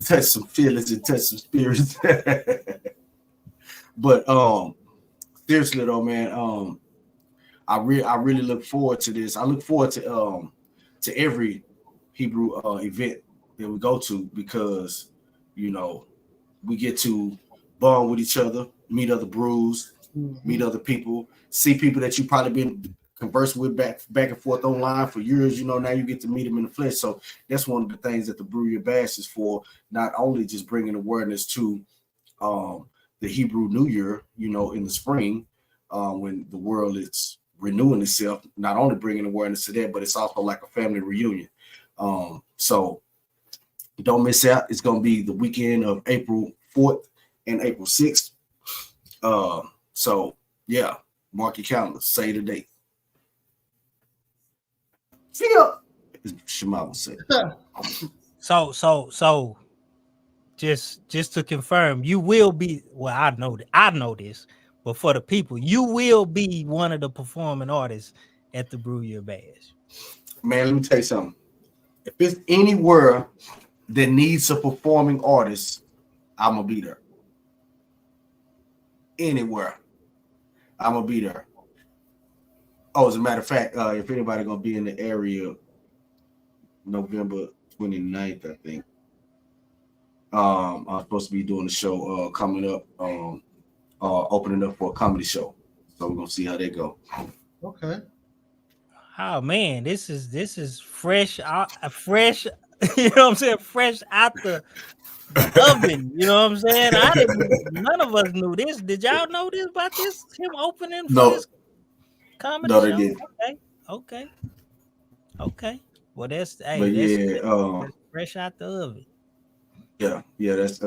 touch some feelings and touch some spirits. But seriously though, man, I really look forward to this. I look forward to every Hebrew event that we go to, because you know we get to bond with each other, meet other brews, meet other people, see people that you probably been conversing with back and forth online for years. You know, now you get to meet them in the flesh. So that's one of the things that the Brew Your Bash is for. Not only just bringing awareness to the Hebrew New Year, you know, in the spring, when the world is renewing itself, not only bringing awareness to that, but it's also like a family reunion. So don't miss out. It's going to be the weekend of April 4th and April 6th. So yeah, mark your calendar, say the date. See ya, as Shema would say. So just to confirm, you will be, well, I know this, but for the people, you will be one of the performing artists at the Brew Your Bash. Man, let me tell you something. If it's anywhere that needs a performing artist, I'm gonna be there. Anywhere, I'm gonna be there. Oh, as a matter of fact, if anybody gonna be in the area, November 29th, I think. I'm supposed to be doing a show coming up, opening up for a comedy show. So we're gonna see how they go. Okay. Oh man, this is fresh out, fresh. You know what I'm saying? Fresh out the oven. You know what I'm saying? None of us knew this. Did y'all know this about this? Him opening for this comedy show? They didn't. Okay. Well, that's fresh out the oven. Yeah, that's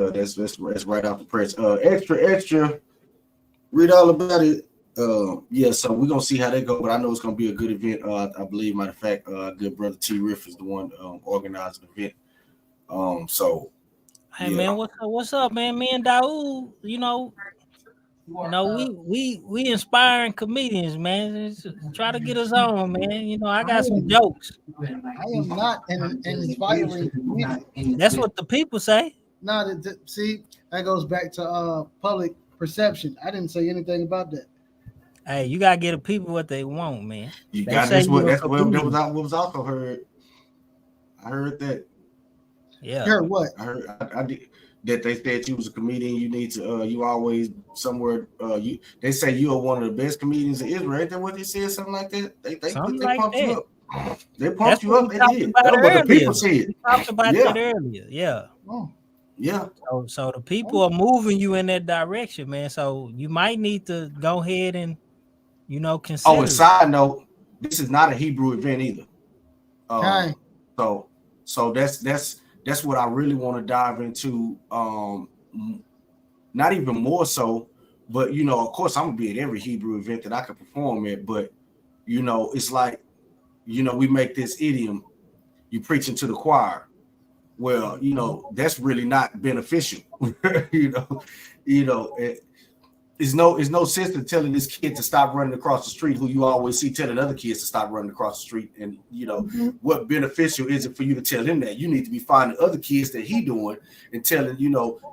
right off the press. Extra. Read all about it. So we're gonna see how they go, but I know it's gonna be a good event. I believe, matter of fact, good brother T Riff is the one organizing the event. Hey man, what's up, man? Me and Daoud, we inspiring comedians, man. Just try to get us on, man. I got some jokes. I am not an inspiring comedian. That's what the people say. No, see, that goes back to public perception. I didn't say anything about that. Hey, you gotta get the people what they want, man. You got this. That's what was also heard. I heard that. Yeah. You heard what? I did. That they said you was a comedian. You need to. You always somewhere. They say you are one of the best comedians in Israel. Ain't that what they said? Something like that. They pumped you up. They pumped you up. They did. That's what the people said. We talked about that earlier. Yeah. Oh. Yeah. So the people are moving you in that direction, man. So you might need to go ahead and consider. Oh, and side note, this is not a Hebrew event either. Okay. So that's what I really want to dive into. Not even more so, but of course I'm gonna be at every Hebrew event that I can perform at. But it's like, we make this idiom, you preaching to the choir. Well, that's really not beneficial. It's no sense in telling this kid to stop running across the street, who you always see telling other kids to stop running across the street. And what beneficial is it for you to tell him that? You need to be finding other kids that he doing and telling,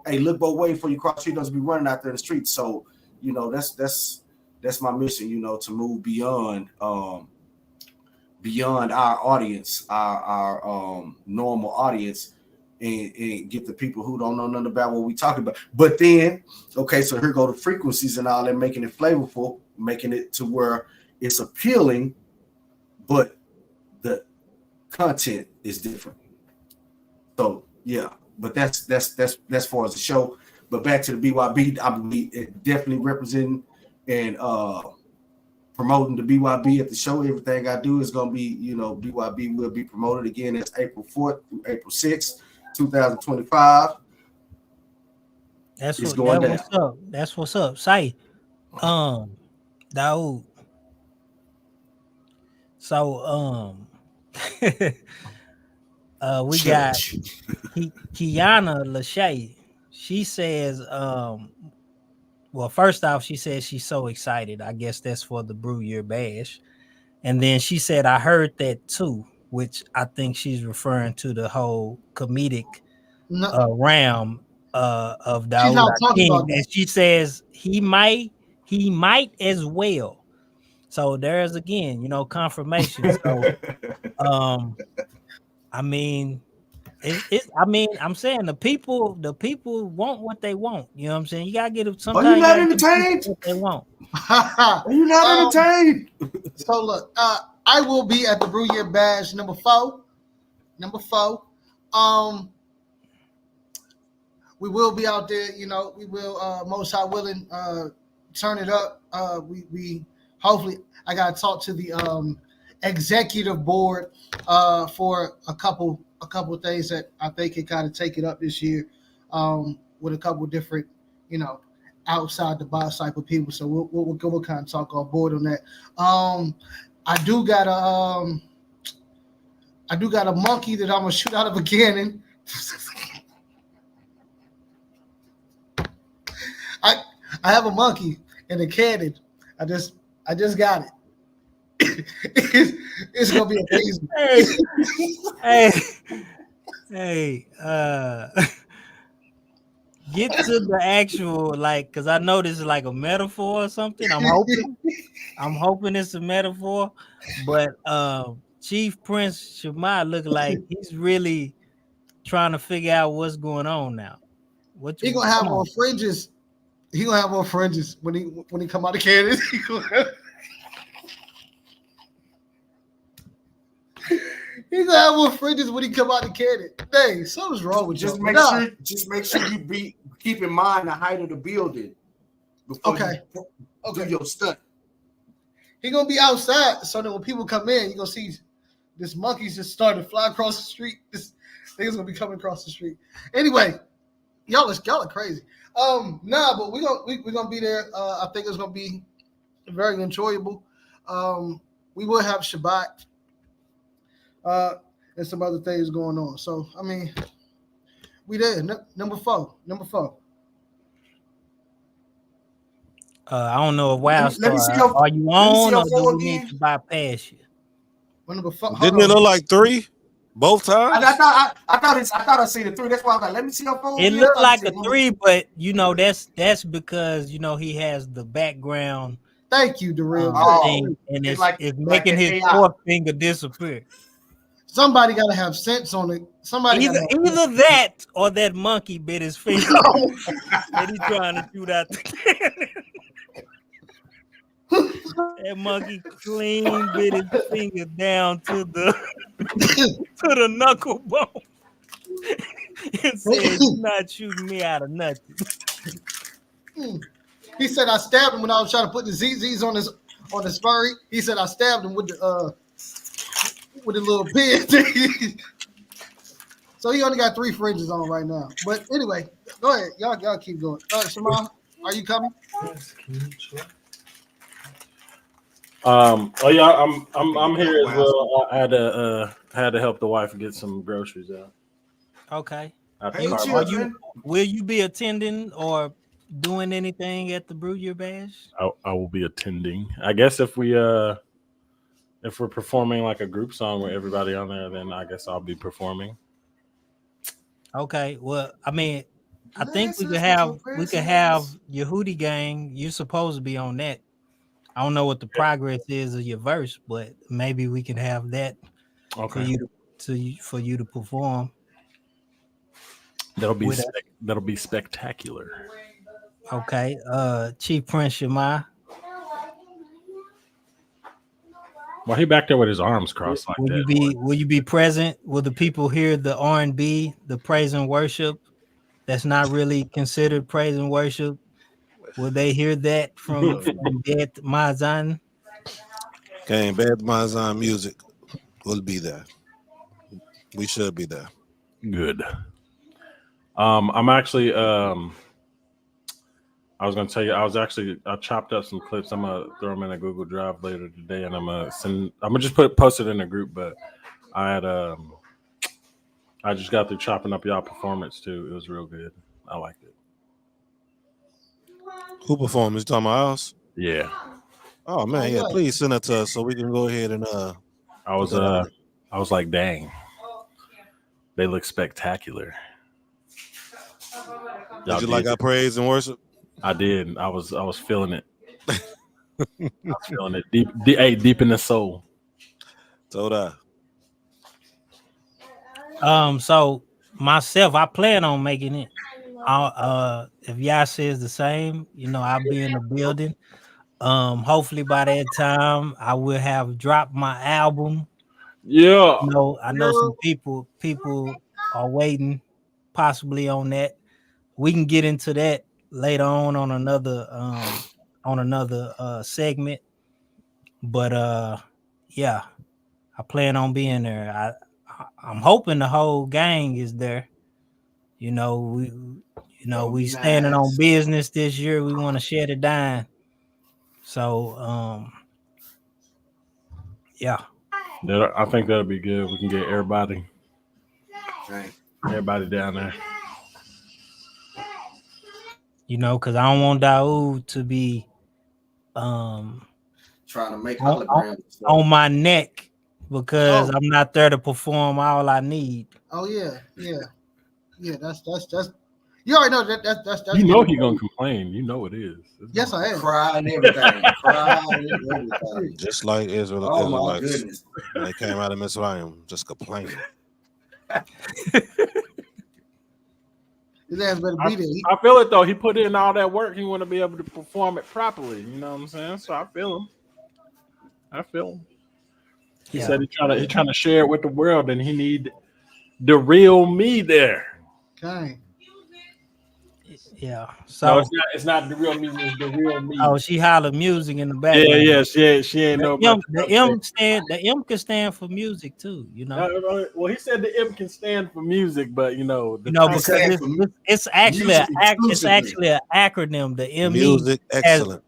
hey, look both ways before you cross the street, doesn't be running out there in the street. So, that's my mission, to move beyond our audience, our normal audience, and get the people who don't know nothing about what we talking about. But then, okay, so here go the frequencies and all that, making it flavorful, making it to where it's appealing, but the content is different. So yeah, but that's far as the show. But back to the BYB, I believe it definitely representing and promoting the BYB at the show. Everything I do is gonna be, BYB will be promoted again. It's April 4th through April 6th, 2025. That's It's what going down. what's up. That's what's up. Say, Daoud. So we got Kiana Lachey. She says, well, first off, she says she's so excited. I guess that's for the Brew Year Bash. And then she said, I heard that too, which I think she's referring to the whole comedic realm of She's not Daoud talking about King. that. And she says he might as well. So there's again, confirmation. So I mean, I'm saying the people want what they want. You know what I'm saying? You gotta get it. Sometimes Are you not entertained? What they want. Are you not entertained? So look, I will be at the Brew Year Bash number 4. We will be out there. We will most high willing turn it up. We hopefully I gotta talk to the executive board for a couple of things that I think can kind of take it up this year with a couple of different, outside the box type of people. So we'll kind of talk on board on that. I do got a monkey that I'm gonna shoot out of a cannon. I have a monkey in a cannon. I just got it. It's gonna be amazing. Hey, get to the actual, because I know this is like a metaphor or something. I'm hoping it's a metaphor, but Chief Prince Shema look like he's really trying to figure out what's going on now. He gonna have more fringes. He gonna have more fringes when he come out of cannon. He's gonna have more fringes when he come out the cannon. Dang, something's wrong with Just you. make sure you keep in mind the height of the building before you do your stunt. He gonna be outside so that when people come in, you gonna see this monkey's just starting to fly across the street. This thing's gonna be coming across the street. Anyway, y'all are crazy. But we're gonna be there. I think it's gonna be very enjoyable. We will have Shabbat. And some other things going on. So I mean, we there. Number four. I don't know if Wildstar. Are you on, or do we need to bypass you? Number 4. Didn't it look like 3 both times? I thought I seen the 3. That's why I was like, let me see your phone. It looked like a 3, but that's because he has the background. Thank you, Darrell. Thing, and it's making his fourth finger disappear. Somebody got to have sense on it. Either that or that monkey bit his finger. And he's trying to shoot out the cannon. That monkey clean bit his finger down to the knuckle bone and said, "You're not shooting me out of nothing." He said I stabbed him when I was trying to put the ZZs on his furry. He said I stabbed him with the little pin. So he only got 3 fringes on right now. But anyway, go ahead. Y'all keep going. Shema, are you coming? I'm here as well. I had to help the wife get some groceries out. Okay. Hey, will you be attending or doing anything at the Brew Year Bash? I will be attending. I guess if we're performing like a group song with everybody on there, then I guess I'll be performing. Okay. Well, I mean, I think we could have Yehudi Gang. You're supposed to be on that. I don't know what the progress is of your verse, but maybe we can have that for you to perform. That'll be spectacular. Okay. Chief Prince Shema. Why he back there with his arms crossed like that? Will you be present? Will the people hear the R&B, the praise and worship that's not really considered praise and worship? Will they hear that from Dead Mazan? Okay, Bad Minds on Music will be there. We should be there. Good. I'm actually I was gonna tell you I chopped up some clips. I'm gonna throw them in a Google Drive later today, and I'm gonna just post it in a group. But I just got through chopping up y'all performance too. It was real good. I liked it. Who performed? You talking about us? Yeah. Oh man, yeah. Please send it to us so we can go ahead and I was like, dang, they look spectacular. Did you like our praise and worship? I did. I was feeling it. I was feeling it deep in the soul. So that. So myself, I plan on making it. If y'all says the same, I'll be in the building. Hopefully by that time I will have dropped my album. Yeah. I know some people are waiting possibly on that. We can get into that later on another segment. But yeah, I plan on being there. I'm hoping the whole gang is there. We standing on business this year. We want to share the dime. So yeah. I think that'll be good. We can get everybody down there. Because I don't want Daoud to be trying to make on my neck because I'm not there to perform all I need. Oh yeah. That's. You already know that's. You know he gonna complain. You know it is. Yes, I am. Cry and everything. Just like Israel. Oh my goodness. When they came out of Mitzrayim, just complaining. His ass better be there. I feel it though. He put in all that work. He want to be able to perform it properly. You know what I'm saying? So I feel him. He said he's trying to share it with the world, and he need the real me there. Okay. Yeah. So no, it's not the real me. It's the real me. Oh, she holler music in the background. Yeah. She ain't know about the M can stand for music too. Well, he said the M can stand for music, but because it's actually an acronym. The M music excellence.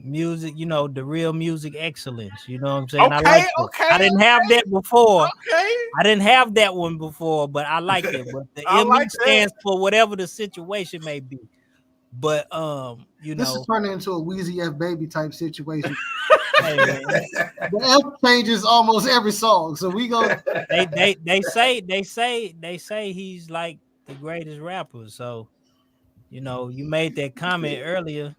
Music. The real music excellence. You know what I'm saying? Okay, I didn't have that before. Okay. I didn't have that one before, but I like it. But the M stands for whatever the situation may be. But this is turning into a Weezy F Baby type situation. Hey, man. The F changes almost every song, so we go. They say he's like the greatest rapper. So you made that comment earlier.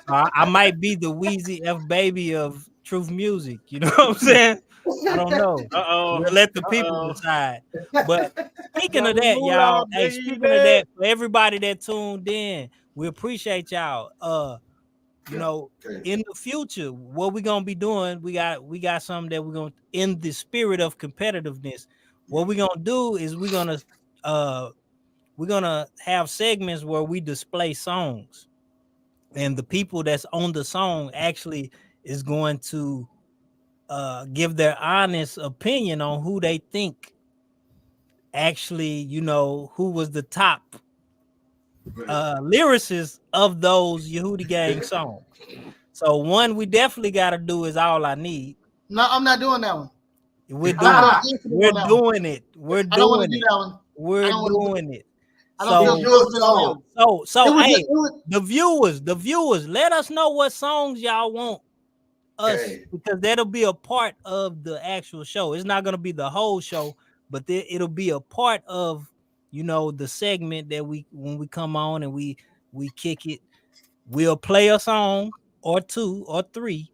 I might be the Weezy F Baby of truth music. You know what I'm saying? I don't know. We'll let the people decide. But speaking of that, y'all, speaking of that, for everybody that tuned in, we appreciate y'all. In the future, what we're gonna be doing, we got something that we're gonna, in the spirit of competitiveness, what we're gonna do is we're gonna have segments where we display songs. And the people that's on the song actually is going to give their honest opinion on who they think actually, who was the top lyricist of those Yehudi Gang songs. So one we definitely got to do is All I Need. No, I'm not doing that one. We're doing it. We're doing it. We're doing it. So hey, the viewers, let us know what songs y'all want us, because that'll be a part of the actual show. It's not gonna be the whole show, but it'll be a part of the segment that when we come on and we kick it, we'll play a song or two or three,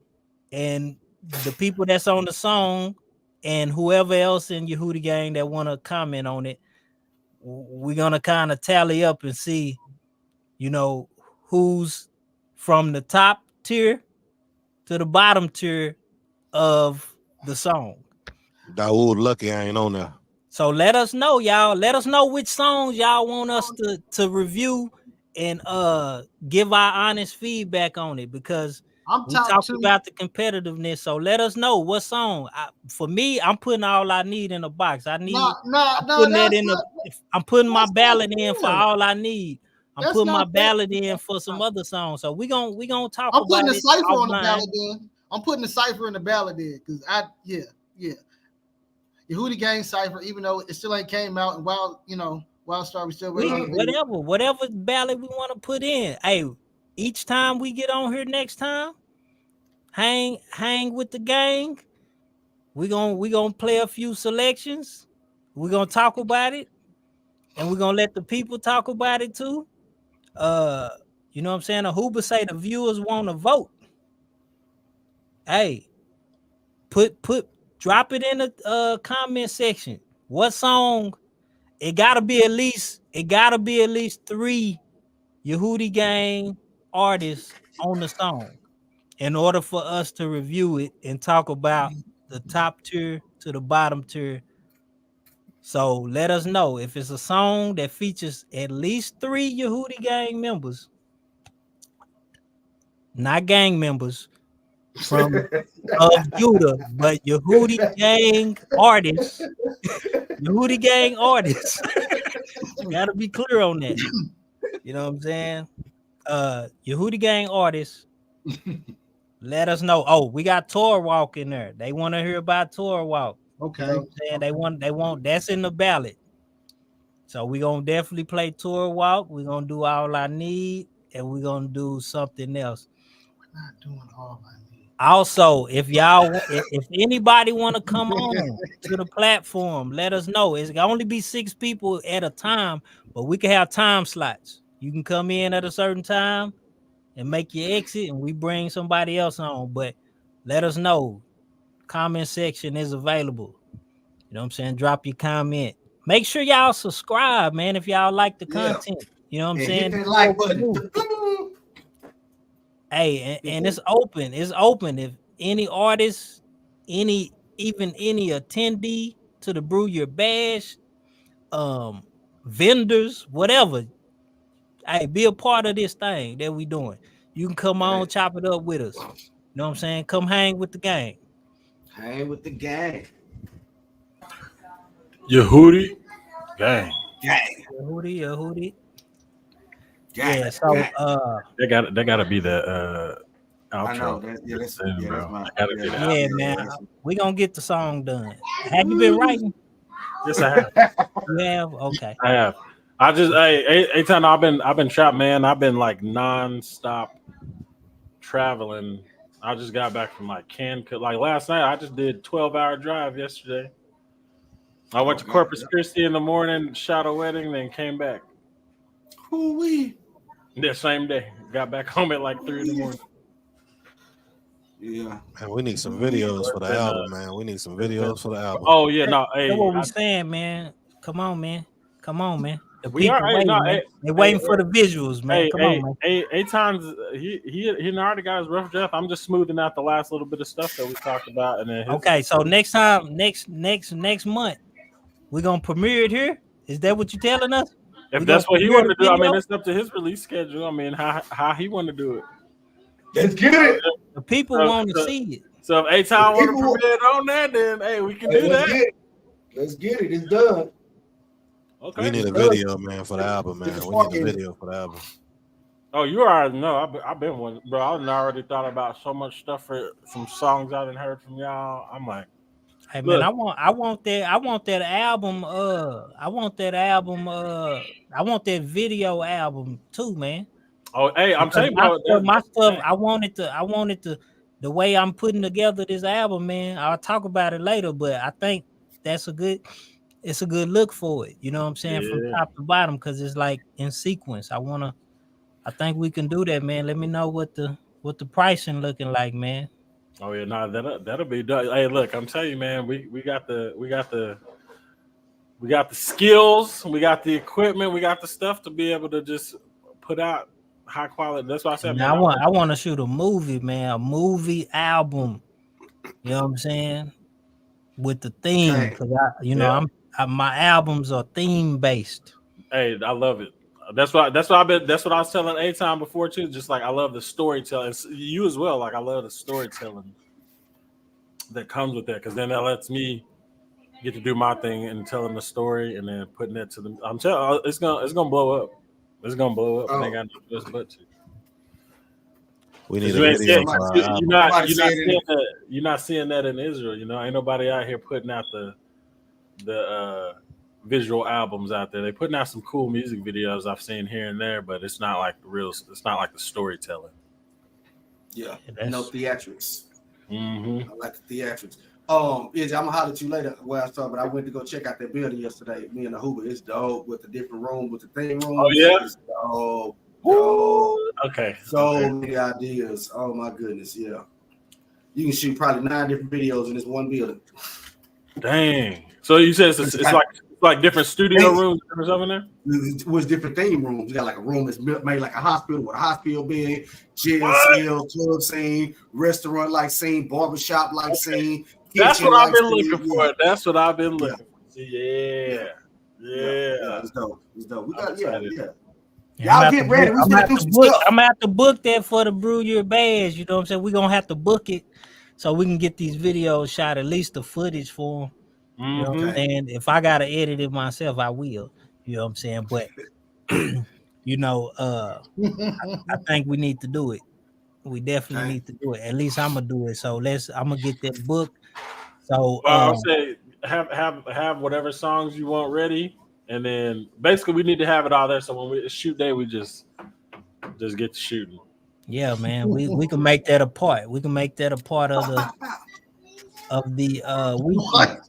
and the people that's on the song and whoever else in Yehudi Gang that want to comment on it, we're gonna kind of tally up and see, who's from the top tier to the bottom tier of the song. Daoud lucky I ain't on there. So let us know, y'all. Let us know which songs y'all want us to review and give our honest feedback on it, because We talked about the competitiveness, so let us know what song. For me, I'm putting All I Need in a box. I'm putting that in I'm putting my ballot in for All I Need. I'm putting my ballot in for some other songs. So we gonna talk about it. I'm putting the cipher on the ballot in. I'm putting the cipher in the ballot in because Yehudi Gang cipher, even though it still ain't came out, and Wildstar, we still whatever ballot we want to put in. Hey, each time we get on here next time, hang with the gang. We gonna play a few selections. We're gonna talk about it, and we're gonna let the people talk about it too. You know what I'm saying? Huber say the viewers want to vote. Hey, drop it in the comment section. What song? It gotta be at least 3 Yehudi Gang artists on the song in order for us to review it and talk about the top tier to the bottom tier. So let us know if it's a song that features at least 3 Yehudi Gang members, not gang members from Judah, but Yehudi Gang artists. Yehudi Gang artists. Gotta be clear on that. You know what I'm saying? Yehudi Gang artists. Let us know. Oh, we got Tour Walk in there. They want to hear about Tour Walk. Okay. You know what I'm saying? They want that's in the ballot. So we're gonna definitely play Tour Walk. We're gonna do All I Need, and we're gonna do something else. We're not doing All I Need. Also, if anybody want to come on to the platform, let us know. It's gonna only be 6 people at a time, but we can have time slots. You can come in at a certain time and make your exit, and we bring somebody else on. But let us know. Comment section is available. You know what I'm saying? Drop your comment. Make sure y'all subscribe, man, if y'all like the content. You know what I'm saying? Hit that like button. Hey, and it's open. It's open. If any artist, any attendee to the Brew Your Bash, vendors, whatever, hey, be a part of this thing that we doing. You can come on, chop it up with us. You know what I'm saying? Come hang with the gang. Hang with the gang. Yehudi Gang. Yehudi. Gang. Yeah, so they gotta be the outro. I know. That's my, yeah, man. We gonna get the song done. Have you been writing? Yes, I have. You have? Okay. I have. I just anytime I've been trapped, man. I've been like nonstop traveling. I just got back from like Cancun. Like last night, I just did 12-hour drive yesterday. I went to Corpus Christi in the morning, shot a wedding, then came back. Who-wee. The same day. Got back home at like 3 in the morning. Yeah. Man, we need some videos for the album, man. We need some videos for the album. Oh yeah, no. Hey, that's what we saying, man. Come on, man. The we people are, waiting, man. They're waiting for the visuals, man. Come on, man. 8 times he already got his rough draft. I'm just smoothing out the last little bit of stuff that we talked about, and then okay. So next month, we're gonna premiere it here. Is that what you're telling us? If that's what he wanted to do, I mean, it's up to his release schedule. I mean, how he want to do it. Let's get it. The people want to see it. So if 8 times want to premiere it on that, then hey, we can do that. Let's get it. It's done. Okay. We need a video, man, for the album, man. We need a video for the album. Oh, you already know. I've been one, bro. I already thought about so much stuff for some songs I didn't heard from y'all. I'm like, hey man, I want that album. I want that video album too, man. Oh, hey, I'm telling you, my stuff. I wanted to the way I'm putting together this album, man. I'll talk about it later, but I think it's a good look for it. You know what I'm saying? From top to bottom, because it's like in sequence. I think we can do that, man. Let me know what the pricing looking like, man. Oh yeah, no, that'll be done. Hey, look, I'm telling you, man, we got the skills, we got the equipment, we got the stuff to be able to just put out high quality. That's why I said, man, I want to shoot a movie, man, a movie album. You know what I'm saying? With the theme, because my albums are theme based. Hey, I love it. That's what I was telling A-Time before too. Just like I love the storytelling. It's you as well. Like I love the storytelling that comes with that, because then that lets me get to do my thing and telling the story and then putting it to them. I'm telling it's gonna blow up. It's gonna blow up, and they got no choice but to. We need a You ain't video seeing, for our you're album. not seeing that. You're not seeing that in Israel. You know, ain't nobody out here putting out the visual albums out there. They putting out some cool music videos I've seen here and there, but it's not like the real. It's not like the storytelling. Yeah, no theatrics. Mm-hmm. I like the theatrics. Izzy, I'm gonna holler at you later where I saw, but I went to go check out that building yesterday. Me and the Hoover, it's dope with the different rooms, with the theme rooms. Oh yeah, it's dope. Okay. So many ideas. Oh my goodness, yeah. You can shoot probably 9 different videos in this one building. Dang. So you said it's like different studio rooms or something there? It was different theme rooms. You got like a room that's made like a hospital with a hospital bed, jail cell, club scene, restaurant like scene, barbershop like scene. That's what I've been looking for. That's what I've been looking for. Yeah. It's dope. It's dope. We got yeah. Y'all get ready. I'm gonna have to book that for the Brew Your Badge. You know what I'm saying? We're gonna have to book it so we can get these videos shot, at least the footage for them. You know what I'm saying? If I gotta edit it myself, I will. You know what I'm saying? But you know, I think we need to do it. We definitely need to do it. At least I'm gonna do it. So I'm gonna get that book. So I'll say have whatever songs you want ready. And then basically we need to have it all there. So when we shoot day, we just get to shooting. Yeah, man. We can make that a part. We can make that a part of the weekend.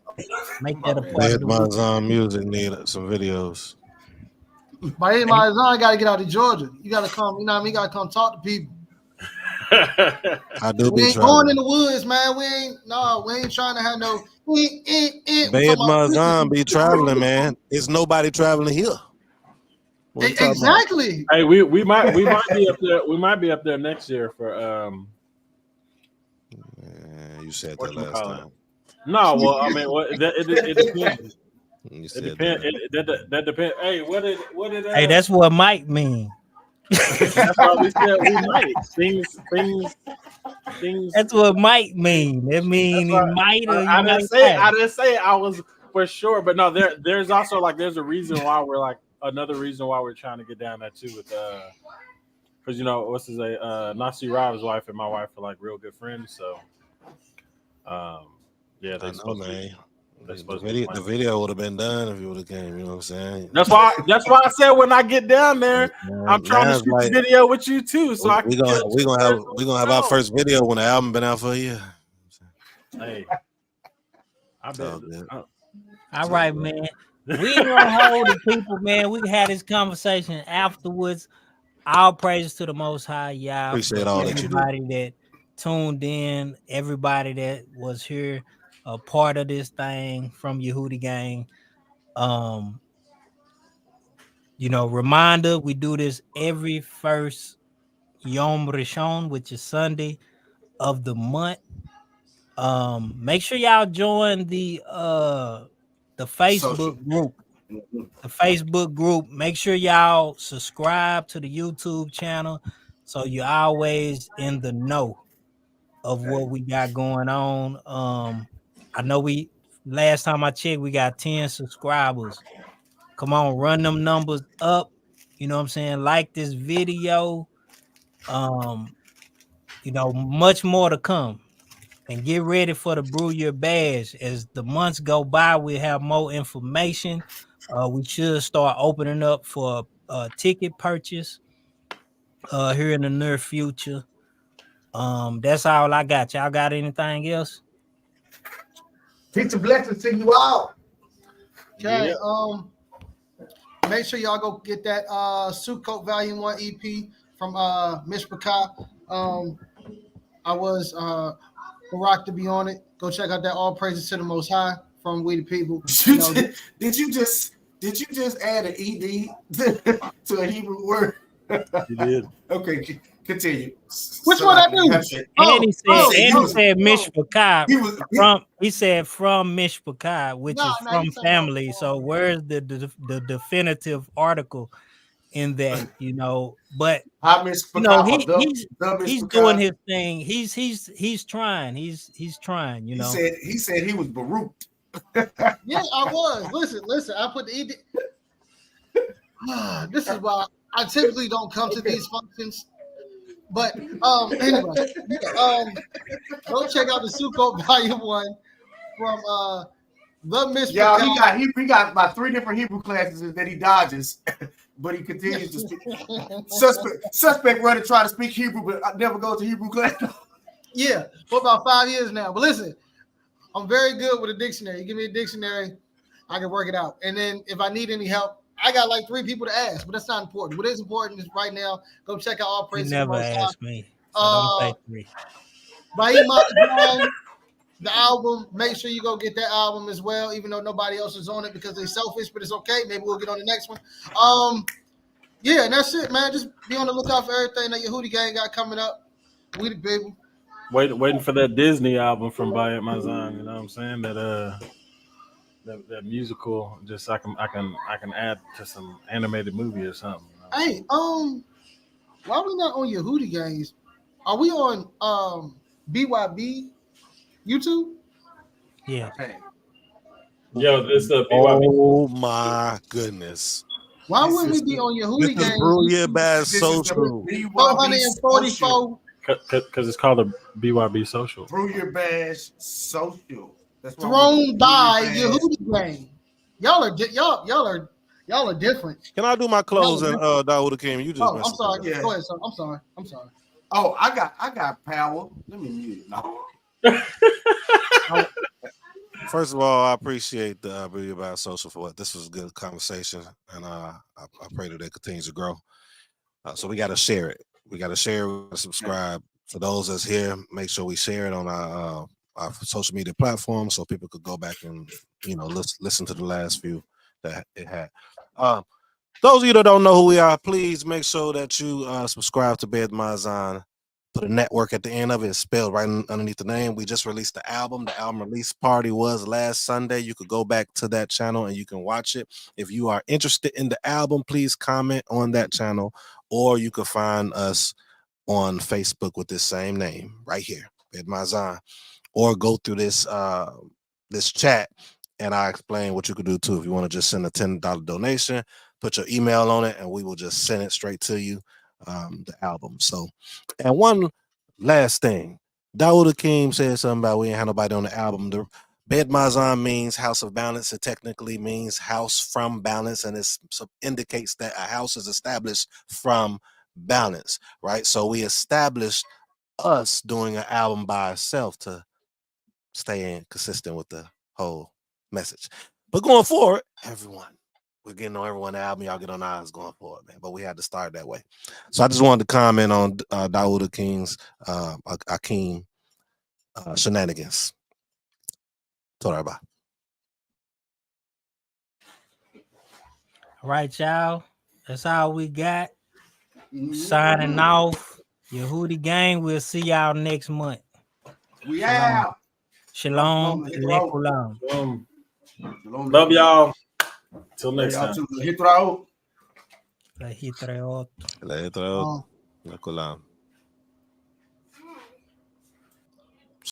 Make that a part of the Mazan Music need some videos. My Mazan gotta get out of Georgia. You gotta come, you know what I mean? You gotta come talk to people. I do we ain't going in the woods, man. We ain't trying to have no Bad Mazan be traveling, man. It's nobody traveling here. Exactly. Hey, we might be up there. We might be up there next year for you said that last time. No, well, I mean, it depends. It depends. That depends. Hey, what did? Hey, that's what might mean. That's why we said we might. Things. That's what might mean. It means you might. Or I didn't say I was for sure, but no. There's also like there's a reason why we're like another reason why we're trying to get down that too with because you know what's his name Nasi Rob's wife and my wife are like real good friends, so yeah, they know, man. The video would have been done if you would have came. You know what I'm saying? That's why I said when I get down there, I'm trying to shoot the video with you too. So we're gonna have our first video when the album been out for a year. Hey, I bet. All right, man. We ain't gonna hold the people, man. We can have this conversation afterwards. All praises to the Most High, y'all. Appreciate all that you do. Everybody that tuned in, everybody that was here. A part of this thing from Yehudi Gang. You know, reminder, we do this every first Yom Rishon, which is Sunday of the month. Make sure y'all join the Facebook group. The Facebook group. Make sure y'all subscribe to the YouTube channel so you're always in the know of what we got going on. I know last time I checked, we got 10 subscribers. Come on, run them numbers up. You know what I'm saying? Like this video. You know, much more to come. And get ready for the Brew Your Badge. As the months go by, we'll have more information. We should start opening up for ticket purchase here in the near future. That's all I got. Y'all got anything else? Peace and blessings to you all. Okay. Yeah. Make sure y'all go get that Sukkot Volume 1 EP from Mishpachah. I was Barack to be on it. Go check out that All Praises to the Most High from We the People. Did you just add an ED to a Hebrew word? You did. Okay, continue. Which one I do? And he said Mishpachah. He said from Mishpachah, which is from family. So where's the definitive article in that, you know, but I miss you know, he's doing his thing. He's trying. He's trying, you know. He said he was Baruch. Yeah, I was. Listen, I put the ED. This is why I typically don't come to these functions. But anyway, go check out the Sukkot Volume 1 from the Miss. Y'all, he got about 3 different Hebrew classes that he dodges, but he continues to speak. Suspect ready to try to speak Hebrew, but I never go to Hebrew class. Yeah, for about 5 years now. But listen, I'm very good with a dictionary. You give me a dictionary, I can work it out. And then if I need any help, I got like 3 people to ask, but that's not important. What is important is right now, go check out All Praise. You never asked me, so don't say 3. The album, make sure you go get that album as well, even though nobody else is on it because they're selfish, but it's okay. Maybe we'll get on the next one. Yeah, and that's it, man. Just be on the lookout for everything that Yehudi Gang got coming up. We the baby. Waiting for that Disney album from Bayat Mazan. You know what I'm saying? That musical. Just I can add to some animated movie or something. Hey, why we not on Yehudi Gangs? Are we on BYB YouTube? Yeah. Yo, this the BYB. Oh my goodness. Why wouldn't we be on Yehudi Gangs? Brew Your Bass Social. 444. Because it's called a BYB Social. Brew Your Bash Social. That's Thrown by Yehudi Gang. Y'all are different. Can I do my closing, Dawood Akeem? You just I'm sorry. Yeah. Go ahead, son. I'm sorry. Oh, I got power. Let me mute it. No. First of all, I appreciate the Brew Your Bass Social for what this was a good conversation, and I pray that it continues to grow. So we got to share it. We got to share. We gotta subscribe. For those that's here, make sure we share it on our social media platforms so people could go back and listen to the last few that it had. Those of you that don't know who we are, please make sure that you subscribe to Bed Mazan. Put a network at the end of it. It's spelled right underneath the name. We just released the album. The album release party was last Sunday. You could go back to that channel and you can watch it. If you are interested in the album, please comment on that channel, or you can find us on Facebook with this same name right here, Bed Mazan, or go through this chat and I explain what you could do too. If you want to just send a $10 donation, put your email on it, and we will just send it straight to you. The album. So, and one last thing, Dawood Akeem said something about we ain't had nobody on the album. The Bed Mazan means house of balance. It technically means house from balance, and it indicates that a house is established from balance, right? So we established us doing an album by ourselves to stay consistent with the whole message. But going forward, everyone. We're getting on everyone's album. Y'all get on ours going forward, man. But we had to start that way. So I just wanted to comment on Dawood Akeem's shenanigans. Told everybody. All right, y'all. That's all we got. Signing off. Yehudi Gang. We'll see y'all next month. We out. Shalom. Shalom. Love y'all. Till next time. La hitraot. La hitraot. La kulam.